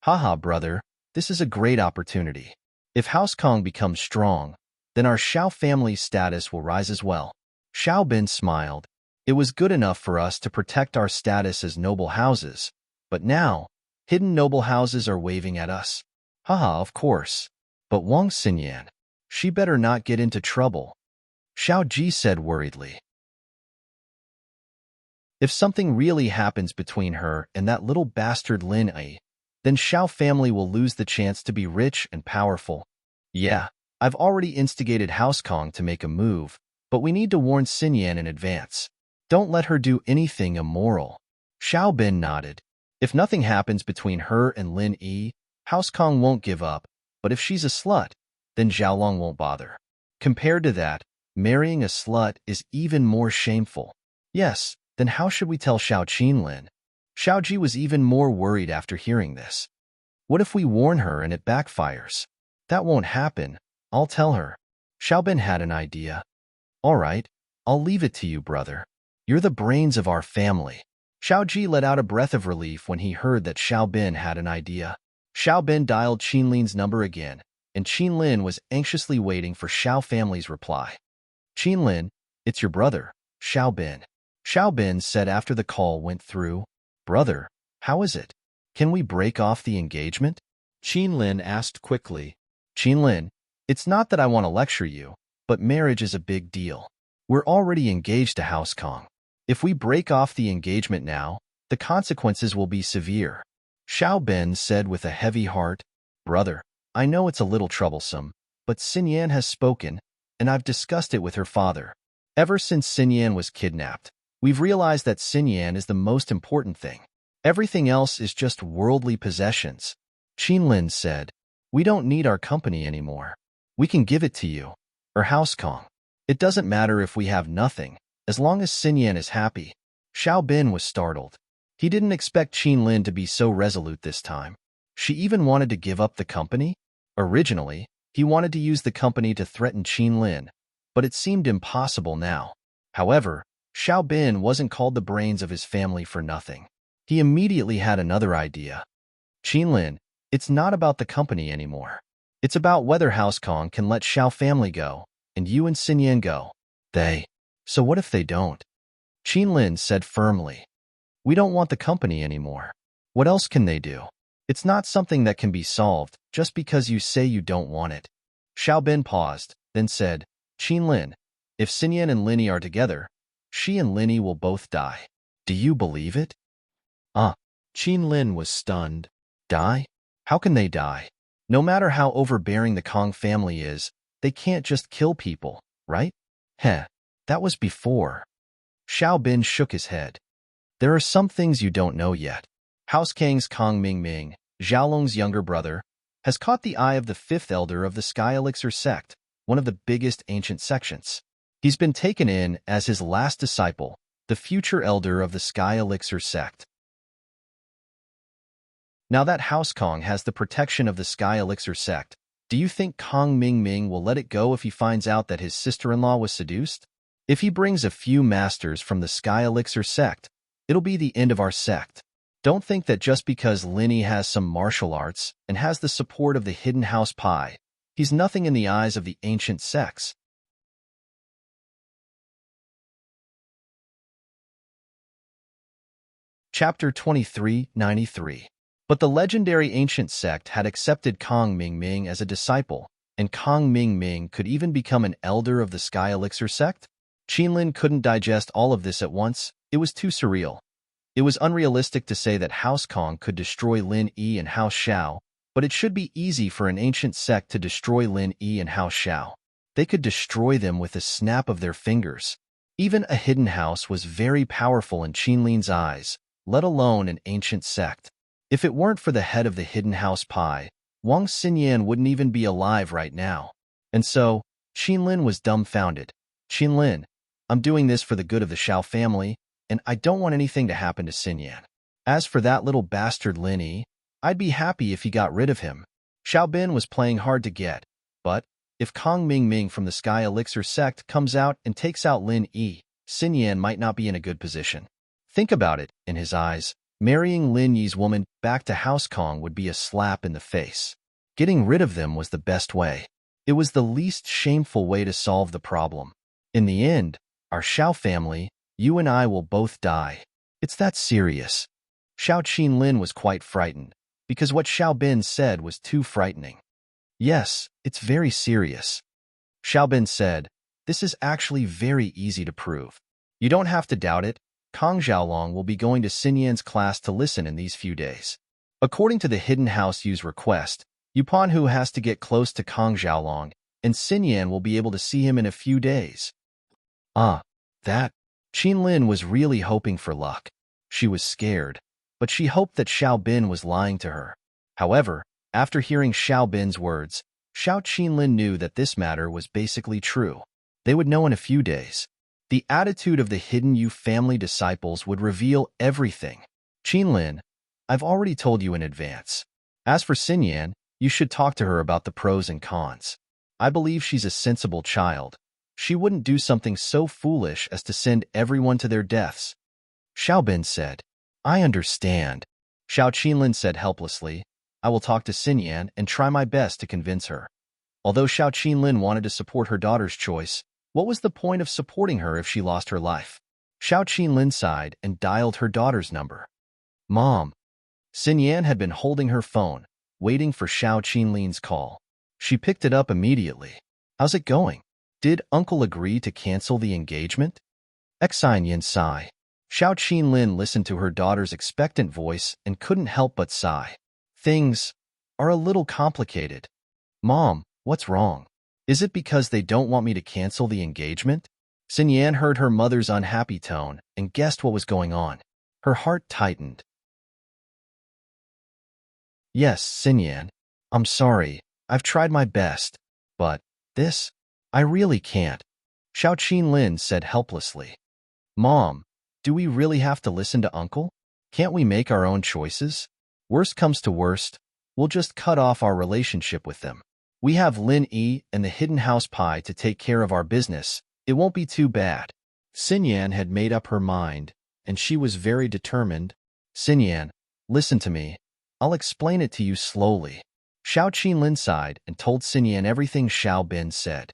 Haha, brother, this is a great opportunity. If House Kang becomes strong, then our Xiao family's status will rise as well. Xiao Bin smiled. It was good enough for us to protect our status as noble houses, but now, hidden noble houses are waving at us. Haha, of course. But Wang Xinyan, she better not get into trouble. Xiao Ji said worriedly. If something really happens between her and that little bastard Lin Yi, then Xiao family will lose the chance to be rich and powerful. Yeah, I've already instigated House Kong to make a move, but we need to warn Xinyan in advance. Don't let her do anything immoral. Xiao Bin nodded. If nothing happens between her and Lin Yi, House Kong won't give up, but if she's a slut, then Xiaolong won't bother. Compared to that, marrying a slut is even more shameful. Yes, then how should we tell Xiao Qinlin? Xiao Ji was even more worried after hearing this. What if we warn her and it backfires? That won't happen. I'll tell her. Xiao Bin had an idea. All right, I'll leave it to you, brother. You're the brains of our family. Xiao Ji let out a breath of relief when he heard that Xiao Bin had an idea. Xiao Bin dialed Qinlin's number again, and Qinlin was anxiously waiting for Xiao family's reply. Qinlin, it's your brother, Xiao Bin. Xiao Bin said after the call went through. Brother, how is it? Can we break off the engagement? Qinlin asked quickly. Qinlin, it's not that I want to lecture you, but marriage is a big deal. We're already engaged to House Kong. If we break off the engagement now, the consequences will be severe. Xiao Bin said with a heavy heart. Brother, I know it's a little troublesome, but Xinyan has spoken, and I've discussed it with her father. Ever since Xinyan was kidnapped, we've realized that Xinyan is the most important thing. Everything else is just worldly possessions. Qinlin said, we don't need our company anymore. We can give it to you, or House Kong. It doesn't matter if we have nothing, as long as Xinyan is happy. Xiao Bin was startled. He didn't expect Qinlin to be so resolute this time. She even wanted to give up the company? Originally, he wanted to use the company to threaten Qinlin, but it seemed impossible now. However, Xiao Bin wasn't called the brains of his family for nothing. He immediately had another idea. Qinlin, it's not about the company anymore. It's about whether House Kong can let Xiao family go, and you and Xinyan go. So what if they don't? Qinlin said firmly. We don't want the company anymore. What else can they do? It's not something that can be solved just because you say you don't want it. Xiao Bin paused, then said, Qinlin, if Xinyan and Linny are together, she and Linny will both die. Do you believe it? Qinlin was stunned. Die? How can they die? No matter how overbearing the Kong family is, they can't just kill people, right? That was before. Xiao Bin shook his head. There are some things you don't know yet. House Kang's Kong Mingming, Xiaolong's younger brother, has caught the eye of the fifth elder of the Sky Elixir sect, one of the biggest ancient sections. He's been taken in as his last disciple, the future elder of the Sky Elixir sect. Now that House Kong has the protection of the Sky Elixir sect, do you think Kong Mingming will let it go if he finds out that his sister-in-law was seduced? If he brings a few masters from the Sky Elixir sect, it'll be the end of our sect. Don't think that just because Linny has some martial arts and has the support of the Hidden House Pai, he's nothing in the eyes of the ancient sects. Chapter 2393. But the legendary ancient sect had accepted Kong Mingming as a disciple, and Kong Mingming could even become an elder of the Sky Elixir sect? Qinlin couldn't digest all of this at once. It was too surreal. It was unrealistic to say that House Kong could destroy Lin Yi and House Xiao, but it should be easy for an ancient sect to destroy Lin Yi and House Xiao. They could destroy them with a snap of their fingers. Even a hidden house was very powerful in Qinlin's eyes, let alone an ancient sect. If it weren't for the head of the Hidden House Pai, Wang Xinyan wouldn't even be alive right now. And so, Qinlin was dumbfounded. Qinlin, I'm doing this for the good of the Xiao family, and I don't want anything to happen to Xinyan. As for that little bastard Lin Yi, I'd be happy if he got rid of him. Xiao Bin was playing hard to get, but if Kong Mingming from the Sky Elixir sect comes out and takes out Lin Yi, Xinyan might not be in a good position. Think about it, in his eyes. Marrying Lin Yi's woman back to House Kong would be a slap in the face. Getting rid of them was the best way. It was the least shameful way to solve the problem. In the end, our Xiao family, you and I will both die. It's that serious. Xiao Qinlin was quite frightened, because what Xiao Bin said was too frightening. Yes, it's very serious. Xiao Bin said, this is actually very easy to prove. You don't have to doubt it. Kong Xiaolong will be going to Xinyan's class to listen in these few days. According to the Hidden House Yu's request, Yupanhu has to get close to Kong Xiaolong, and Xinyan will be able to see him in a few days. That. Qinlin was really hoping for luck. She was scared, but she hoped that Xiao Bin was lying to her. However, after hearing Xiao Bin's words, Xiao Qinlin knew that this matter was basically true. They would know in a few days. The attitude of the Hidden Yu family disciples would reveal everything. Qinlin, I've already told you in advance. As for Xinyan, you should talk to her about the pros and cons. I believe she's a sensible child. She wouldn't do something so foolish as to send everyone to their deaths. Xiao Bin said, I understand. Xiao Qinlin said helplessly, I will talk to Xinyan and try my best to convince her. Although Xiao Qinlin wanted to support her daughter's choice, what was the point of supporting her if she lost her life? Xiao Qinlin sighed and dialed her daughter's number. Mom. Xinyan had been holding her phone, waiting for Xiao Qinlin's call. She picked it up immediately. How's it going? Did Uncle agree to cancel the engagement? Xinyan sigh. Xiao Qinlin listened to her daughter's expectant voice and couldn't help but sigh. Things are a little complicated. Mom, what's wrong? Is it because they don't want me to cancel the engagement? Xinyan heard her mother's unhappy tone and guessed what was going on. Her heart tightened. Yes, Xinyan. I'm sorry. I've tried my best. But this, I really can't. Xiao Qinlin said helplessly. Mom, do we really have to listen to Uncle? Can't we make our own choices? Worst comes to worst, we'll just cut off our relationship with them. We have Lin Yi and the Hidden House Pie to take care of our business. It won't be too bad. Xinyan had made up her mind, and she was very determined. Xinyan, listen to me. I'll explain it to you slowly. Xiao Qinlin sighed and told Xinyan everything Xiao Bin said.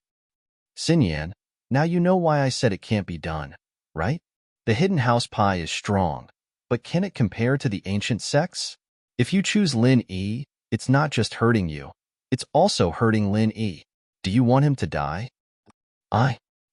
Xinyan, now you know why I said it can't be done, right? The Hidden House Pie is strong, but can it compare to the ancient sects? If you choose Lin Yi, it's not just hurting you. It's also hurting Lin Yi. Do you want him to die?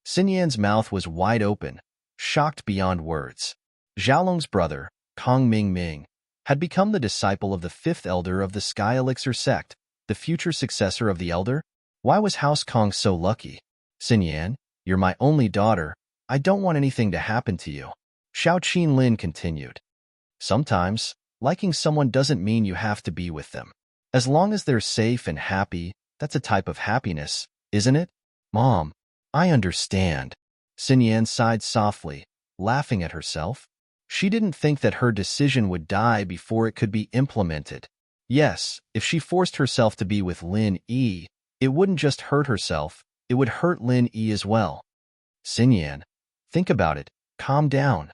Xinyan's mouth was wide open, shocked beyond words. Xiaolong's brother, Kong Ming, had become the disciple of the fifth elder of the Sky Elixir sect, the future successor of the elder. Why was House Kong so lucky? Xinyan, you're my only daughter. I don't want anything to happen to you. Xiao Qinlin continued. Sometimes, liking someone doesn't mean you have to be with them. As long as they're safe and happy, that's a type of happiness, isn't it? Mom, I understand. Xinyan sighed softly, laughing at herself. She didn't think that her decision would die before it could be implemented. Yes, if she forced herself to be with Lin Yi, it wouldn't just hurt herself, it would hurt Lin Yi as well. Xinyan, think about it, calm down.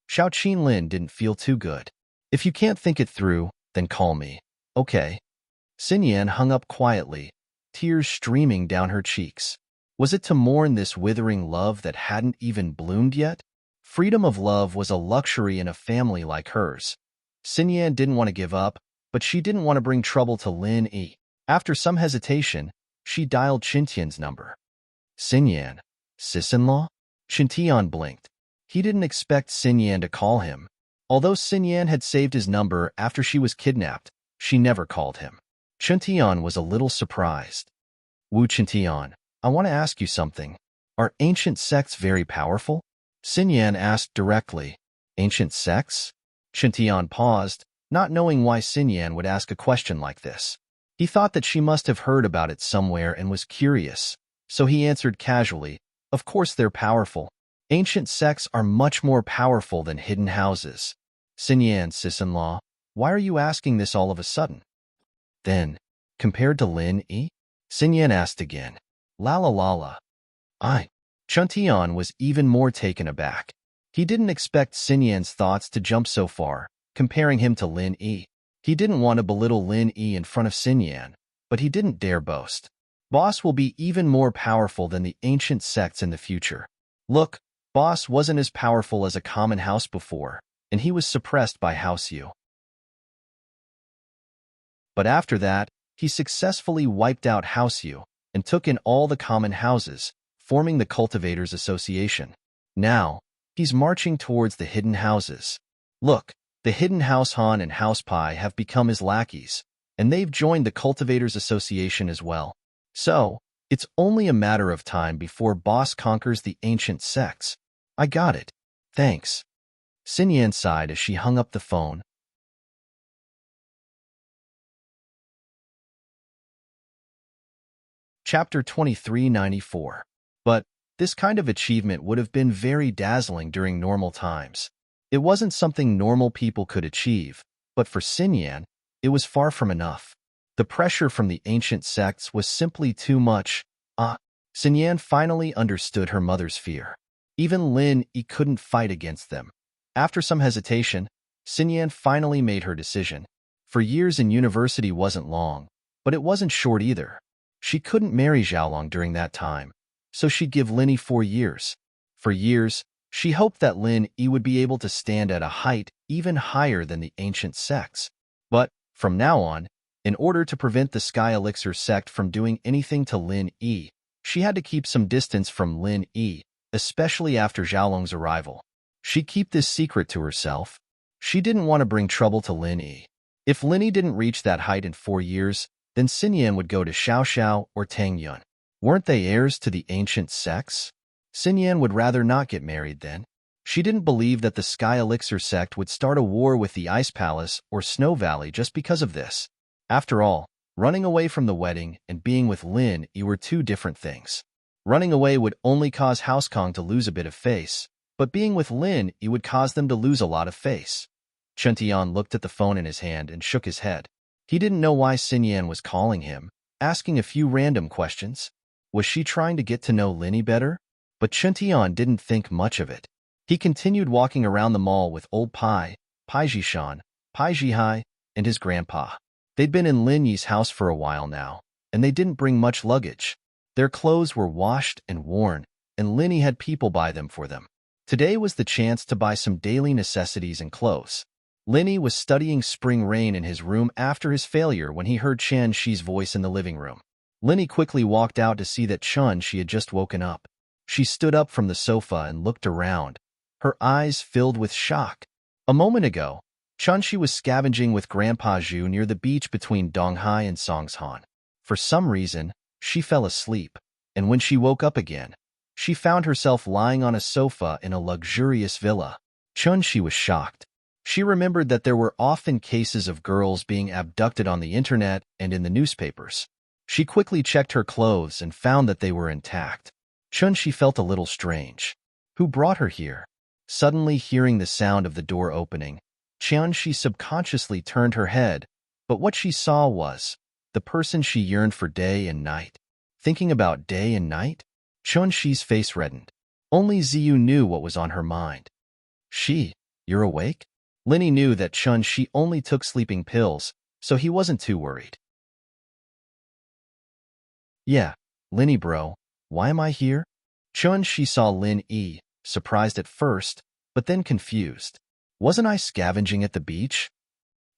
Xiao Qinlin didn't feel too good. If you can't think it through, then call me, okay? Xinyan hung up quietly, tears streaming down her cheeks. Was it to mourn this withering love that hadn't even bloomed yet? Freedom of love was a luxury in a family like hers. Xinyan didn't want to give up, but she didn't want to bring trouble to Lin Yi. After some hesitation, she dialed Qintian's number. Xinyan, sis-in-law? Qintian blinked. He didn't expect Xinyan to call him. Although Xinyan had saved his number after she was kidnapped, she never called him. Qintian was a little surprised. Wu Qintian, I want to ask you something. Are ancient sects very powerful? Xinyan asked directly. Ancient sects? Qintian paused, not knowing why Xinyan would ask a question like this. He thought that she must have heard about it somewhere and was curious, so he answered casually, of course they're powerful. Ancient sects are much more powerful than hidden houses. Xinyan, sis-in-law, why are you asking this all of a sudden? Then, compared to Lin Yi? Xinyan asked again. La la la la. Qintian was even more taken aback. He didn't expect Xinyan's thoughts to jump so far, comparing him to Lin Yi. He didn't want to belittle Lin Yi in front of Xinyan, but he didn't dare boast. Boss will be even more powerful than the ancient sects in the future. Look, Boss wasn't as powerful as a common house before, and he was suppressed by House Yu. But after that, he successfully wiped out House Yu and took in all the common houses, forming the Cultivators Association. Now, He's marching towards the hidden houses. Look, the hidden house Han and House Pai have become his lackeys, and they've joined the Cultivators Association as well. So, it's only a matter of time before Boss conquers the ancient sects. I got it. Thanks. Xin Yan sighed as she hung up the phone. Chapter 2394. But this kind of achievement would have been very dazzling during normal times. It wasn't something normal people could achieve, but for Xin Yan, it was far from enough. The pressure from the ancient sects was simply too much. Xin Yan finally understood her mother's fear. Even Lin Yi couldn't fight against them. After some hesitation, Xin Yan finally made her decision. For years in university wasn't long, but it wasn't short either. She couldn't marry Xiaolong during that time, so she'd give Lin Yi 4 years. For years, she hoped that Lin Yi would be able to stand at a height even higher than the ancient sects. But, from now on, in order to prevent the Sky Elixir sect from doing anything to Lin Yi, she had to keep some distance from Lin Yi, especially after Xiaolong's arrival. She'd keep this secret to herself. She didn't want to bring trouble to Lin Yi. If Lin Yi didn't reach that height in 4 years, then Xin Yan would go to Xiao Xiao or Tang Yun. Weren't they heirs to the ancient sects? Xin Yan would rather not get married then. She didn't believe that the Sky Elixir sect would start a war with the Ice Palace or Snow Valley just because of this. After all, running away from the wedding and being with Lin Yi were 2 different things. Running away would only cause House Kong to lose a bit of face, but being with Lin Yi would cause them to lose a lot of face. Chen Tian looked at the phone in his hand and shook his head. He didn't know why Xin Yan was calling him, asking a few random questions. Was she trying to get to know Lin Yi better? But Chen Tian didn't think much of it. He continued walking around the mall with old Pai Jishan, Pai Jihai, and his grandpa. They'd been in Lin Yi's house for a while now, and they didn't bring much luggage. Their clothes were washed and worn, and Lin Yi had people buy them for them. Today was the chance to buy some daily necessities and clothes. Lin Yi was studying Spring Rain in his room after his failure when he heard Chen Shi's voice in the living room. Lin Yi quickly walked out to see that Chen Shi had just woken up. She stood up from the sofa and looked around, her eyes filled with shock. A moment ago, Chen Shi was scavenging with Grandpa Zhu near the beach between Donghai and Songshan. For some reason, she fell asleep, and when she woke up again, she found herself lying on a sofa in a luxurious villa. Chen Shi was shocked. She remembered that there were often cases of girls being abducted on the internet and in the newspapers. She quickly checked her clothes and found that they were intact. Chen Shi felt a little strange. Who brought her here? Suddenly hearing the sound of the door opening, Chen Shi subconsciously turned her head, but what she saw was the person she yearned for day and night. Thinking about day and night? Chen Shi's face reddened. Only Ziyu knew what was on her mind. You're awake? Lin Yi knew that Chen Shi only took sleeping pills, so he wasn't too worried. Yeah, Lin Yi bro, why am I here? Chen Shi saw Lin Yi, surprised at first, but then confused. Wasn't I scavenging at the beach?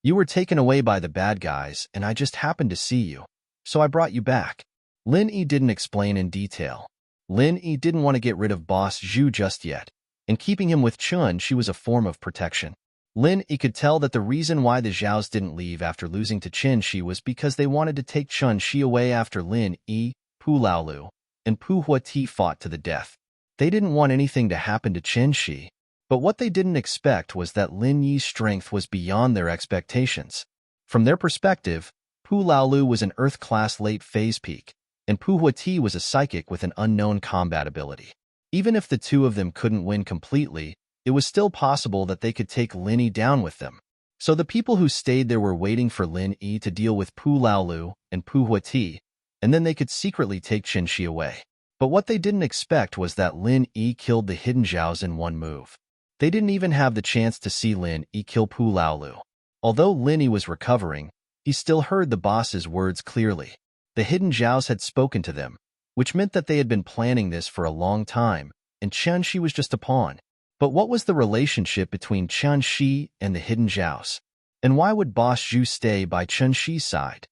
You were taken away by the bad guys, and I just happened to see you, so I brought you back. Lin Yi didn't explain in detail. Lin Yi didn't want to get rid of Boss Zhu just yet, and keeping him with Chen Shi was a form of protection. Lin Yi could tell that the reason why the Zhaos didn't leave after losing to Chen Shi was because they wanted to take Chen Shi away after Lin Yi, Pu Laolu, and Pu Huati fought to the death. They didn't want anything to happen to Chen Shi, but what they didn't expect was that Lin Yi's strength was beyond their expectations. From their perspective, Pu Laolu was an Earth-class late-phase peak, and Pu Huati was a psychic with an unknown combat ability. Even if the 2 of them couldn't win completely, it was still possible that they could take Lin Yi down with them. So the people who stayed there were waiting for Lin Yi to deal with Pu Laolu and Pu Huati, and then they could secretly take Chen Shi away. But what they didn't expect was that Lin Yi killed the hidden Zhaos in one move. They didn't even have the chance to see Lin Yi kill Pu Laolu. Although Lin Yi was recovering, he still heard the boss's words clearly. The hidden Zhaos had spoken to them, which meant that they had been planning this for a long time, and Chen Shi was just a pawn. But what was the relationship between Chen Shi and the hidden Zhaos? And why would Boss Zhu stay by Chen Shi's side?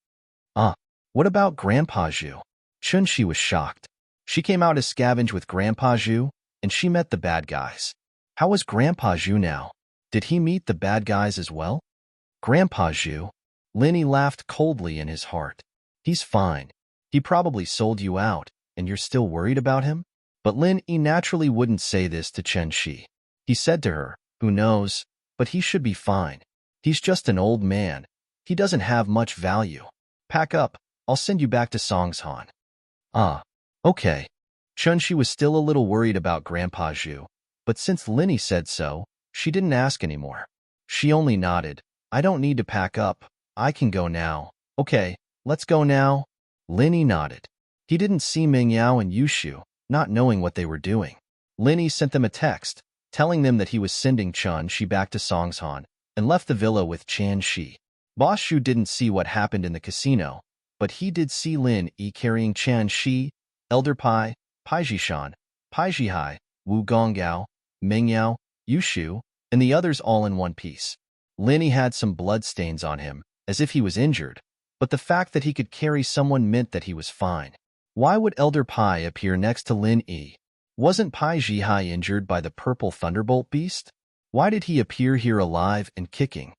What about Grandpa Zhu? Chen Shi was shocked. She came out to scavenge with Grandpa Zhu, and she met the bad guys. How is Grandpa Zhu now? Did he meet the bad guys as well? Grandpa Zhu. Linny laughed coldly in his heart. He's fine. He probably sold you out, and you're still worried about him? But Lin Yi naturally wouldn't say this to Chen Shi. He said to her, who knows, but he should be fine. He's just an old man. He doesn't have much value. Pack up. I'll send you back to Songshan. Ah, okay. Chen Shi was still a little worried about Grandpa Zhu, but since Linny said so, she didn't ask anymore. She only nodded. I don't need to pack up. I can go now. Okay, let's go now. Linny nodded. He didn't see Ming Yao and Yushu, not knowing what they were doing. Linny sent them a text, telling them that he was sending Chen Shi back to Songshan, and left the villa with Chan Shi. Boss Shu didn't see what happened in the casino, but he did see Lin Yi carrying Chan Shi, Elder Pai, Pai Jishan, Pai Jihai, Wu Gonggao, Ming Yao, Yushu, and the others all in one piece. Lin Yi had some bloodstains on him, as if he was injured, but the fact that he could carry someone meant that he was fine. Why would Elder Pai appear next to Lin Yi? Wasn't Pai Jihai injured by the purple thunderbolt beast? Why did he appear here alive and kicking?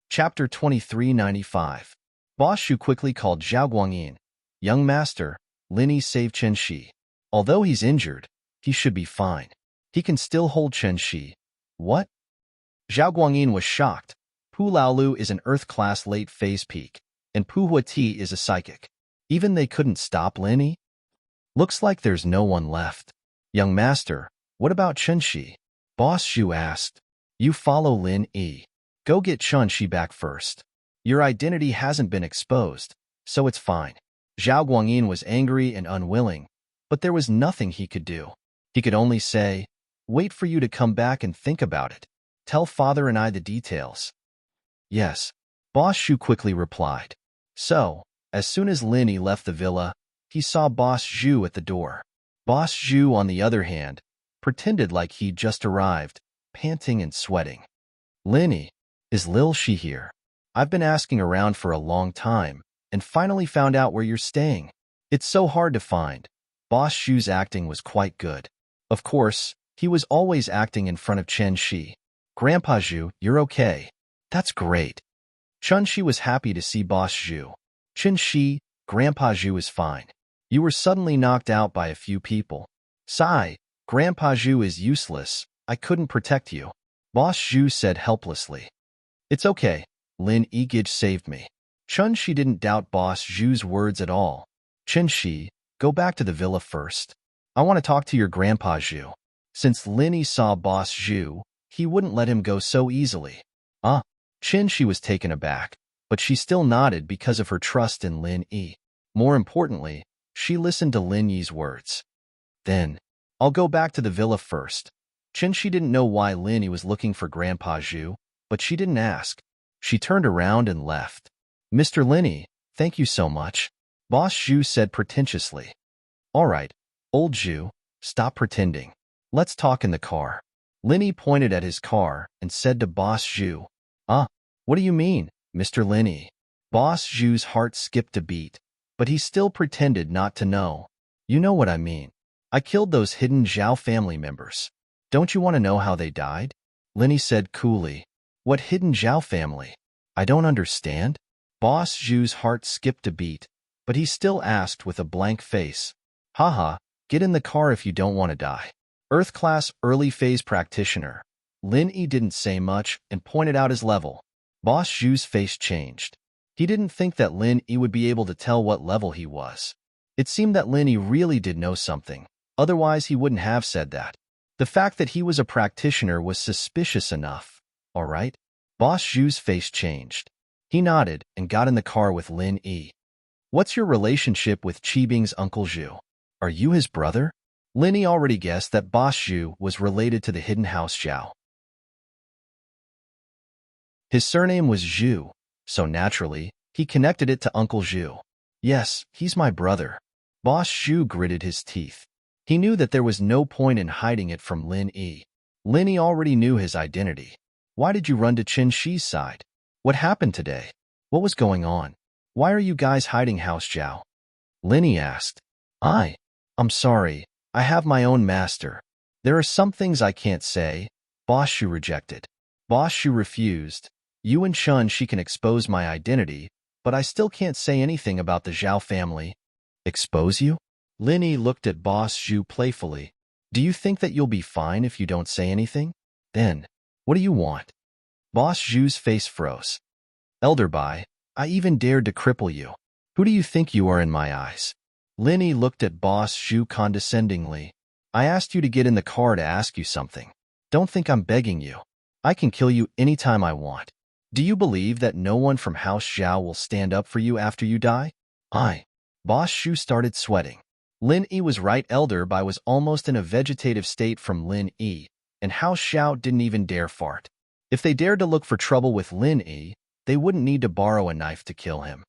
Chapter 2395. Boss Shu quickly called Zhao Guangyin. Young master, Lin Yi saved Chen Shi. Although he's injured, he should be fine. He can still hold Chen Shi. What? Zhao Guangyin was shocked. Pu Laolu is an Earth-class late-phase peak, and Pu Huati is a psychic. Even they couldn't stop Lin Yi? Looks like there's no one left. Young master, what about Chen Shi? Boss Shu asked. You follow Lin Yi. Go get Chen Shi back first. Your identity hasn't been exposed, so it's fine. Zhao Guangyin was angry and unwilling, but there was nothing he could do. He could only say, wait for you to come back and think about it. Tell father and I the details. Yes, Boss Shu quickly replied. So, as soon as Lin Yi left the villa, he saw Boss Zhu at the door. Boss Zhu, on the other hand, pretended like he'd just arrived, panting and sweating. Lin Yi, is Lil Shi here? I've been asking around for a long time, and finally found out where you're staying. It's so hard to find. Boss Zhu's acting was quite good. Of course, he was always acting in front of Chen Shi. Grandpa Zhu, you're okay. That's great. Chen Shi was happy to see Boss Zhu. Chen Shi, Grandpa Zhu is fine. You were suddenly knocked out by a few people. Sigh, Grandpa Zhu is useless. I couldn't protect you. Boss Zhu said helplessly. It's okay. Lin Yi saved me. Chen Shi didn't doubt Boss Zhu's words at all. Chen Shi, go back to the villa first. I want to talk to your Grandpa Zhu. Since Lin Yi saw Boss Zhu, he wouldn't let him go so easily. Chen Shi was taken aback, but she still nodded because of her trust in Lin Yi. More importantly, she listened to Lin Yi's words. Then, I'll go back to the villa first. Chen Shi didn't know why Lin Yi was looking for Grandpa Zhu, but she didn't ask. She turned around and left. Mr. Lin Yi, thank you so much. Boss Zhu said pretentiously. All right, old Zhu, stop pretending. Let's talk in the car. Lin Yi pointed at his car and said to Boss Zhu, what do you mean, Mr. Lin Yi? Boss Zhu's heart skipped a beat, but he still pretended not to know. You know what I mean. I killed those hidden Zhao family members. Don't you want to know how they died? Lin Yi said coolly. What hidden Zhao family? I don't understand. Boss Zhu's heart skipped a beat, but he still asked with a blank face. Haha, get in the car if you don't want to die. Earth-class early-phase practitioner. Lin Yi didn't say much and pointed out his level. Boss Zhu's face changed. He didn't think that Lin Yi would be able to tell what level he was. It seemed that Lin Yi really did know something, otherwise he wouldn't have said that. The fact that he was a practitioner was suspicious enough. All right? Boss Zhu's face changed. He nodded and got in the car with Lin Yi. What's your relationship with Qibing's Uncle Zhu? Are you his brother? Lin Yi already guessed that Boss Zhu was related to the hidden house Zhao. His surname was Zhu, so naturally, he connected it to Uncle Zhu. Yes, he's my brother. Boss Zhu gritted his teeth. He knew that there was no point in hiding it from Lin Yi. Lin Yi already knew his identity. Why did you run to Chen Shi's side? What happened today? What was going on? Why are you guys hiding House Zhao? Lin Yi asked. I'm sorry. I have my own master. There are some things I can't say. Boss Shu rejected. Boss Shu refused. You and Chun, she can expose my identity, but I still can't say anything about the Zhao family. Expose you? Lin Yi looked at Boss Zhu playfully. Do you think that you'll be fine if you don't say anything? Then, what do you want? Boss Zhu's face froze. Elder Bai, I even dared to cripple you. Who do you think you are in my eyes? Lin Yi looked at Boss Zhu condescendingly. I asked you to get in the car to ask you something. Don't think I'm begging you. I can kill you anytime I want. Do you believe that no one from House Zhao will stand up for you after you die? Boss Zhu started sweating. Lin Yi was right. Elder Bai was almost in a vegetative state from Lin Yi, and House Zhao didn't even dare fart. If they dared to look for trouble with Lin Yi, they wouldn't need to borrow a knife to kill him.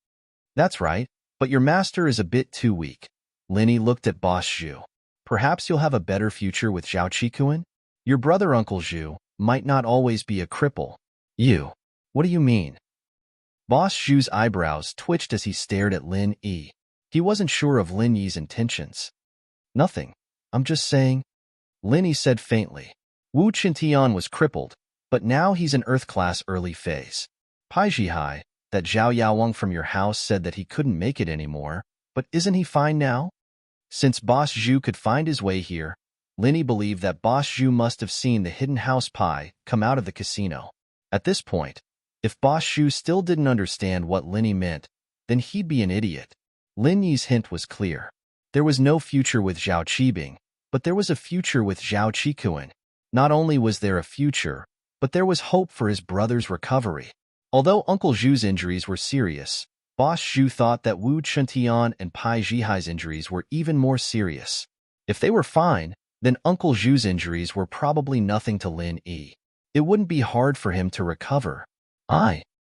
That's right, but your master is a bit too weak. Lin Yi looked at Boss Zhu. Perhaps you'll have a better future with Zhao Qikuan? Your brother Uncle Zhu might not always be a cripple. You. What do you mean? Boss Zhu's eyebrows twitched as he stared at Lin Yi. He wasn't sure of Lin Yi's intentions. Nothing. I'm just saying. Lin Yi said faintly. Wu Qintian was crippled, but now he's in Earth-class early phase. Pai Zhihai, that Zhao Yaowang from your house said that he couldn't make it anymore, but isn't he fine now? Since Boss Zhu could find his way here, Lin Yi believed that Boss Zhu must have seen the hidden house Pai come out of the casino. At this point, if Boss Zhu still didn't understand what Lin Yi meant, then he'd be an idiot. Lin Yi's hint was clear. There was no future with Zhao Qibing, but there was a future with Zhao Qikuan. Not only was there a future, but there was hope for his brother's recovery. Although Uncle Zhu's injuries were serious, Boss Zhu thought that Wu Chuntian and Pai Zhihai's injuries were even more serious. If they were fine, then Uncle Zhu's injuries were probably nothing to Lin Yi. It wouldn't be hard for him to recover.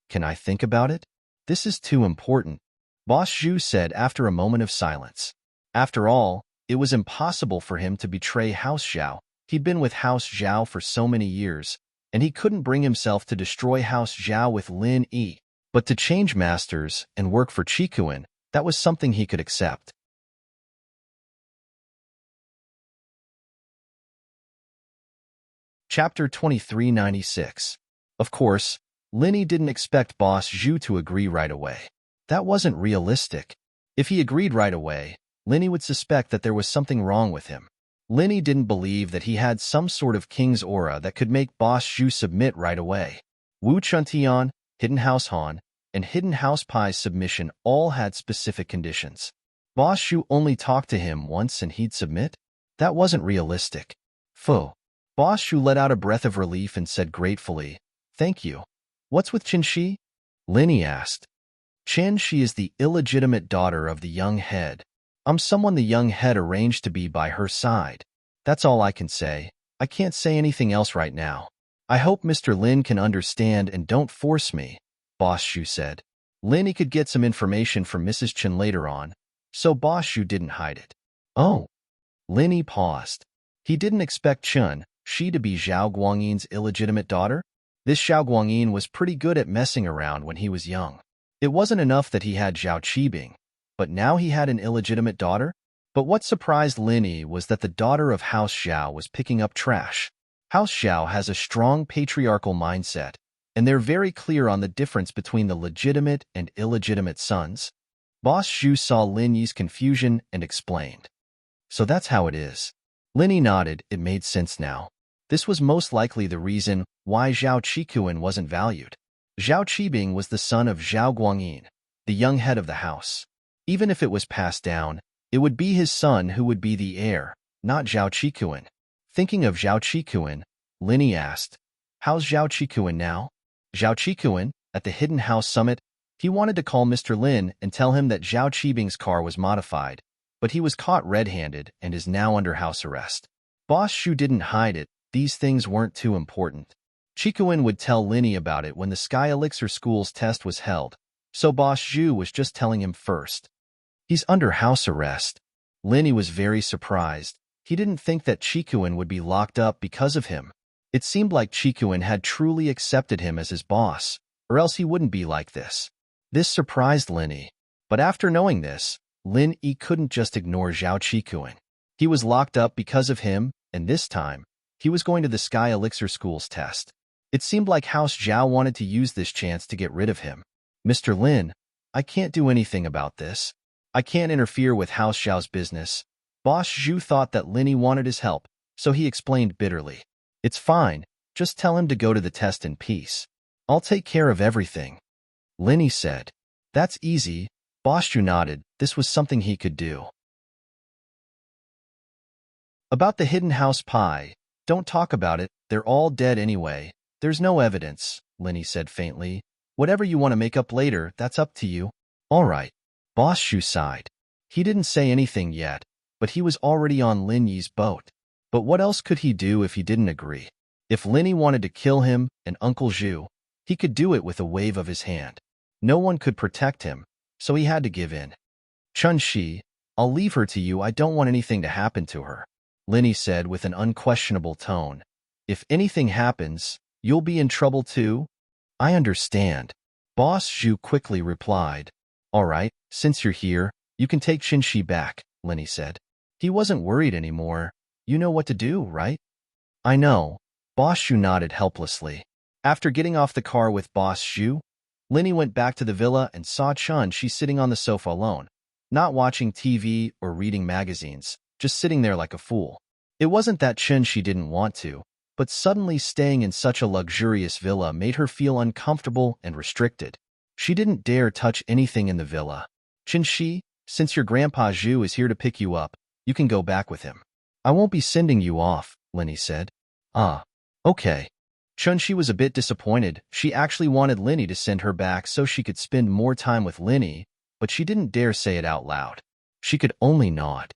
Can I think about it? This is too important, Boss Zhu said after a moment of silence. After all, it was impossible for him to betray House Zhao. He'd been with House Zhao for so many years, and he couldn't bring himself to destroy House Zhao with Lin Yi. But to change masters and work for Qikuan, that was something he could accept. Chapter 2396. Of course, Lin Yi didn't expect Boss Zhu to agree right away. That wasn't realistic. If he agreed right away, Lin Yi would suspect that there was something wrong with him. Lin Yi didn't believe that he had some sort of king's aura that could make Boss Zhu submit right away. Wu Chuntian, Hidden House Han, and Hidden House Pai's submission all had specific conditions. Boss Zhu only talked to him once and he'd submit? That wasn't realistic. Pho. Boss Zhu let out a breath of relief and said gratefully, Thank you. What's with Qin Shi? Lin Yi asked. Qin Shi is the illegitimate daughter of the young head. I'm someone the young head arranged to be by her side. That's all I can say. I can't say anything else right now. I hope Mr. Lin can understand and don't force me, Boss Zhu said. Lin Yi could get some information from Mrs. Chen later on, so Boss Zhu didn't hide it. Oh. Lin Yi paused. He didn't expect Chen Shi to be Zhao Guangyin's illegitimate daughter. This Zhao Guangyin was pretty good at messing around when he was young. It wasn't enough that he had Zhao Qibing, but now he had an illegitimate daughter? But what surprised Lin Yi was that the daughter of House Zhao was picking up trash. House Zhao has a strong patriarchal mindset, and they're very clear on the difference between the legitimate and illegitimate sons. Boss Zhu saw Lin Yi's confusion and explained. So that's how it is. Lin Yi nodded. It made sense now. This was most likely the reason why Zhao Qikuan wasn't valued. Zhao Qibing was the son of Zhao Guangyin, the young head of the house. Even if it was passed down, it would be his son who would be the heir, not Zhao Qikuan. Thinking of Zhao Qikuan, Lin Yi asked, How's Zhao Qikuan now? Zhao Qikuan, at the Hidden House Summit, he wanted to call Mr. Lin and tell him that Zhao Qibing's car was modified, but he was caught red-handed and is now under house arrest. Boss Zhu didn't hide it. These things weren't too important. Qikuan would tell Lin Yi about it when the Sky Elixir School's test was held, so Boss Zhu was just telling him first. He's under house arrest. Lin Yi was very surprised. He didn't think that Qikuan would be locked up because of him. It seemed like Qikuan had truly accepted him as his boss, or else he wouldn't be like this. This surprised Lin Yi. But after knowing this, Lin Yi couldn't just ignore Zhao Qikuan. He was locked up because of him, and this time, he was going to the Sky Elixir School's test. It seemed like House Zhao wanted to use this chance to get rid of him. Mr. Lin, I can't do anything about this. I can't interfere with House Zhao's business. Boss Zhu thought that Lin Yi wanted his help, so he explained bitterly. It's fine, just tell him to go to the test in peace. I'll take care of everything. Lin Yi said. That's easy. Boss Zhu nodded. This was something he could do. About the hidden house pie. Don't talk about it. They're all dead anyway. There's no evidence, Lin Yi said faintly. Whatever you want to make up later, that's up to you. All right. Boss Zhu sighed. He didn't say anything yet, but he was already on Lin Yi's boat. But what else could he do if he didn't agree? If Lin Yi wanted to kill him and Uncle Zhu, he could do it with a wave of his hand. No one could protect him, so he had to give in. Chun-Shi, I'll leave her to you. I don't want anything to happen to her, Lin Yi said with an unquestionable tone. If anything happens, you'll be in trouble too? I understand. Boss Zhu quickly replied. All right, since you're here, you can take Chun-Shi back, Lin Yi said. He wasn't worried anymore. You know what to do, right? I know. Boss Zhu nodded helplessly. After getting off the car with Boss Zhu, Lin Yi went back to the villa and saw Chun-Shi sitting on the sofa alone, not watching TV or reading magazines, just sitting there like a fool. It wasn't that Chun-Shi didn't want to, but suddenly staying in such a luxurious villa made her feel uncomfortable and restricted. She didn't dare touch anything in the villa. Chun-Shi, since your grandpa Zhu is here to pick you up, you can go back with him. I won't be sending you off, Lin Yi said. Ah, okay. Chun-Shi was a bit disappointed. She actually wanted Lin Yi to send her back so she could spend more time with Lin Yi, but she didn't dare say it out loud. She could only nod.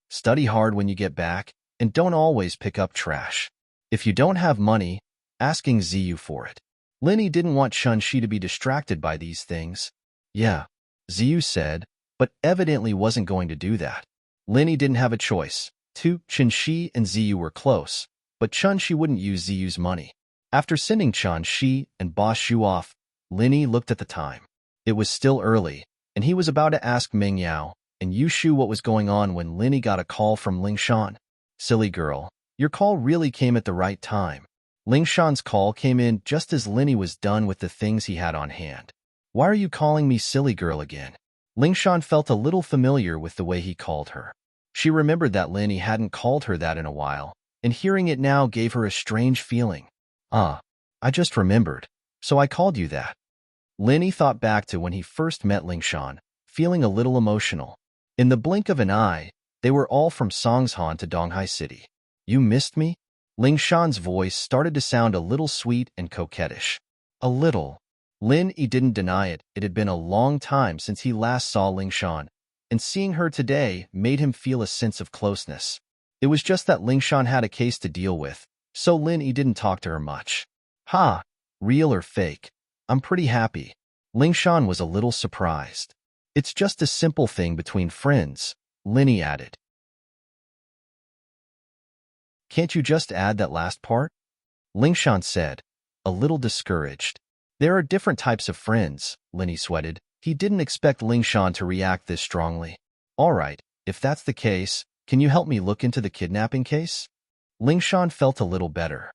Study hard when you get back, and don't always pick up trash. If you don't have money, asking Ziyu for it. Lin Yi didn't want Chun-Shi to be distracted by these things. Yeah, Ziyu said, but evidently wasn't going to do that. Lin Yi didn't have a choice. Chun-Shi and Ziyu were close, but Chun-Shi wouldn't use Ziyu's money. After sending Chun-Shi and Boss Zhu off, Lin Yi looked at the time. It was still early, and he was about to ask Meng Yao and Yu Shu what was going on when Lin Yi got a call from Ling Shan. Silly girl, your call really came at the right time. Ling Shan's call came in just as Lin Yi was done with the things he had on hand. Why are you calling me silly girl again? Ling Shan felt a little familiar with the way he called her. She remembered that Lin Yi hadn't called her that in a while, and hearing it now gave her a strange feeling. Ah, I just remembered, so I called you that. Lin Yi thought back to when he first met Ling Shan, feeling a little emotional. In the blink of an eye, they were all from Songshan to Donghai City. You missed me? Ling Shan's voice started to sound a little sweet and coquettish. A little. Lin Yi didn't deny it. It had been a long time since he last saw Ling Shan, and seeing her today made him feel a sense of closeness. It was just that Ling Shan had a case to deal with, so Lin Yi didn't talk to her much. Ha! Real or fake? I'm pretty happy. Ling Shan was a little surprised. It's just a simple thing between friends, Lin Yi added. Can't you just add that last part? Ling Shan said, a little discouraged. There are different types of friends, Lin Yi sweated. He didn't expect Ling Shan to react this strongly. All right, if that's the case, can you help me look into the kidnapping case? Ling Shan felt a little better.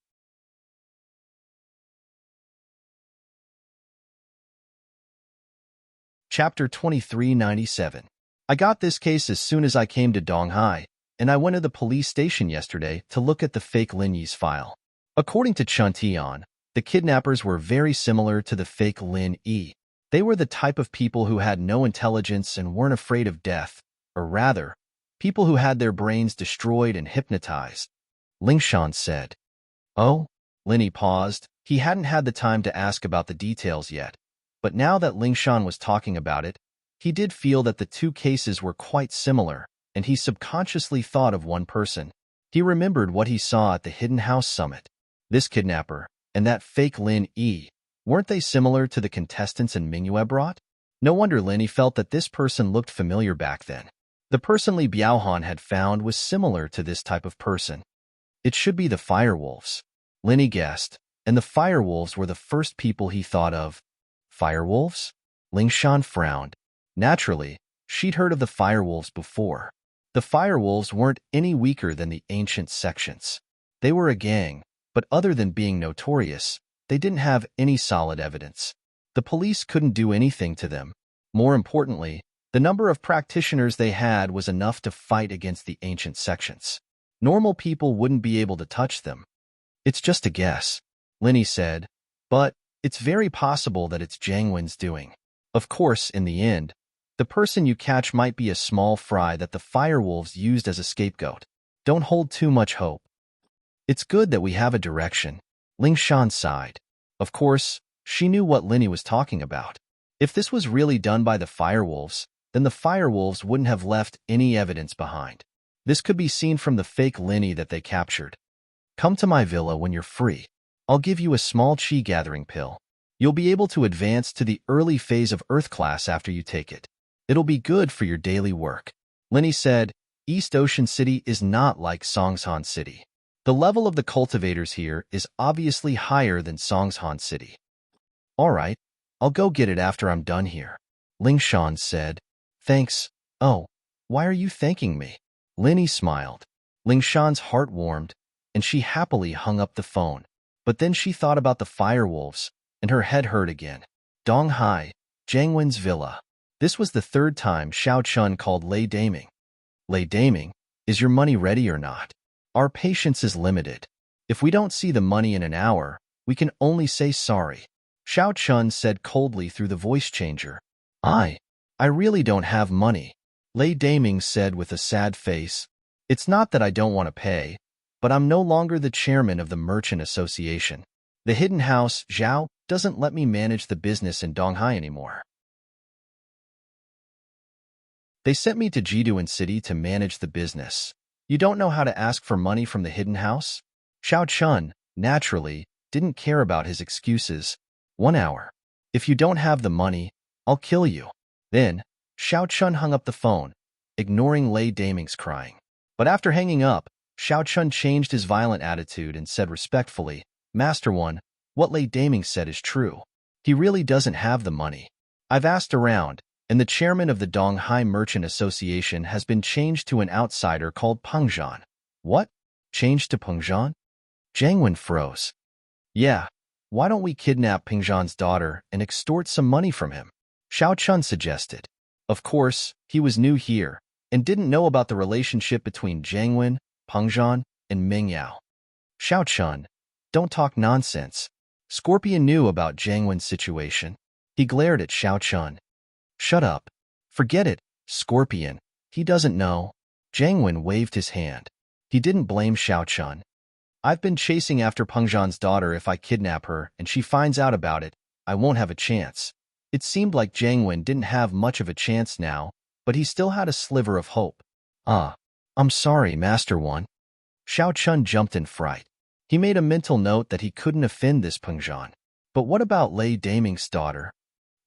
Chapter 2397. I got this case as soon as I came to Donghai, and I went to the police station yesterday to look at the fake Lin Yi's file. According to Chun Tian, the kidnappers were very similar to the fake Lin Yi. They were the type of people who had no intelligence and weren't afraid of death, or rather, people who had their brains destroyed and hypnotized. Ling Shan said. Oh? Lin Yi paused. He hadn't had the time to ask about the details yet, but now that Ling Shan was talking about it, he did feel that the two cases were quite similar, and he subconsciously thought of one person. He remembered what he saw at the Hidden House Summit. This kidnapper, and that fake Lin Yi, weren't they similar to the contestants in Mingyue brought? No wonder Lin Yi felt that this person looked familiar back then. The person Li Biaohan had found was similar to this type of person. It should be the Firewolves. Lin Yi guessed, and the Firewolves were the first people he thought of. Firewolves? Ling Shan frowned. Naturally, She'd heard of the firewolves before. The firewolves weren't any weaker than the ancient sections. They were a gang, but other than being notorious, they didn't have any solid evidence. The police couldn't do anything to them. More importantly, the number of practitioners they had was enough to fight against the ancient sections. Normal people wouldn't be able to touch them. It's just a guess, Linny said, but it's very possible that it's Jiang Wen's doing. Of course, in the end, the person you catch might be a small fry that the firewolves used as a scapegoat. Don't hold too much hope. It's good that we have a direction, Ling Shan sighed. Of course, she knew what Linny was talking about. If this was really done by the firewolves, then the firewolves wouldn't have left any evidence behind. This could be seen from the fake Linny that they captured. Come to my villa when you're free. I'll give you a small chi gathering pill. You'll be able to advance to the early phase of Earth class after you take it. It'll be good for your daily work. Linny said, East Ocean City is not like Songshan City. The level of the cultivators here is obviously higher than Songshan City. All right, I'll go get it after I'm done here, Ling Shan said. Thanks. Oh, why are you thanking me? Linny smiled. Ling Shan's heart warmed, and she happily hung up the phone. But then she thought about the firewolves, and her head hurt again. Donghai, Jiang Wen's villa. This was the third time Xiao Chun called Lei Daming. Lei Daming, is your money ready or not? Our patience is limited. If we don't see the money in an hour, we can only say sorry. Xiao Chun said coldly through the voice changer. I really don't have money, Lei Daming said with a sad face. It's not that I don't want to pay, but I'm no longer the chairman of the Merchant Association. The hidden house, Zhao, doesn't let me manage the business in Donghai anymore. They sent me to Jiduan City to manage the business. You don't know how to ask for money from the hidden house? Xiao Chun, naturally, didn't care about his excuses. 1 hour. If you don't have the money, I'll kill you. Then, Xiao Chun hung up the phone, ignoring Lei Daming's crying. But after hanging up, Xiao Chun changed his violent attitude and said respectfully, Master One, what Lei Daming said is true. He really doesn't have the money. I've asked around, and the chairman of the Donghai Merchant Association has been changed to an outsider called Peng Zhan. What? Changed to Peng Zhan? Jiang Wen froze. Yeah, why don't we kidnap Peng Zhan's daughter and extort some money from him? Xiao Chun suggested. Of course, he was new here and didn't know about the relationship between Jiang Wen, Peng Zhan, and Ming Yao. Xiao Chun, don't talk nonsense. Scorpion knew about Jiang Wen's situation. He glared at Xiao Chun. Shut up. Forget it, Scorpion. He doesn't know. Jiang Wen waved his hand. He didn't blame Xiao Chun. I've been chasing after Peng Zhan's daughter. If I kidnap her and she finds out about it, I won't have a chance. It seemed like Jiang Wen didn't have much of a chance now, but he still had a sliver of hope. I'm sorry, Master One. Xiao Chun jumped in fright. He made a mental note that he couldn't offend this Peng Zhan. But what about Lei Daming's daughter?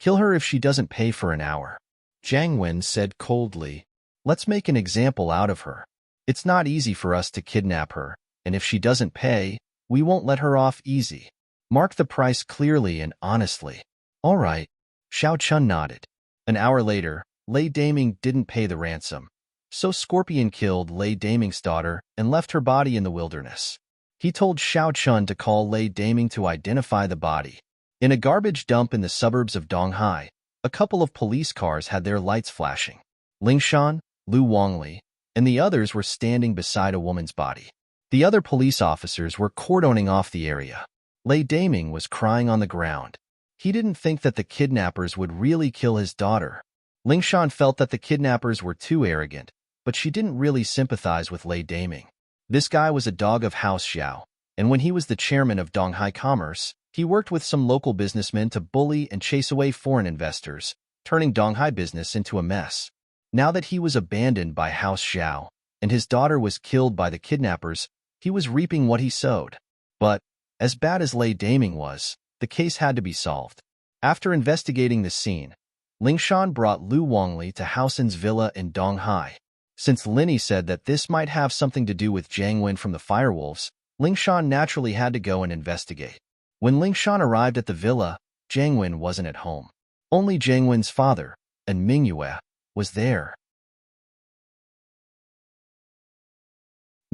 Kill her if she doesn't pay for an hour. Jiang Wen said coldly. Let's make an example out of her. It's not easy for us to kidnap her, and if she doesn't pay, we won't let her off easy. Mark the price clearly and honestly. All right. Xiao Chun nodded. An hour later, Lei Daming didn't pay the ransom. So Scorpion killed Lei Daming's daughter and left her body in the wilderness. He told Xiao Chun to call Lei Daming to identify the body. In a garbage dump in the suburbs of Donghai, a couple of police cars had their lights flashing. Ling Shan, Lu Wangli, and the others were standing beside a woman's body. The other police officers were cordoning off the area. Lei Daming was crying on the ground. He didn't think that the kidnappers would really kill his daughter. Ling Shan felt that the kidnappers were too arrogant, but she didn't really sympathize with Lei Daming. This guy was a dog of House Xiao, and when he was the chairman of Donghai Commerce, he worked with some local businessmen to bully and chase away foreign investors, turning Donghai business into a mess. Now that he was abandoned by House Xiao, and his daughter was killed by the kidnappers, he was reaping what he sowed. But, as bad as Lei Daming was, the case had to be solved. After investigating the scene, Ling Shan brought Lu Wangli to Haosen's villa in Donghai. Since Linny said that this might have something to do with Jiang Wen from the Firewolves, Ling Shan naturally had to go and investigate. When Ling Shan arrived at the villa, Jiang Wen wasn't at home. Only Jiang Wen's father, and Ming Yue, was there.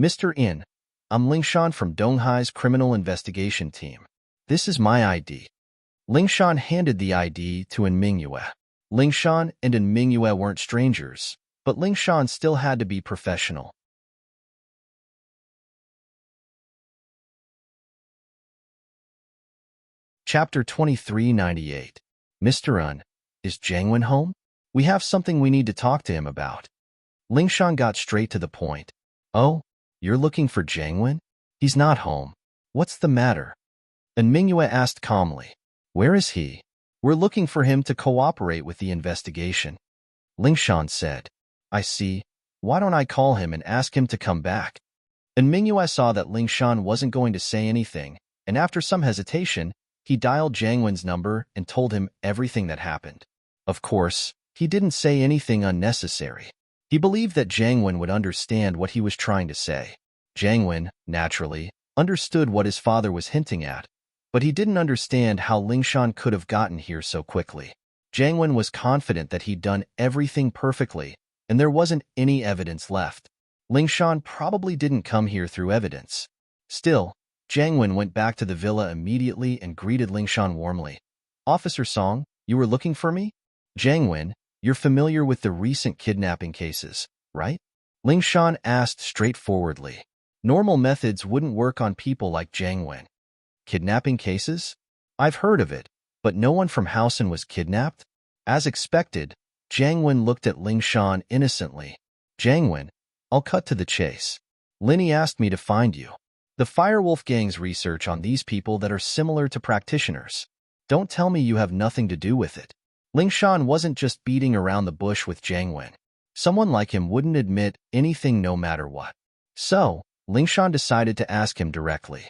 Mr. In, I'm Lingshan from Donghai's criminal investigation team. This is my ID. Lingshan handed the ID to Mingyue. Lingshan and Mingyue weren't strangers, but Lingshan still had to be professional. Chapter 2398. Mr. Un, is Jiangwen home? We have something we need to talk to him about. Lingshan got straight to the point. Oh, you're looking for Jiangwen? He's not home. What's the matter? And Mingyue asked calmly. Where is he? We're looking for him to cooperate with the investigation. Lingshan said. I see. Why don't I call him and ask him to come back? And Mingyue saw that Lingshan wasn't going to say anything, and after some hesitation, he dialed Jiangwen's number and told him everything that happened. Of course, he didn't say anything unnecessary. He believed that Jiangwen would understand what he was trying to say. Jiangwen, naturally, understood what his father was hinting at, but he didn't understand how Lingshan could have gotten here so quickly. Jiangwen was confident that he'd done everything perfectly, and there wasn't any evidence left. Lingshan probably didn't come here through evidence. Still, Jiangwen went back to the villa immediately and greeted Lingshan warmly. Officer Song, you were looking for me? Jiangwen, you're familiar with the recent kidnapping cases, right? Lingshan asked straightforwardly. Normal methods wouldn't work on people like Jiangwen. Kidnapping cases? I've heard of it, but no one from Hausen was kidnapped? As expected, Jiangwen looked at Lingshan innocently. Jiangwen, I'll cut to the chase. Linny asked me to find you. The Firewolf Gang's research on these people that are similar to practitioners. Don't tell me you have nothing to do with it. Lingshan wasn't just beating around the bush with Jiangwen. Someone like him wouldn't admit anything no matter what. So, Lingshan decided to ask him directly.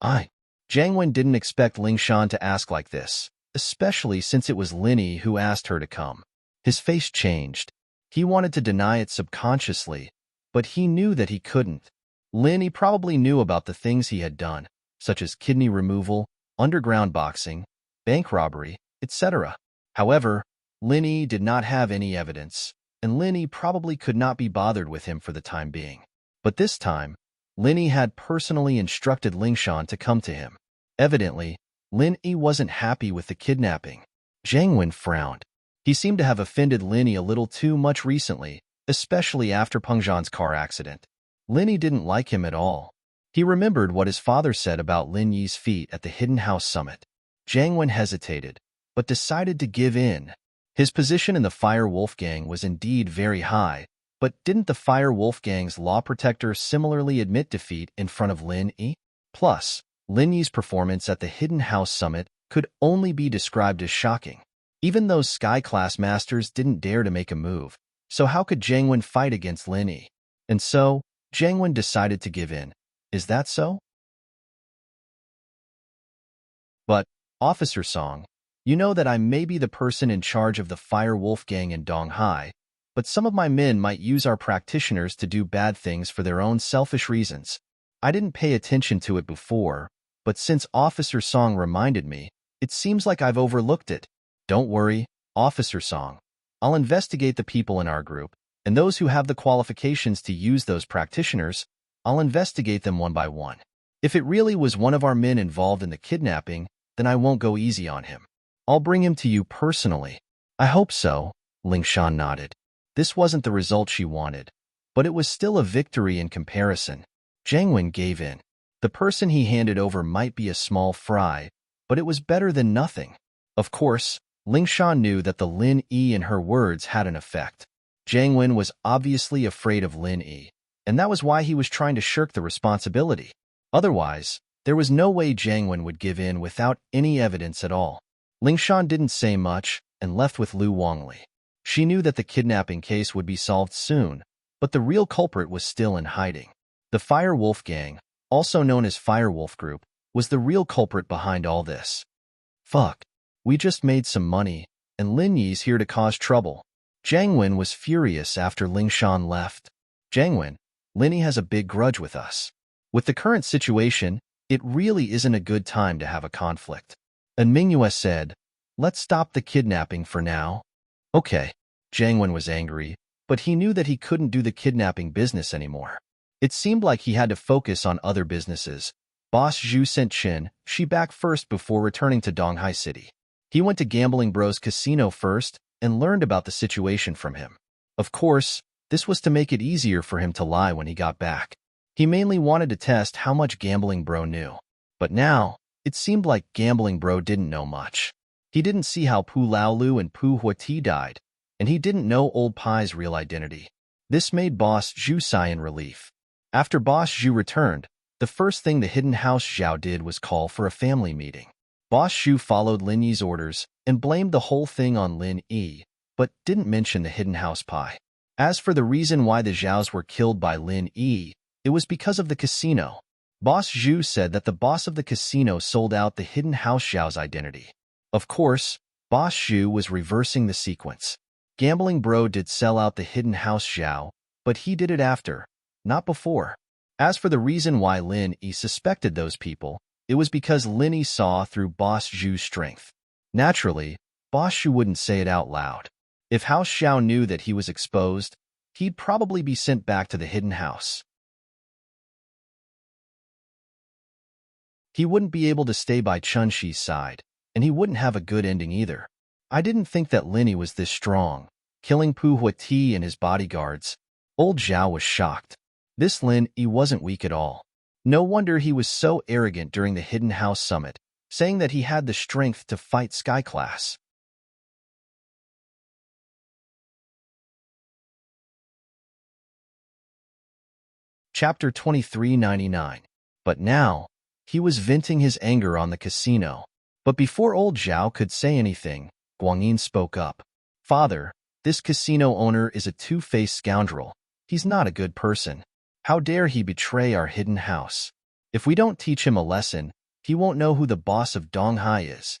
Jiangwen didn't expect Lingshan to ask like this, especially since it was Linny who asked her to come. His face changed. He wanted to deny it subconsciously, but he knew that he couldn't. Linny probably knew about the things he had done, such as kidney removal, underground boxing, bank robbery, etc. However, Linny did not have any evidence, and Linny probably could not be bothered with him for the time being. But this time, Linny had personally instructed Lingshan to come to him. Evidently, Linny wasn't happy with the kidnapping. Jiangwen frowned. He seemed to have offended Linny a little too much recently, especially after Pengzhan's car accident. Linny didn't like him at all. He remembered what his father said about Lin Yi's feat at the Hidden House Summit. Jiangwen hesitated, but decided to give in. His position in the Fire Wolf Gang was indeed very high, but didn't the Fire Wolf Gang's law protector similarly admit defeat in front of Lin Yi? Plus, Lin Yi's performance at the Hidden House Summit could only be described as shocking. Even those Sky-class masters didn't dare to make a move, so how could Jiangwen fight against Lin Yi? And so, Jiangwen decided to give in. Is that so? But, Officer Song, you know that I may be the person in charge of the Fire Wolf Gang in Donghai, but some of my men might use our practitioners to do bad things for their own selfish reasons. I didn't pay attention to it before, but since Officer Song reminded me, it seems like I've overlooked it. Don't worry, Officer Song. I'll investigate the people in our group, and those who have the qualifications to use those practitioners, I'll investigate them one by one. If it really was one of our men involved in the kidnapping, then I won't go easy on him. I'll bring him to you personally. I hope so, Lingshan nodded. This wasn't the result she wanted, but it was still a victory in comparison. Jiangwen gave in. The person he handed over might be a small fry, but it was better than nothing. Of course, Lingshan knew that the Lin Yi in her words had an effect. Jiangwen was obviously afraid of Lin Yi, and that was why he was trying to shirk the responsibility. Otherwise, there was no way Jiangwen would give in without any evidence at all. Lingshan didn't say much and left with Lu Wangli. She knew that the kidnapping case would be solved soon, but the real culprit was still in hiding. The Fire Wolf Gang, also known as Fire Wolf Group, was the real culprit behind all this. Fuck. We just made some money, and Lin Yi's here to cause trouble. Jiangwen was furious after Lingshan left. Jiangwen, Lin Yi has a big grudge with us. With the current situation, it really isn't a good time to have a conflict. And Mingyue said, let's stop the kidnapping for now. Okay. Jiang Wen was angry, but he knew that he couldn't do the kidnapping business anymore. It seemed like he had to focus on other businesses. Boss Zhu sent Shi back first before returning to Donghai City. He went to Gambling Bro's casino first and learned about the situation from him. Of course, this was to make it easier for him to lie when he got back. He mainly wanted to test how much Gambling Bro knew. But now, it seemed like Gambling Bro didn't know much. He didn't see how Pu Laolu and Pu Huati died, and he didn't know Old Pai's real identity. This made Boss Zhu sigh in relief. After Boss Zhu returned, the first thing the hidden house Zhao did was call for a family meeting. Boss Zhu followed Lin Yi's orders and blamed the whole thing on Lin Yi, but didn't mention the hidden house Pai. As for the reason why the Zhaos were killed by Lin Yi, it was because of the casino. Boss Zhu said that the boss of the casino sold out the hidden house Zhao's identity. Of course, Boss Zhu was reversing the sequence. Gambling Bro did sell out the hidden house Zhao, but he did it after, not before. As for the reason why Lin Yi suspected those people, it was because Lin Yi saw through Boss Zhu's strength. Naturally, Boss Zhu wouldn't say it out loud. If House Zhao knew that he was exposed, he'd probably be sent back to the hidden house. He wouldn't be able to stay by Chun-Shi's side, and he wouldn't have a good ending either. I didn't think that Lin Yi was this strong, killing Pu Huati and his bodyguards. Old Zhao was shocked. This Lin Yi wasn't weak at all. No wonder he was so arrogant during the Hidden House Summit, saying that he had the strength to fight Sky Class. Chapter 2399. But now, he was venting his anger on the casino. But before old Zhao could say anything, Guangyin spoke up. Father, this casino owner is a two-faced scoundrel. He's not a good person. How dare he betray our hidden house? If we don't teach him a lesson, he won't know who the boss of Donghai is.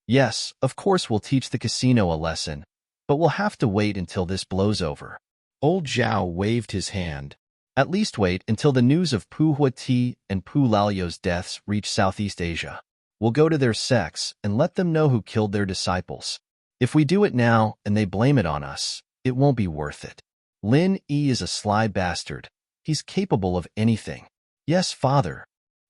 Yes, of course we'll teach the casino a lesson, but we'll have to wait until this blows over. Old Zhao waved his hand. At least wait until the news of Pu Huati and Pu Lao's deaths reach Southeast Asia. We'll go to their sects and let them know who killed their disciples. If we do it now and they blame it on us, it won't be worth it. Lin Yi is a sly bastard. He's capable of anything. Yes, father.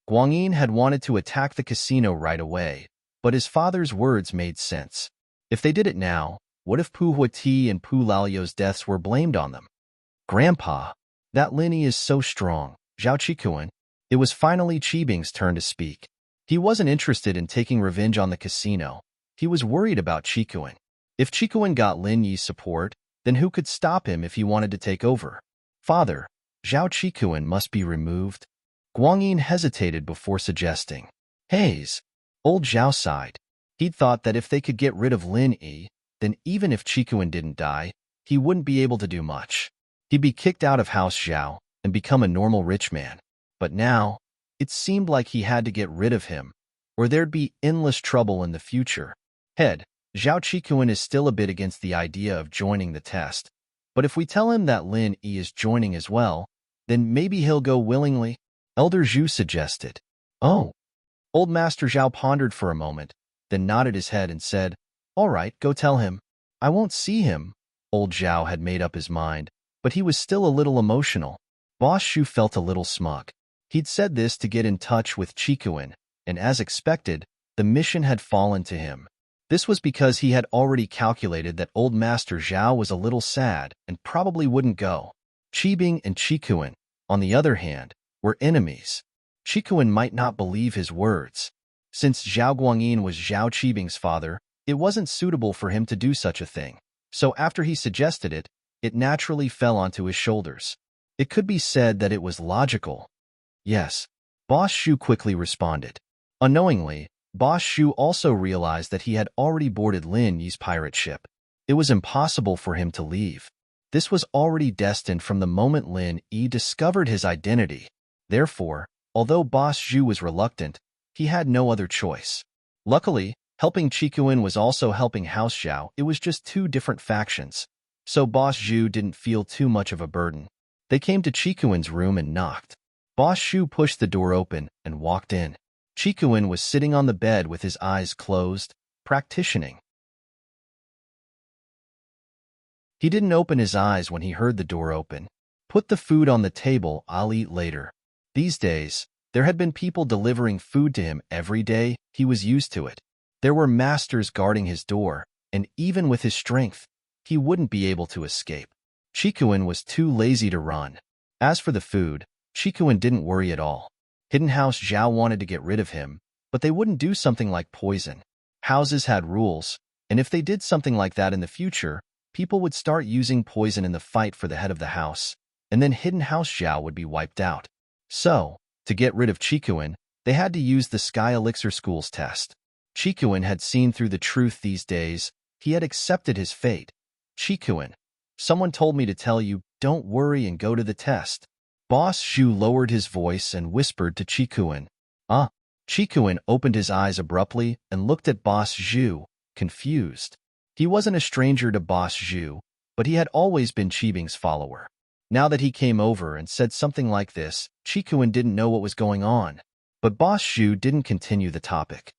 Guangyin had wanted to attack the casino right away, but his father's words made sense. If they did it now, what if Pu Huati and Pu Lao's deaths were blamed on them? Grandpa, that Lin Yi is so strong. Zhao Qikuan. It was finally Qibing's turn to speak. He wasn't interested in taking revenge on the casino. He was worried about Qikuan. If Qikuan got Lin Yi's support, then who could stop him if he wanted to take over? Father, Zhao Qikuan must be removed. Guangyin hesitated before suggesting. Haze. Old Zhao sighed. He'd thought that if they could get rid of Lin Yi, then even if Qikuan didn't die, he wouldn't be able to do much. He'd be kicked out of House Zhao and become a normal rich man. But now, it seemed like he had to get rid of him, or there'd be endless trouble in the future. Head, Zhao Qikuan is still a bit against the idea of joining the test, but if we tell him that Lin Yi is joining as well, then maybe he'll go willingly, Elder Zhu suggested. Oh. Old Master Zhao pondered for a moment, then nodded his head and said, All right, go tell him. I won't see him. Old Zhao had made up his mind, but he was still a little emotional. Boss Zhu felt a little smug. He'd said this to get in touch with Qikuan, and as expected, the mission had fallen to him. This was because he had already calculated that old Master Zhao was a little sad and probably wouldn't go. Qibing and Qikuan, on the other hand, were enemies. Qikuan might not believe his words. Since Zhao Guangyin was Zhao Qibing's father, it wasn't suitable for him to do such a thing. So after he suggested it, it naturally fell onto his shoulders. It could be said that it was logical. Yes, Boss Zhu quickly responded. Unknowingly, Boss Zhu also realized that he had already boarded Lin Yi's pirate ship. It was impossible for him to leave. This was already destined from the moment Lin Yi discovered his identity. Therefore, although Boss Zhu was reluctant, he had no other choice. Luckily, helping Qikuan was also helping House Zhao. It was just two different factions, so Boss Zhu didn't feel too much of a burden. They came to Qikuan's room and knocked. Boss Zhu pushed the door open and walked in. Qikuan was sitting on the bed with his eyes closed, practicing. He didn't open his eyes when he heard the door open. Put the food on the table, I'll eat later. These days, there had been people delivering food to him every day. He was used to it. There were masters guarding his door, and even with his strength, he wouldn't be able to escape. Chikuin was too lazy to run. As for the food, Chikuin didn't worry at all. Hidden House Zhao wanted to get rid of him, but they wouldn't do something like poison. Houses had rules, and if they did something like that in the future, people would start using poison in the fight for the head of the house, and then Hidden House Zhao would be wiped out. So, to get rid of Chikuin, they had to use the Sky Elixir School's test. Chikuin had seen through the truth these days. He had accepted his fate. Chikuin, someone told me to tell you, don't worry and go to the test. Boss Zhu lowered his voice and whispered to Chikuin. Chikuin opened his eyes abruptly and looked at Boss Zhu, confused. He wasn't a stranger to Boss Zhu, but he had always been Qibing's follower. Now that he came over and said something like this, Chikuin didn't know what was going on. But Boss Zhu didn't continue the topic.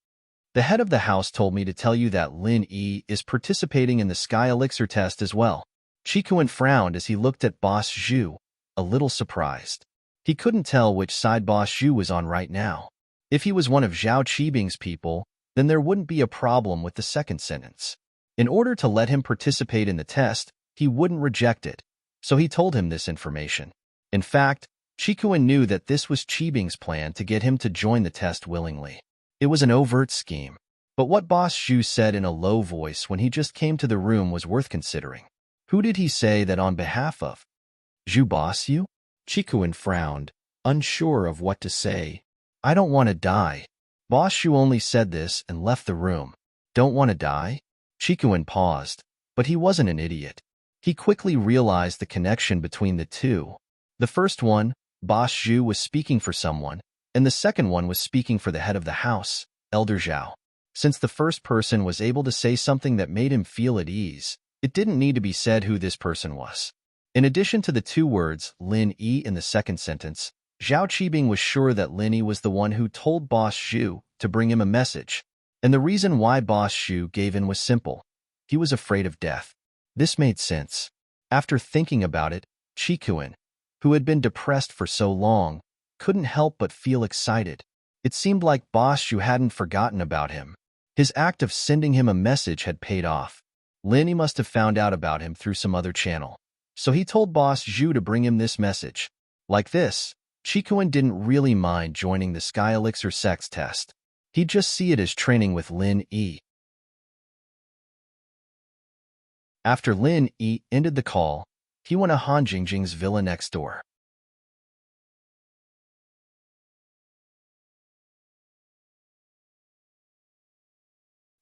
The head of the house told me to tell you that Lin Yi is participating in the Sky Elixir test as well. Chikuin frowned as he looked at Boss Zhu, a little surprised. He couldn't tell which side Boss Zhu was on right now. If he was one of Zhao Qibing's people, then there wouldn't be a problem with the second sentence. In order to let him participate in the test, he wouldn't reject it, so he told him this information. In fact, Chikuin knew that this was Qibing's plan to get him to join the test willingly. It was an overt scheme. But what Boss Zhu said in a low voice when he just came to the room was worth considering. Who did he say that on behalf of? Zhu Boss you? Chikuin frowned, unsure of what to say. I don't want to die. Boss Zhu only said this and left the room. Don't want to die? Chikuin paused, but he wasn't an idiot. He quickly realized the connection between the two. The first one, Boss Zhu was speaking for someone, and the second one was speaking for the head of the house, Elder Zhao. Since the first person was able to say something that made him feel at ease, it didn't need to be said who this person was. In addition to the two words, Lin Yi in the second sentence, Zhao Qibing was sure that Lin Yi was the one who told Boss Zhu to bring him a message. And the reason why Boss Zhu gave in was simple. He was afraid of death. This made sense. After thinking about it, Chikuin, who had been depressed for so long, couldn't help but feel excited. It seemed like Boss Zhu hadn't forgotten about him. His act of sending him a message had paid off. Lin Yi must have found out about him through some other channel. So he told Boss Zhu to bring him this message. Like this, Chikuin didn't really mind joining the Sky Elixir sex test. He'd just see it as training with Lin Yi. After Lin Yi ended the call, he went to Han Jingjing's villa next door.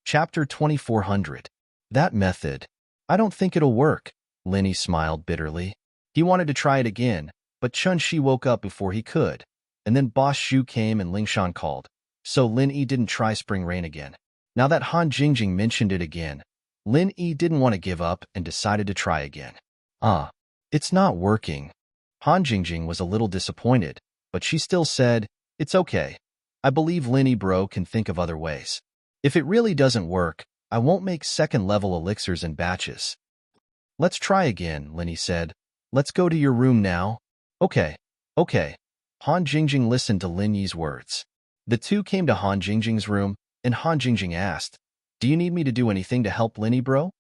Chapter 2400. That method. I don't think it'll work. Lin Yi smiled bitterly. He wanted to try it again, but Chun Shi woke up before he could, and then Boss Zhu came and Lingshan called, so Lin Yi didn't try Spring Rain again. Now that Han Jingjing mentioned it again, Lin Yi didn't want to give up and decided to try again. It's not working. Han Jingjing was a little disappointed, but she still said, it's okay. I believe Lin Yi bro can think of other ways. If it really doesn't work, I won't make second-level elixirs in batches. Let's try again, Lin Yi said. Let's go to your room now. Okay. Han Jingjing listened to Lin Yi's words. The two came to Han Jingjing's room, and Han Jingjing asked, do you need me to do anything to help Lin Yi bro?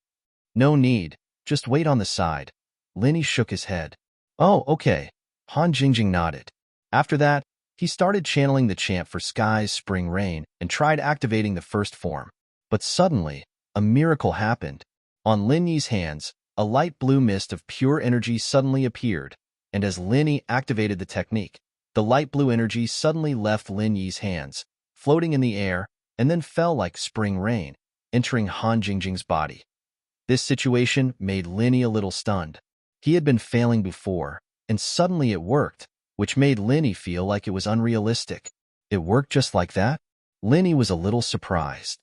No need. Just wait on the side. Lin Yi shook his head. Oh, okay. Han Jingjing nodded. After that, he started channeling the chant for Sky's Spring Rain and tried activating the first form. But suddenly, a miracle happened. On Lin Yi's hands, a light blue mist of pure energy suddenly appeared, and as Lin Yi activated the technique, the light blue energy suddenly left Lin Yi's hands, floating in the air, and then fell like spring rain, entering Han Jingjing's body. This situation made Lin Yi a little stunned. He had been failing before, and suddenly it worked, which made Lin Yi feel like it was unrealistic. It worked just like that? Lin Yi was a little surprised.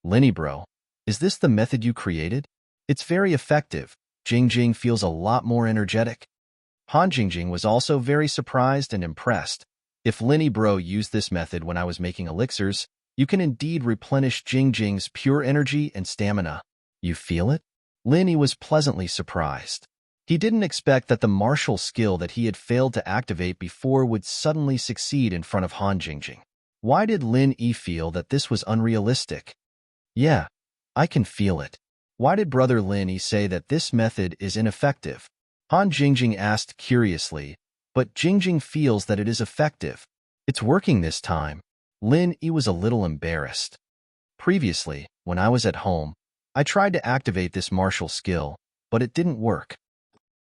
Lin Yi bro, is this the method you created? It's very effective. Jingjing feels a lot more energetic. Han Jingjing was also very surprised and impressed. If Lin Yi bro used this method when I was making elixirs, you can indeed replenish Jingjing's pure energy and stamina. You feel it? Lin Yi was pleasantly surprised. He didn't expect that the martial skill that he had failed to activate before would suddenly succeed in front of Han Jingjing. Why did Lin Yi feel that this was unrealistic? Yeah, I can feel it. Why did Brother Lin Yi say that this method is ineffective? Han Jingjing asked curiously, but Jingjing feels that it is effective. It's working this time. Lin Yi was a little embarrassed. Previously, when I was at home, I tried to activate this martial skill, but it didn't work.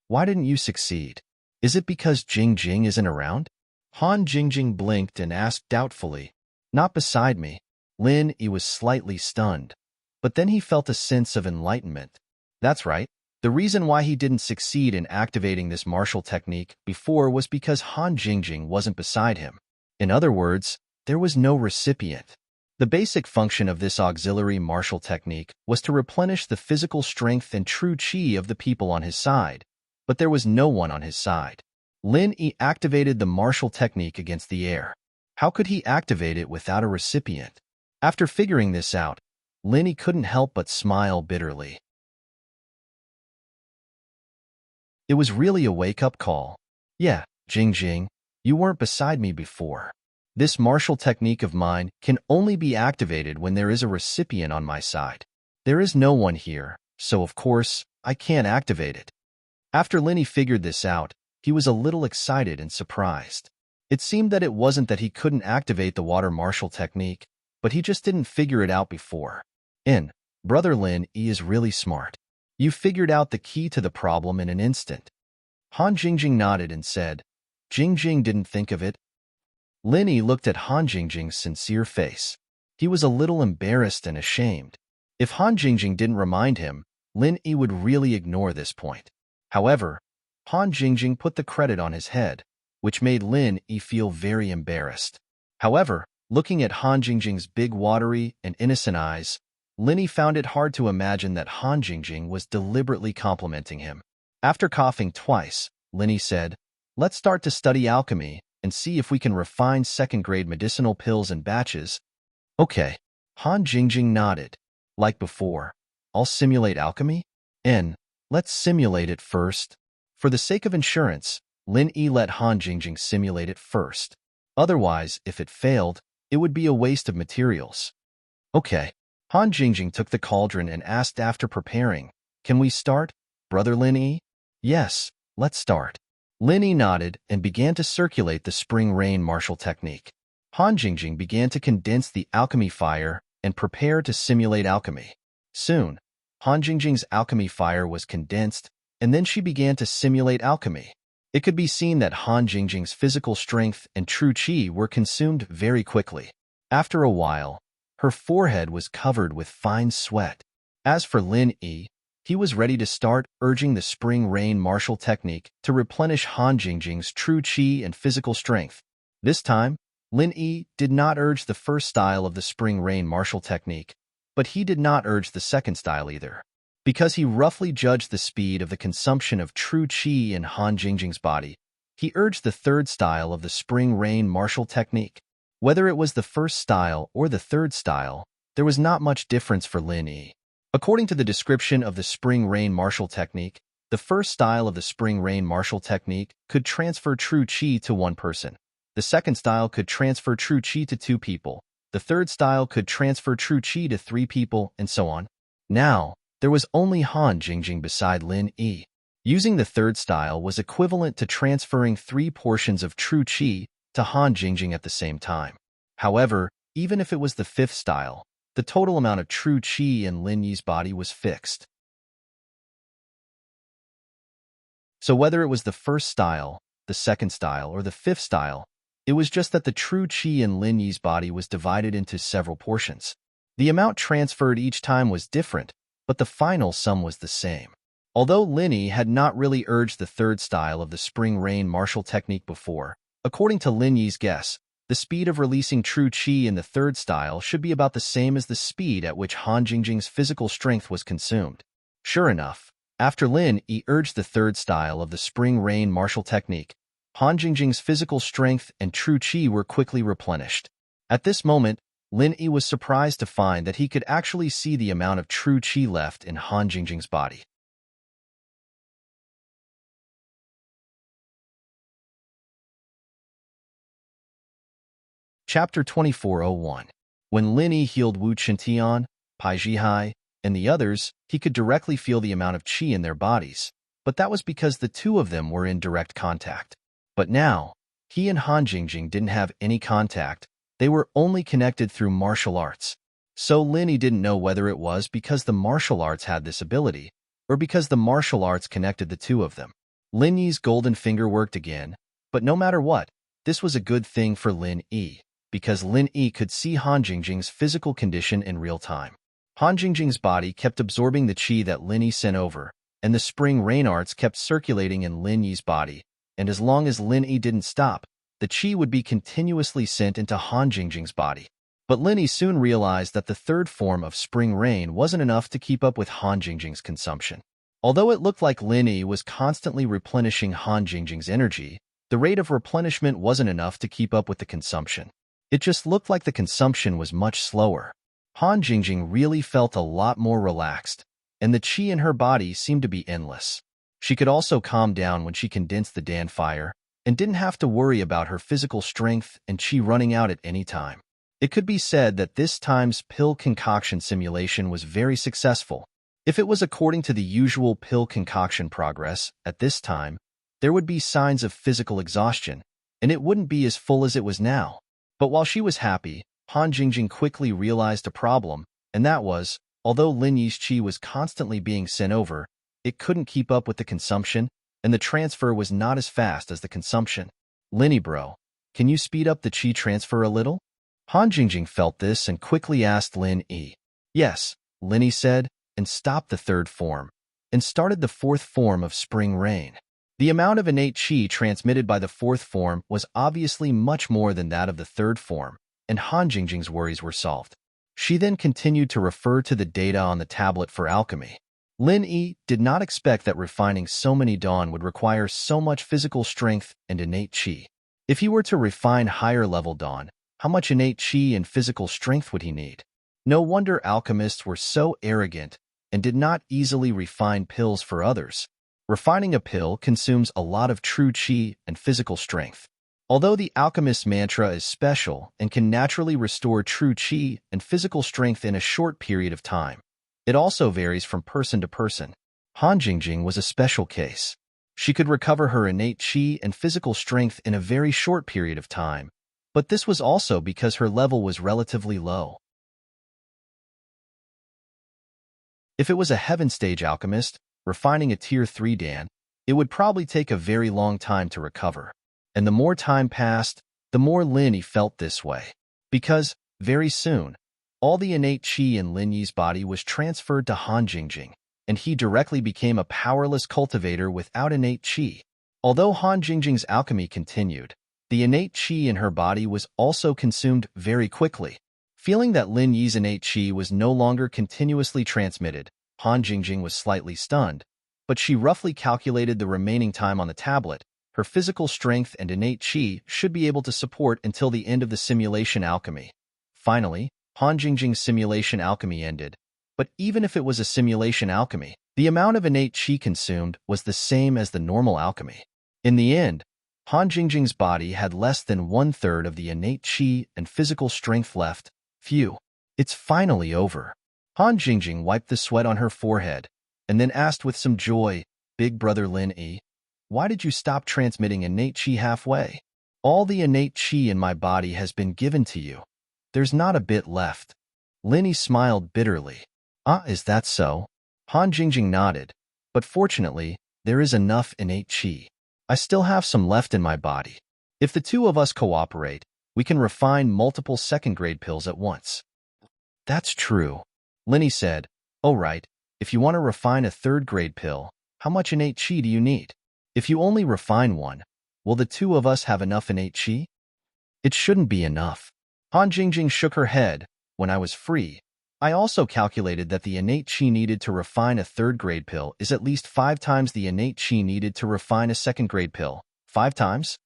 Why didn't you succeed? Is it because Jingjing isn't around? Han Jingjing blinked and asked doubtfully. Not beside me. Lin Yi was slightly stunned, but then he felt a sense of enlightenment. That's right. The reason why he didn't succeed in activating this martial technique before was because Han Jingjing wasn't beside him. In other words, there was no recipient. The basic function of this auxiliary martial technique was to replenish the physical strength and true qi of the people on his side, but there was no one on his side. Lin Yi activated the martial technique against the air. How could he activate it without a recipient? After figuring this out, Lin Yi couldn't help but smile bitterly. It was really a wake-up call. Yeah, Jingjing, you weren't beside me before. This martial technique of mine can only be activated when there is a recipient on my side. There is no one here, so of course, I can't activate it. After Lin Yi figured this out, he was a little excited and surprised. It seemed that it wasn't that he couldn't activate the water martial technique, but he just didn't figure it out before. Brother Lin Yi is really smart. You figured out the key to the problem in an instant. Han Jingjing nodded and said, Jingjing didn't think of it. Lin Yi looked at Han Jingjing's sincere face. He was a little embarrassed and ashamed. If Han Jingjing didn't remind him, Lin Yi would really ignore this point. However, Han Jingjing put the credit on his head, which made Lin Yi feel very embarrassed. However, looking at Han Jingjing's big watery and innocent eyes, Lin Yi found it hard to imagine that Han Jingjing was deliberately complimenting him. After coughing twice, Lin Yi said, Let's start to study alchemy and see if we can refine second-grade medicinal pills in batches. Okay. Han Jingjing nodded. Like before, I'll simulate alchemy? Let's simulate it first. For the sake of insurance, Lin Yi let Han Jingjing simulate it first. Otherwise, if it failed, it would be a waste of materials. Okay. Han Jingjing took the cauldron and asked after preparing, Can we start, Brother Lin Yi? Yes, let's start. Lin Yi nodded and began to circulate the spring rain martial technique. Han Jingjing began to condense the alchemy fire and prepare to simulate alchemy. Soon, Han Jingjing's alchemy fire was condensed, and then she began to simulate alchemy. It could be seen that Han Jingjing's physical strength and true qi were consumed very quickly. After a while, her forehead was covered with fine sweat. As for Lin Yi, he was ready to start urging the spring rain martial technique to replenish Han Jingjing's true qi and physical strength. This time, Lin Yi did not urge the first style of the spring rain martial technique, but he did not urge the second style either. Because he roughly judged the speed of the consumption of true qi in Han Jingjing's body, he urged the third style of the spring rain martial technique. Whether it was the first style or the third style, there was not much difference for Lin Yi. According to the description of the spring rain martial technique, the first style of the spring rain martial technique could transfer true qi to one person. The second style could transfer true qi to two people. The third style could transfer true qi to three people, and so on. Now, there was only Han Jingjing beside Lin Yi. Using the third style was equivalent to transferring 3 portions of true qi to Han Jingjing at the same time. However, even if it was the fifth style, the total amount of true qi in Lin Yi's body was fixed. So whether it was the first style, the second style, or the fifth style, it was just that the true qi in Lin Yi's body was divided into several portions. The amount transferred each time was different, but the final sum was the same. Although Lin Yi had not really urged the third style of the spring rain martial technique before, according to Lin Yi's guess, the speed of releasing true qi in the third style should be about the same as the speed at which Han Jingjing's physical strength was consumed. Sure enough, after Lin Yi urged the third style of the spring rain martial technique, Han Jingjing's physical strength and true qi were quickly replenished. At this moment, Lin Yi was surprised to find that he could actually see the amount of true qi left in Han Jingjing's body. Chapter 2401. When Lin Yi healed Wu Chintian, Pai Zhihai, and the others, he could directly feel the amount of qi in their bodies, but that was because the two of them were in direct contact. But now, he and Han Jingjing didn't have any contact. They were only connected through martial arts. So Lin Yi didn't know whether it was because the martial arts had this ability, or because the martial arts connected the two of them. Lin Yi's golden finger worked again, but no matter what, this was a good thing for Lin Yi, because Lin Yi could see Han Jingjing's physical condition in real time. Han Jingjing's body kept absorbing the qi that Lin Yi sent over, and the spring rain arts kept circulating in Lin Yi's body, and as long as Lin Yi didn't stop, the qi would be continuously sent into Han Jingjing's body. But Lin Yi soon realized that the third form of spring rain wasn't enough to keep up with Han Jingjing's consumption. Although it looked like Lin Yi was constantly replenishing Han Jingjing's energy, the rate of replenishment wasn't enough to keep up with the consumption. It just looked like the consumption was much slower. Han Jingjing really felt a lot more relaxed, and the qi in her body seemed to be endless. She could also calm down when she condensed the Dan fire, and didn't have to worry about her physical strength and qi running out at any time. It could be said that this time's pill concoction simulation was very successful. If it was according to the usual pill concoction progress, at this time, there would be signs of physical exhaustion, and it wouldn't be as full as it was now. But while she was happy, Han Jingjing quickly realized a problem, and that was, although Lin Yi's qi was constantly being sent over, it couldn't keep up with the consumption, and the transfer was not as fast as the consumption. Lin Yi bro, can you speed up the qi transfer a little? Han Jingjing felt this and quickly asked Lin Yi. Yes, Lin Yi said, and stopped the third form, and started the fourth form of spring rain. The amount of innate qi transmitted by the fourth form was obviously much more than that of the third form, and Han Jingjing's worries were solved. She then continued to refer to the data on the tablet for alchemy. Lin Yi did not expect that refining so many dawn would require so much physical strength and innate qi. If he were to refine higher-level dawn, how much innate qi and physical strength would he need? No wonder alchemists were so arrogant and did not easily refine pills for others. Refining a pill consumes a lot of true qi and physical strength. Although the alchemist's mantra is special and can naturally restore true qi and physical strength in a short period of time, it also varies from person to person. Han Jingjing was a special case. She could recover her innate qi and physical strength in a very short period of time, but this was also because her level was relatively low. If it was a heaven stage alchemist, refining a tier 3 Dan, it would probably take a very long time to recover. And the more time passed, the more Lin Yi felt this way. Because, very soon, all the innate qi in Lin Yi's body was transferred to Han Jingjing, and he directly became a powerless cultivator without innate qi. Although Han Jingjing's alchemy continued, the innate qi in her body was also consumed very quickly. Feeling that Lin Yi's innate qi was no longer continuously transmitted, Han Jingjing was slightly stunned, but she roughly calculated the remaining time on the tablet. Her physical strength and innate qi should be able to support until the end of the simulation alchemy. Finally, Han Jingjing's simulation alchemy ended, but even if it was a simulation alchemy, the amount of innate qi consumed was the same as the normal alchemy. In the end, Han Jingjing's body had less than 1/3 of the innate qi and physical strength left. Phew, it's finally over. Han Jingjing wiped the sweat on her forehead, and then asked with some joy, Big Brother Lin Yi, why did you stop transmitting innate qi halfway? All the innate qi in my body has been given to you. There's not a bit left. Lin Yi smiled bitterly. Ah, is that so? Han Jingjing nodded, but fortunately, there is enough innate qi. I still have some left in my body. If the two of us cooperate, we can refine multiple second-grade pills at once. That's true. Lin Yi said, all right, if you want to refine a third-grade pill, how much innate qi do you need? If you only refine one, will the two of us have enough innate qi? It shouldn't be enough. Han Jingjing shook her head. When I was free, I also calculated that the innate qi needed to refine a third-grade pill is at least 5 times the innate qi needed to refine a second-grade pill. 5 times?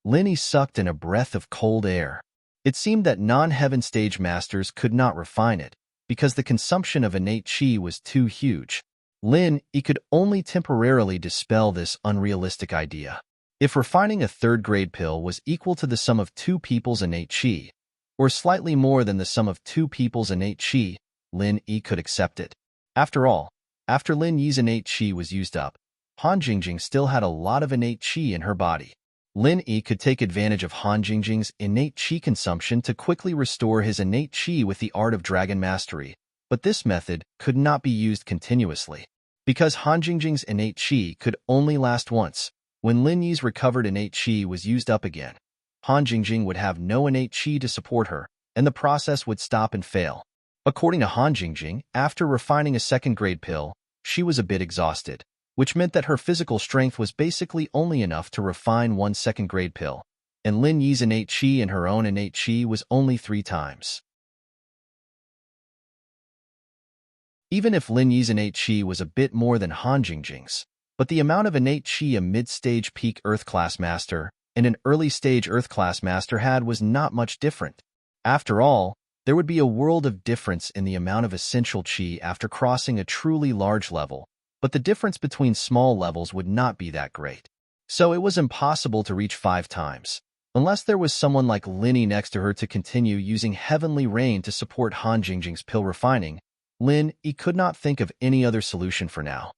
Lin Yi sucked in a breath of cold air. It seemed that non-heaven stage masters could not refine it, because the consumption of innate chi was too huge. Lin Yi could only temporarily dispel this unrealistic idea. If refining a third-grade pill was equal to the sum of two people's innate chi, or slightly more than the sum of two people's innate chi, Lin Yi could accept it. After all, after Lin Yi's innate chi was used up, Han Jingjing still had a lot of innate chi in her body. Lin Yi could take advantage of Han Jingjing's innate chi consumption to quickly restore his innate chi with the art of dragon mastery, but this method could not be used continuously. Because Han Jingjing's innate chi could only last once, when Lin Yi's recovered innate chi was used up again, Han Jingjing would have no innate chi to support her, and the process would stop and fail. According to Han Jingjing, after refining a second-grade pill, she was a bit exhausted, which meant that her physical strength was basically only enough to refine one second-grade pill, and Lin Yi's innate chi and her own innate chi was only 3 times. Even if Lin Yi's innate chi was a bit more than Han Jingjing's, but the amount of innate chi a mid-stage peak Earth-class master and an early-stage Earth-class master had was not much different. After all, there would be a world of difference in the amount of essential chi after crossing a truly large level, but the difference between small levels would not be that great. So it was impossible to reach 5 times, unless there was someone like Lin Yi next to her to continue using heavenly rain to support Han Jingjing's pill refining. Lin Yi could not think of any other solution for now.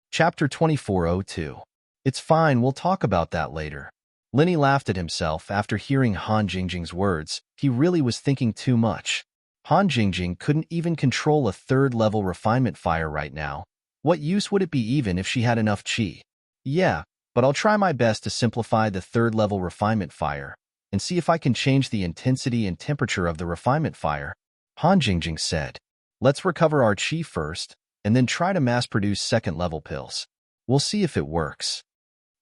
Chapter 2402. It's fine, we'll talk about that later. Lin Yi laughed at himself after hearing Han Jingjing's words. He really was thinking too much. Han Jingjing couldn't even control a third-level refinement fire right now. What use would it be even if she had enough chi? Yeah, but I'll try my best to simplify the third-level refinement fire and see if I can change the intensity and temperature of the refinement fire, Han Jingjing said. Let's recover our chi first, and then try to mass-produce second-level pills. We'll see if it works.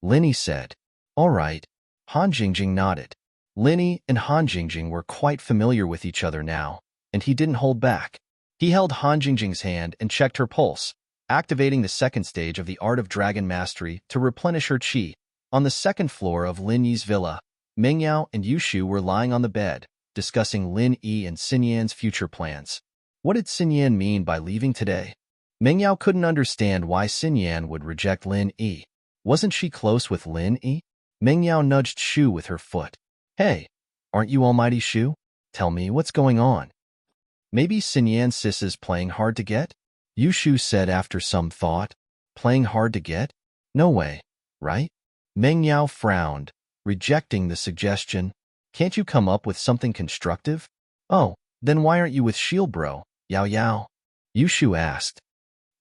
Lin Yi said. All right. Han Jingjing nodded. Lin Yi and Han Jingjing were quite familiar with each other now, and he didn't hold back. He held Han Jingjing's hand and checked her pulse, activating the second stage of the art of dragon mastery to replenish her chi. On the second floor of Lin Yi's villa, Meng Yao and Yu Shu were lying on the bed, discussing Lin Yi and Xin Yan's future plans. What did Xin Yan mean by leaving today? Meng Yao couldn't understand why Xin Yan would reject Lin Yi. Wasn't she close with Lin Yi? Meng Yao nudged Shu with her foot. Hey, aren't you almighty Shu? Tell me, what's going on? Maybe Xin Yan's sis is playing hard to get? Yu Shu said after some thought. Playing hard to get? No way, right? Meng Yao frowned, rejecting the suggestion. Can't you come up with something constructive? Oh, then why aren't you with Shield Bro, Yao Yao? Yu Shu asked.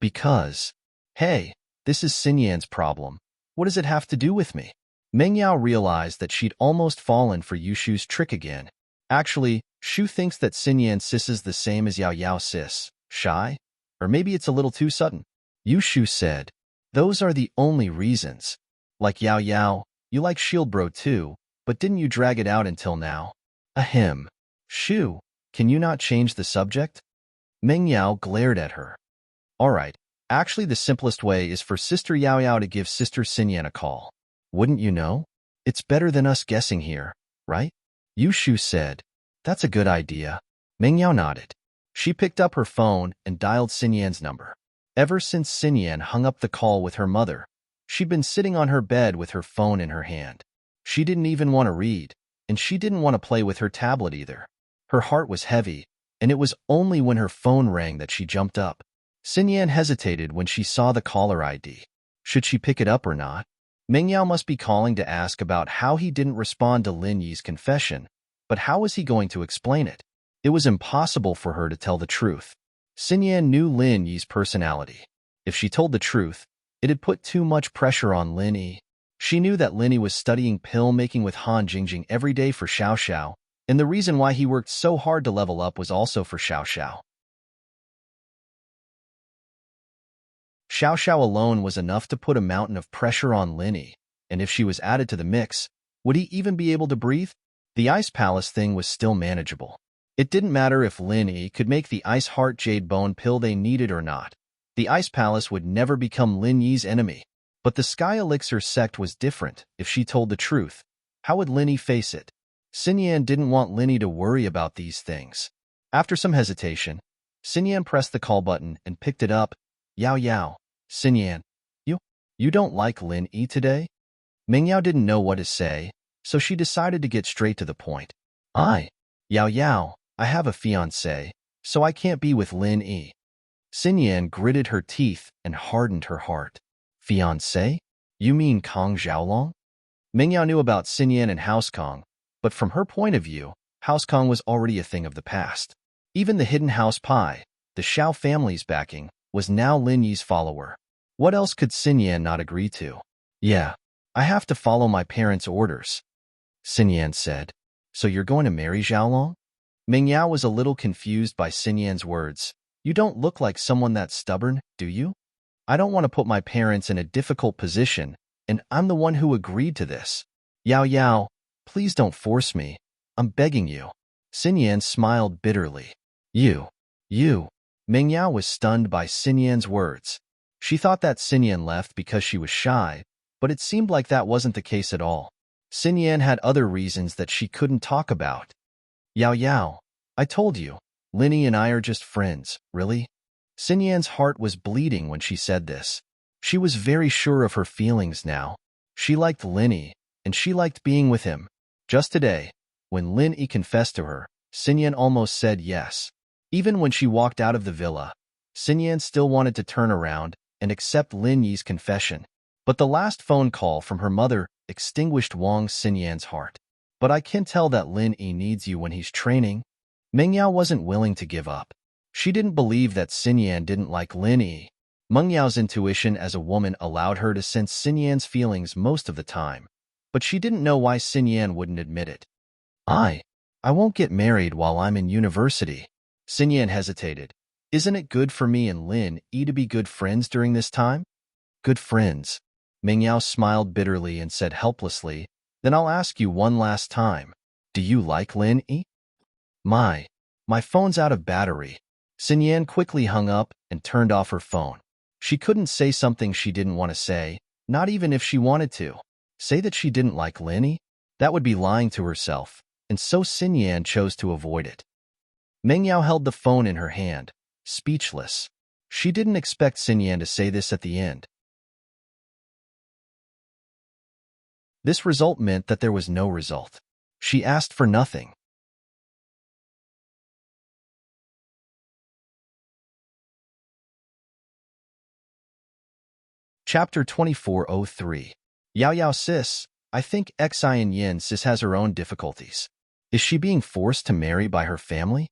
Because. Hey, this is Xin Yan's problem. What does it have to do with me? Meng Yao realized that she'd almost fallen for Yu Shu's trick again. Actually, Shu thinks that Xin Yan's sis is the same as Yao Yao's sis. Shy? Or maybe it's a little too sudden. Yu Shu said. Those are the only reasons. Like Yao Yao, you like Shield Bro too, but didn't you drag it out until now? Ahem. Shu, can you not change the subject? Meng Yao glared at her. Alright, actually the simplest way is for Sister Yao Yao to give Sister Xin Yan a call. Wouldn't you know? It's better than us guessing here, right? Yu Shu said. That's a good idea. Meng Yao nodded. She picked up her phone and dialed Xin Yan's number. Ever since Xin Yan hung up the call with her mother, she'd been sitting on her bed with her phone in her hand. She didn't even want to read, and she didn't want to play with her tablet either. Her heart was heavy, and it was only when her phone rang that she jumped up. Xin Yan hesitated when she saw the caller ID. Should she pick it up or not? Meng Yao must be calling to ask about how he didn't respond to Lin Yi's confession, but how was he going to explain it? It was impossible for her to tell the truth. Xin Yan knew Lin Yi's personality. If she told the truth, it'd put too much pressure on Lin Yi. She knew that Lin Yi was studying pill-making with Han Jingjing every day for Xiao Xiao, and the reason why he worked so hard to level up was also for Xiao Xiao. Xiao Xiao alone was enough to put a mountain of pressure on Lin Yi, and if she was added to the mix, would he even be able to breathe? The Ice Palace thing was still manageable. It didn't matter if Lin Yi could make the Ice Heart Jade Bone pill they needed or not. The Ice Palace would never become Lin Yi's enemy. But the Sky Elixir sect was different. If she told the truth, how would Lin Yi face it? Xin Yan didn't want Lin Yi to worry about these things. After some hesitation, Xin Yan pressed the call button and picked it up. Yao Yao, Xin Yan, you don't like Lin Yi today? Meng Yao didn't know what to say, so she decided to get straight to the point. Yao Yao, I have a fiancé, so I can't be with Lin Yi. Xin Yan gritted her teeth and hardened her heart. Fiancé? You mean Kong Xiaolong? Meng Yao knew about Xin Yan and House Kong, but from her point of view, House Kong was already a thing of the past. Even the hidden house Pai, the Xiao family's backing, was now Lin Yi's follower. What else could Xin Yan not agree to? Yeah, I have to follow my parents' orders, Xin Yan said. So you're going to marry Xiaolong? Meng Yao was a little confused by Xin Yan's words. You don't look like someone that stubborn, do you? I don't want to put my parents in a difficult position, and I'm the one who agreed to this. Yao Yao, please don't force me. I'm begging you. Xin Yan smiled bitterly. You. Meng Yao was stunned by Xin Yan's words. She thought that Xin Yan left because she was shy, but it seemed like that wasn't the case at all. Xin Yan had other reasons that she couldn't talk about. Yao Yao, I told you, Lin Yi and I are just friends, really? Xin Yan's heart was bleeding when she said this. She was very sure of her feelings now. She liked Lin Yi, and she liked being with him. Just today, when Lin Yi confessed to her, Xin Yan almost said yes. Even when she walked out of the villa, Xin Yan still wanted to turn around and accept Lin Yi's confession. But the last phone call from her mother extinguished Xin Yan's heart. But I can tell that Lin Yi needs you when he's training. Meng Yao wasn't willing to give up. She didn't believe that Xin Yan didn't like Lin Yi. Meng Yao's intuition as a woman allowed her to sense Xin Yan's feelings most of the time, but she didn't know why Xin Yan wouldn't admit it. I won't get married while I'm in university. Xin Yan hesitated. Isn't it good for me and Lin Yi to be good friends during this time? Good friends. Meng Yao smiled bitterly and said helplessly, then I'll ask you one last time. Do you like Lin Yi? My phone's out of battery. Xin Yan quickly hung up and turned off her phone. She couldn't say something she didn't want to say, not even if she wanted to. Say that she didn't like Lin Yi? That would be lying to herself, and so Xin Yan chose to avoid it. Meng Yao held the phone in her hand, speechless. She didn't expect Xin Yan to say this at the end. This result meant that there was no result. She asked for nothing. Chapter 2403. Yao Yao sis, I think Xian Yin sis has her own difficulties. Is she being forced to marry by her family?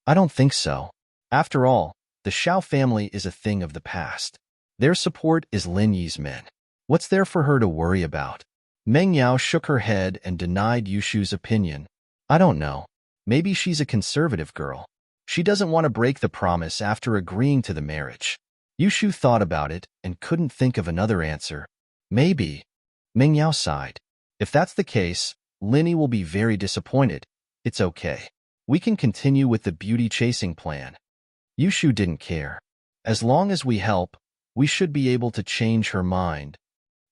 I don't think so. After all, the Xiao family is a thing of the past. Their support is Lin Yi's men. What's there for her to worry about? Meng Yao shook her head and denied Yushu's opinion. I don't know. Maybe she's a conservative girl. She doesn't want to break the promise after agreeing to the marriage. Yushu thought about it and couldn't think of another answer. Maybe. Meng Yao sighed. If that's the case, Lin Yi will be very disappointed. It's okay. We can continue with the beauty-chasing plan. Yushu didn't care. As long as we help, we should be able to change her mind.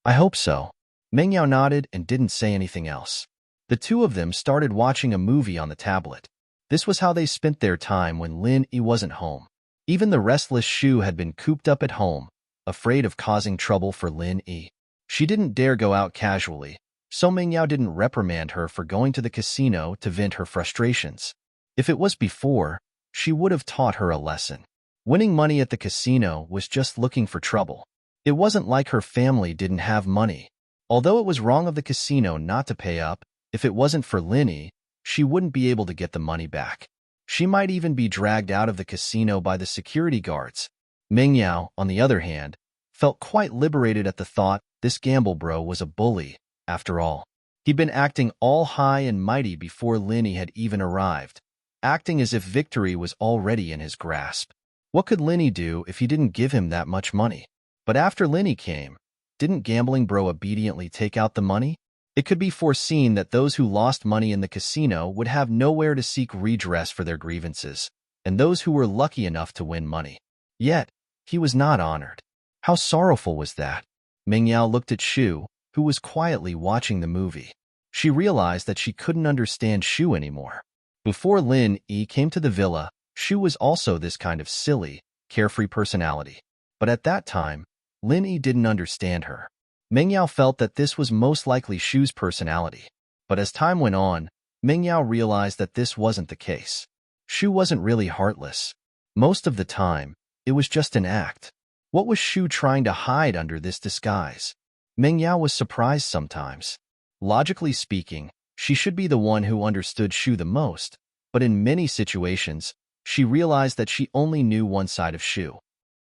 I hope so. Meng Yao nodded and didn't say anything else. The two of them started watching a movie on the tablet. This was how they spent their time when Lin Yi wasn't home. Even the restless Shu had been cooped up at home, afraid of causing trouble for Lin Yi. She didn't dare go out casually, so Meng Yao didn't reprimand her for going to the casino to vent her frustrations. If it was before, she would have taught her a lesson. Winning money at the casino was just looking for trouble. It wasn't like her family didn't have money. Although it was wrong of the casino not to pay up, if it wasn't for Lin Yi, she wouldn't be able to get the money back. She might even be dragged out of the casino by the security guards. Meng Yao, on the other hand, felt quite liberated at the thought this gamble bro was a bully, after all. He'd been acting all high and mighty before Lin Yi had even arrived, acting as if victory was already in his grasp. What could Lin Yi do if he didn't give him that much money? But after Lin Yi came, didn't gambling bro obediently take out the money? It could be foreseen that those who lost money in the casino would have nowhere to seek redress for their grievances, and those who were lucky enough to win money. Yet, He was not honored. How sorrowful was that? Meng Yao looked at Shu, who was quietly watching the movie. She realized that she couldn't understand Shu anymore. Before Lin Yi came to the villa, Shu was also this kind of silly, carefree personality. But at that time, Lin Yi didn't understand her. Meng Yao felt that this was most likely Shu's personality. But as time went on, Meng Yao realized that this wasn't the case. Shu wasn't really heartless. Most of the time, it was just an act. What was Shu trying to hide under this disguise? Meng Yao was surprised sometimes. Logically speaking, she should be the one who understood Shu the most, but in many situations, she realized that she only knew one side of Shu.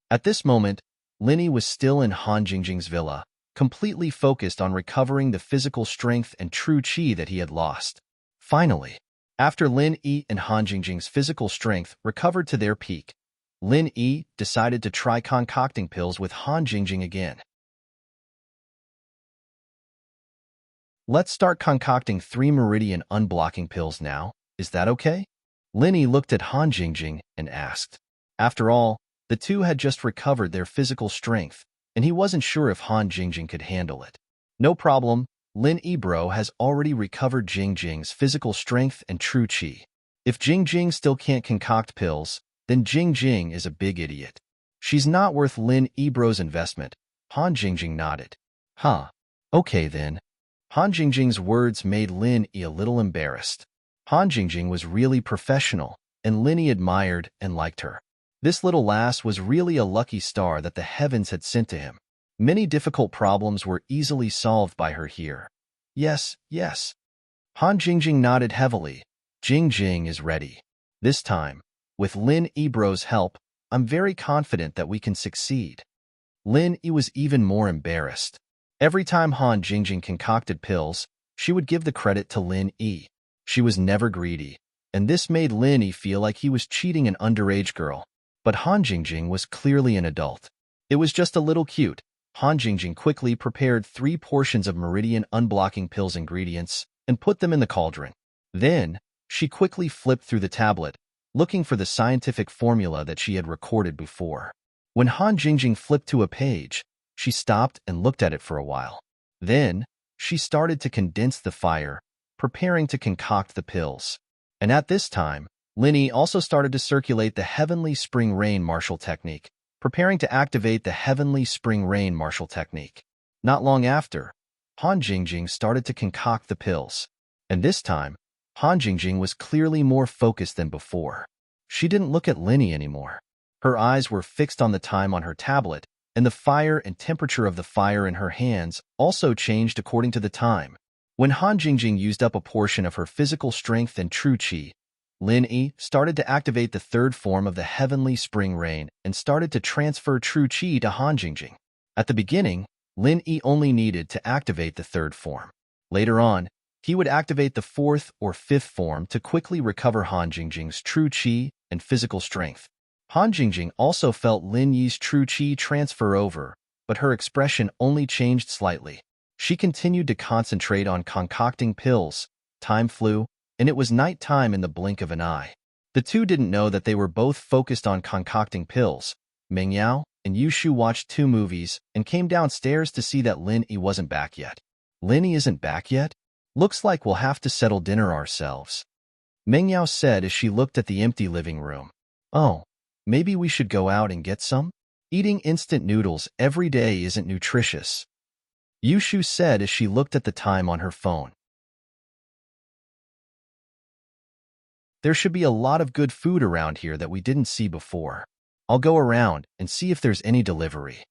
At this moment, Lin Yi was still in Han Jingjing's villa, completely focused on recovering the physical strength and true qi that he had lost. Finally, after Lin Yi and Han Jingjing's physical strength recovered to their peak, Lin Yi decided to try concocting pills with Han Jingjing again. Let's start concocting 3 meridian unblocking pills now, is that okay? Lin Yi looked at Han Jingjing and asked. After all, the two had just recovered their physical strength, and he wasn't sure if Han Jingjing could handle it. No problem, Lin Yi bro has already recovered Jingjing's physical strength and true qi. If Jingjing still can't concoct pills, then Jingjing is a big idiot. She's not worth Lin Yi bro's investment. Han Jingjing nodded. Huh. Okay then. Han Jingjing's words made Lin Yi a little embarrassed. Han Jingjing was really professional, and Lin Yi admired and liked her. This little lass was really a lucky star that the heavens had sent to him. Many difficult problems were easily solved by her here. Yes, yes. Han Jingjing nodded heavily. Jingjing is ready. This time, with Lin Yi bro's help, I'm very confident that we can succeed. Lin Yi was even more embarrassed. Every time Han Jingjing concocted pills, she would give the credit to Lin Yi. She was never greedy, and this made Lin Yi feel like he was cheating an underage girl. But Han Jingjing was clearly an adult. It was just a little cute. Han Jingjing quickly prepared 3 portions of meridian unblocking pills ingredients and put them in the cauldron. Then, she quickly flipped through the tablet, looking for the scientific formula that she had recorded before. When Han Jingjing flipped to a page, she stopped and looked at it for a while. Then, she started to condense the fire, preparing to concoct the pills. And at this time, Lin Yi also started to circulate the Heavenly Spring Rain Martial Technique, preparing to activate the Heavenly Spring Rain Martial Technique. Not long after, Han Jingjing started to concoct the pills. And this time, Han Jingjing was clearly more focused than before. She didn't look at Lin Yi anymore. Her eyes were fixed on the time on her tablet, and the fire and temperature of the fire in her hands also changed according to the time. When Han Jingjing used up a portion of her physical strength and true qi, Lin Yi started to activate the 3rd form of the Heavenly Spring Rain and started to transfer true qi to Han Jingjing. At the beginning, Lin Yi only needed to activate the 3rd form. Later on, he would activate the 4th or 5th form to quickly recover Han Jingjing's true qi and physical strength. Han Jingjing also felt Lin Yi's true qi transfer over, but her expression only changed slightly. She continued to concentrate on concocting pills. Time flew, and it was night time in the blink of an eye. The two didn't know that they were both focused on concocting pills. Meng Yao and Yu Shu watched 2 movies and came downstairs to see that Lin Yi wasn't back yet. Lin Yi isn't back yet? Looks like we'll have to settle dinner ourselves. Meng Yao said as she looked at the empty living room. Oh, maybe we should go out and get some? Eating instant noodles every day isn't nutritious. Yu Shu said as she looked at the time on her phone. There should be a lot of good food around here that we didn't see before. I'll go around and see if there's any delivery.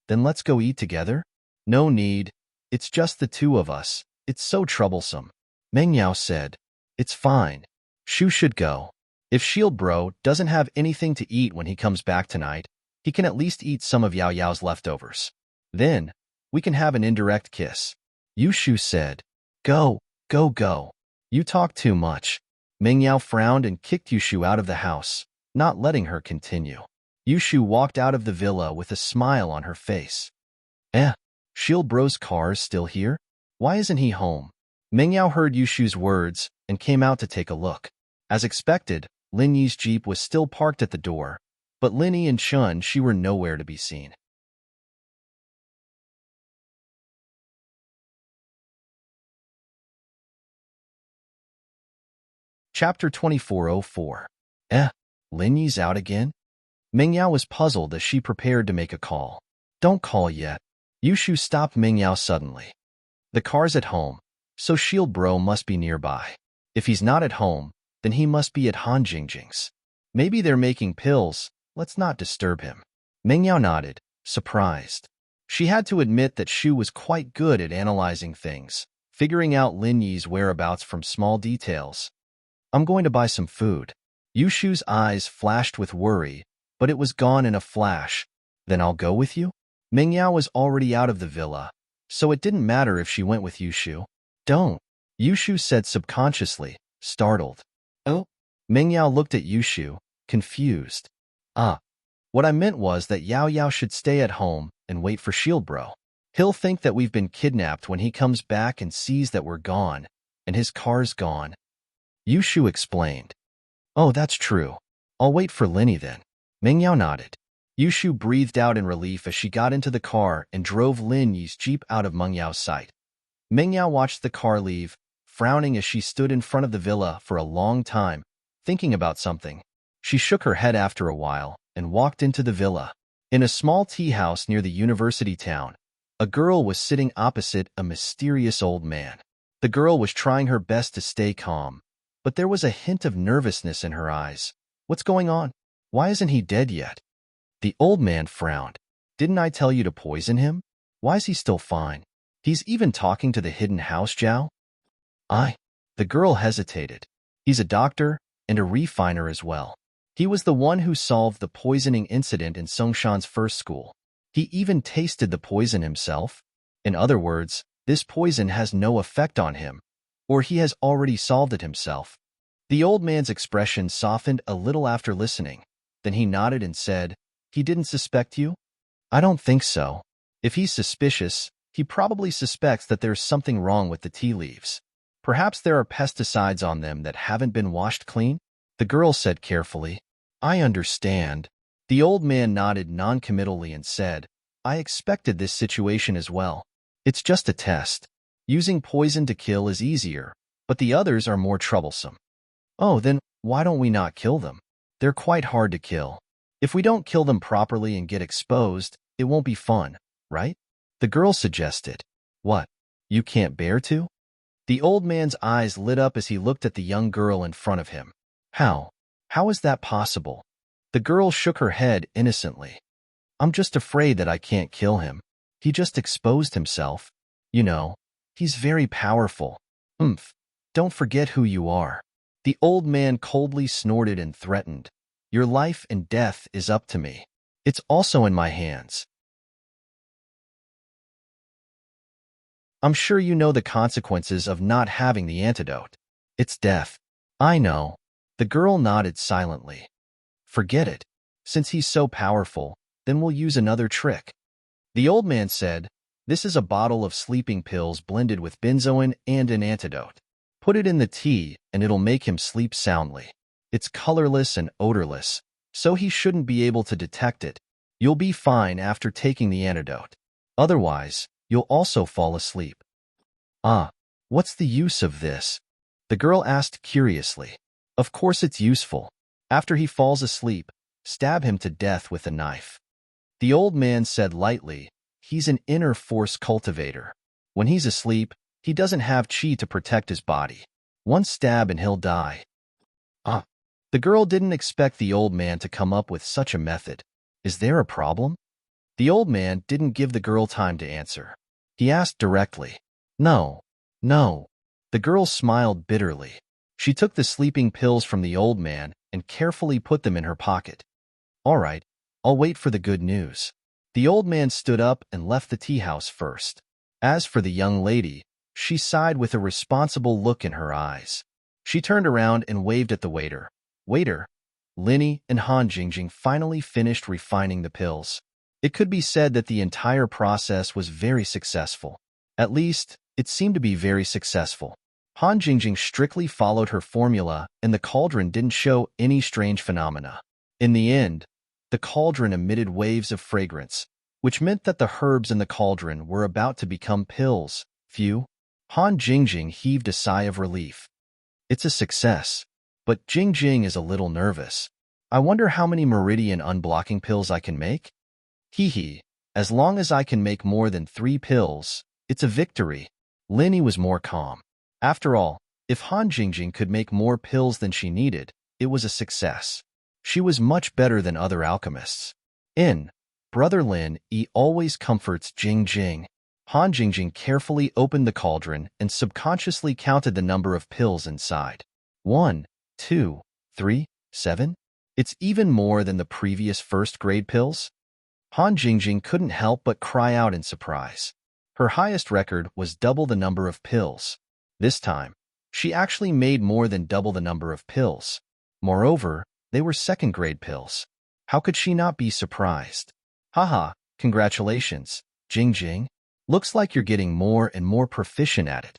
Then let's go eat together? No need. It's just the 2 of us. It's so troublesome. Meng Yao said. It's fine. Shu should go. If Shield Bro doesn't have anything to eat when he comes back tonight, he can at least eat some of Yao Yao's leftovers. Then, we can have an indirect kiss. Yu Shu said. Go, go, go. You talk too much. Meng Yao frowned and kicked Yu Shu out of the house, not letting her continue. Yu Shu walked out of the villa with a smile on her face. Shield Bro's car is still here? Why isn't he home? Meng Yao heard Yu Shu's words and came out to take a look. As expected, Lin Yi's Jeep was still parked at the door, but Linny and Chun Shi were nowhere to be seen. Chapter 2404. Lin Yi's out again? Ming Yao was puzzled as she prepared to make a call. Don't call yet. Yushu stopped Ming Yao suddenly. The car's at home, so Shield Bro must be nearby. If he's not at home, then he must be at Han Jingjing's. Maybe they're making pills. Let's not disturb him. Ming Yao nodded, surprised. She had to admit that Shu was quite good at analyzing things, figuring out Lin Yi's whereabouts from small details. I'm going to buy some food. Yushu's eyes flashed with worry, but it was gone in a flash. Then I'll go with you? Ming Yao was already out of the villa, so it didn't matter if she went with Yushu. Don't, Yushu said subconsciously, startled. Oh? Ming Yao looked at Yushu, confused. What I meant was that Yao Yao should stay at home and wait for Shield Bro. He'll think that we've been kidnapped when he comes back and sees that we're gone, and his car's gone. Yushu explained. Oh, that's true. I'll wait for Linny then. Ming Yao nodded. Yushu breathed out in relief as she got into the car and drove Lin Yi's jeep out of Meng Yao's sight. Ming Yao watched the car leave, frowning as she stood in front of the villa for a long time, thinking about something. She shook her head after a while and walked into the villa. In a small tea house near the university town, a girl was sitting opposite a mysterious old man. The girl was trying her best to stay calm, but there was a hint of nervousness in her eyes. What's going on? Why isn't he dead yet? The old man frowned. Didn't I tell you to poison him? Why is he still fine? He's even talking to the hidden house, Zhao? The girl hesitated. He's a doctor and a refiner as well. He was the one who solved the poisoning incident in Songshan's first school. He even tasted the poison himself. In other words, this poison has no effect on him, or he has already solved it himself. The old man's expression softened a little after listening. Then he nodded and said, He didn't suspect you? I don't think so. If he's suspicious, he probably suspects that there's something wrong with the tea leaves. Perhaps there are pesticides on them that haven't been washed clean? The girl said carefully. I understand. The old man nodded non-committally and said, I expected this situation as well. It's just a test. Using poison to kill is easier, but the others are more troublesome. Oh, then why don't we not kill them? They're quite hard to kill. If we don't kill them properly and get exposed, it won't be fun, right? The girl suggested. What? You can't bear to? The old man's eyes lit up as he looked at the young girl in front of him. How? How is that possible? The girl shook her head innocently. I'm just afraid that I can't kill him. He just exposed himself. You know, he's very powerful. Don't forget who you are. The old man coldly snorted and threatened. Your life and death is up to me. It's also in my hands. I'm sure you know the consequences of not having the antidote. It's death. I know. The girl nodded silently. Forget it. Since he's so powerful, then we'll use another trick. The old man said, This is a bottle of sleeping pills blended with benzoin and an antidote. Put it in the tea and it'll make him sleep soundly. It's colorless and odorless, so he shouldn't be able to detect it. You'll be fine after taking the antidote. Otherwise, you'll also fall asleep. What's the use of this? The girl asked curiously. Of course it's useful. After he falls asleep, stab him to death with a knife. The old man said lightly, He's an inner force cultivator. When he's asleep, he doesn't have chi to protect his body. One stab and he'll die. The girl didn't expect the old man to come up with such a method. Is there a problem? The old man didn't give the girl time to answer. He asked directly. No. The girl smiled bitterly. She took the sleeping pills from the old man and carefully put them in her pocket. All right, I'll wait for the good news. The old man stood up and left the tea house first. As for the young lady, she sighed with a responsible look in her eyes. She turned around and waved at the waiter. Waiter, Linny and Han Jingjing finally finished refining the pills. It could be said that the entire process was very successful. At least, it seemed to be very successful. Han Jingjing strictly followed her formula, and the cauldron didn't show any strange phenomena. In the end, the The cauldron emitted waves of fragrance, which meant that the herbs in the cauldron were about to become pills. Phew. Han Jingjing heaved a sigh of relief. It's a success, but Jingjing is a little nervous. I wonder how many meridian unblocking pills I can make? Hee hee. As long as I can make more than 3 pills, it's a victory. Linny was more calm. After all, if Han Jingjing could make more pills than she needed, it was a success. She was much better than other alchemists. Brother Lin Yi always comforts Jingjing. Han Jingjing carefully opened the cauldron and subconsciously counted the number of pills inside. 1, 2, 3, 7? It's even more than the previous first-grade pills? Han Jingjing couldn't help but cry out in surprise. Her highest record was double the number of pills. This time, she actually made more than double the number of pills. Moreover, they were second-grade pills. How could she not be surprised? Haha, congratulations, Jingjing. Looks like you're getting more and more proficient at it.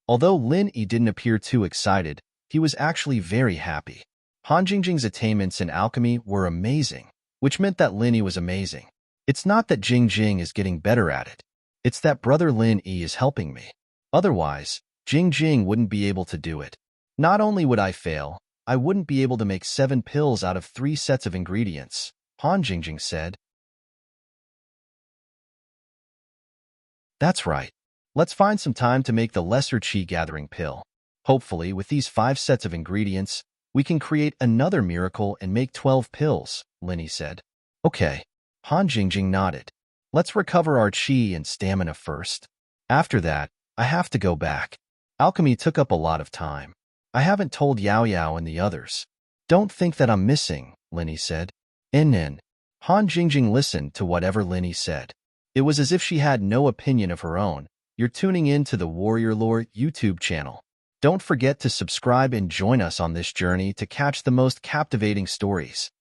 Although Lin Yi didn't appear too excited, he was actually very happy. Han Jingjing's attainments in alchemy were amazing, which meant that Lin Yi was amazing. It's not that Jingjing is getting better at it. It's that Brother Lin Yi is helping me. Otherwise, Jingjing wouldn't be able to do it. Not only would I fail, I wouldn't be able to make 7 pills out of 3 sets of ingredients, Han Jingjing said. That's right. Let's find some time to make the lesser qi gathering pill. Hopefully, with these 5 sets of ingredients, we can create another miracle and make 12 pills, Lin Yi said. Okay. Han Jingjing nodded. Let's recover our qi and stamina first. After that, I have to go back. Alchemy took up a lot of time. I haven't told Yao Yao and the others. Don't think that I'm missing, Lin Yi said. Han Jingjing listened to whatever Lin Yi said. It was as if she had no opinion of her own. You're tuning in to the Warrior Lore YouTube channel. Don't forget to subscribe and join us on this journey to catch the most captivating stories.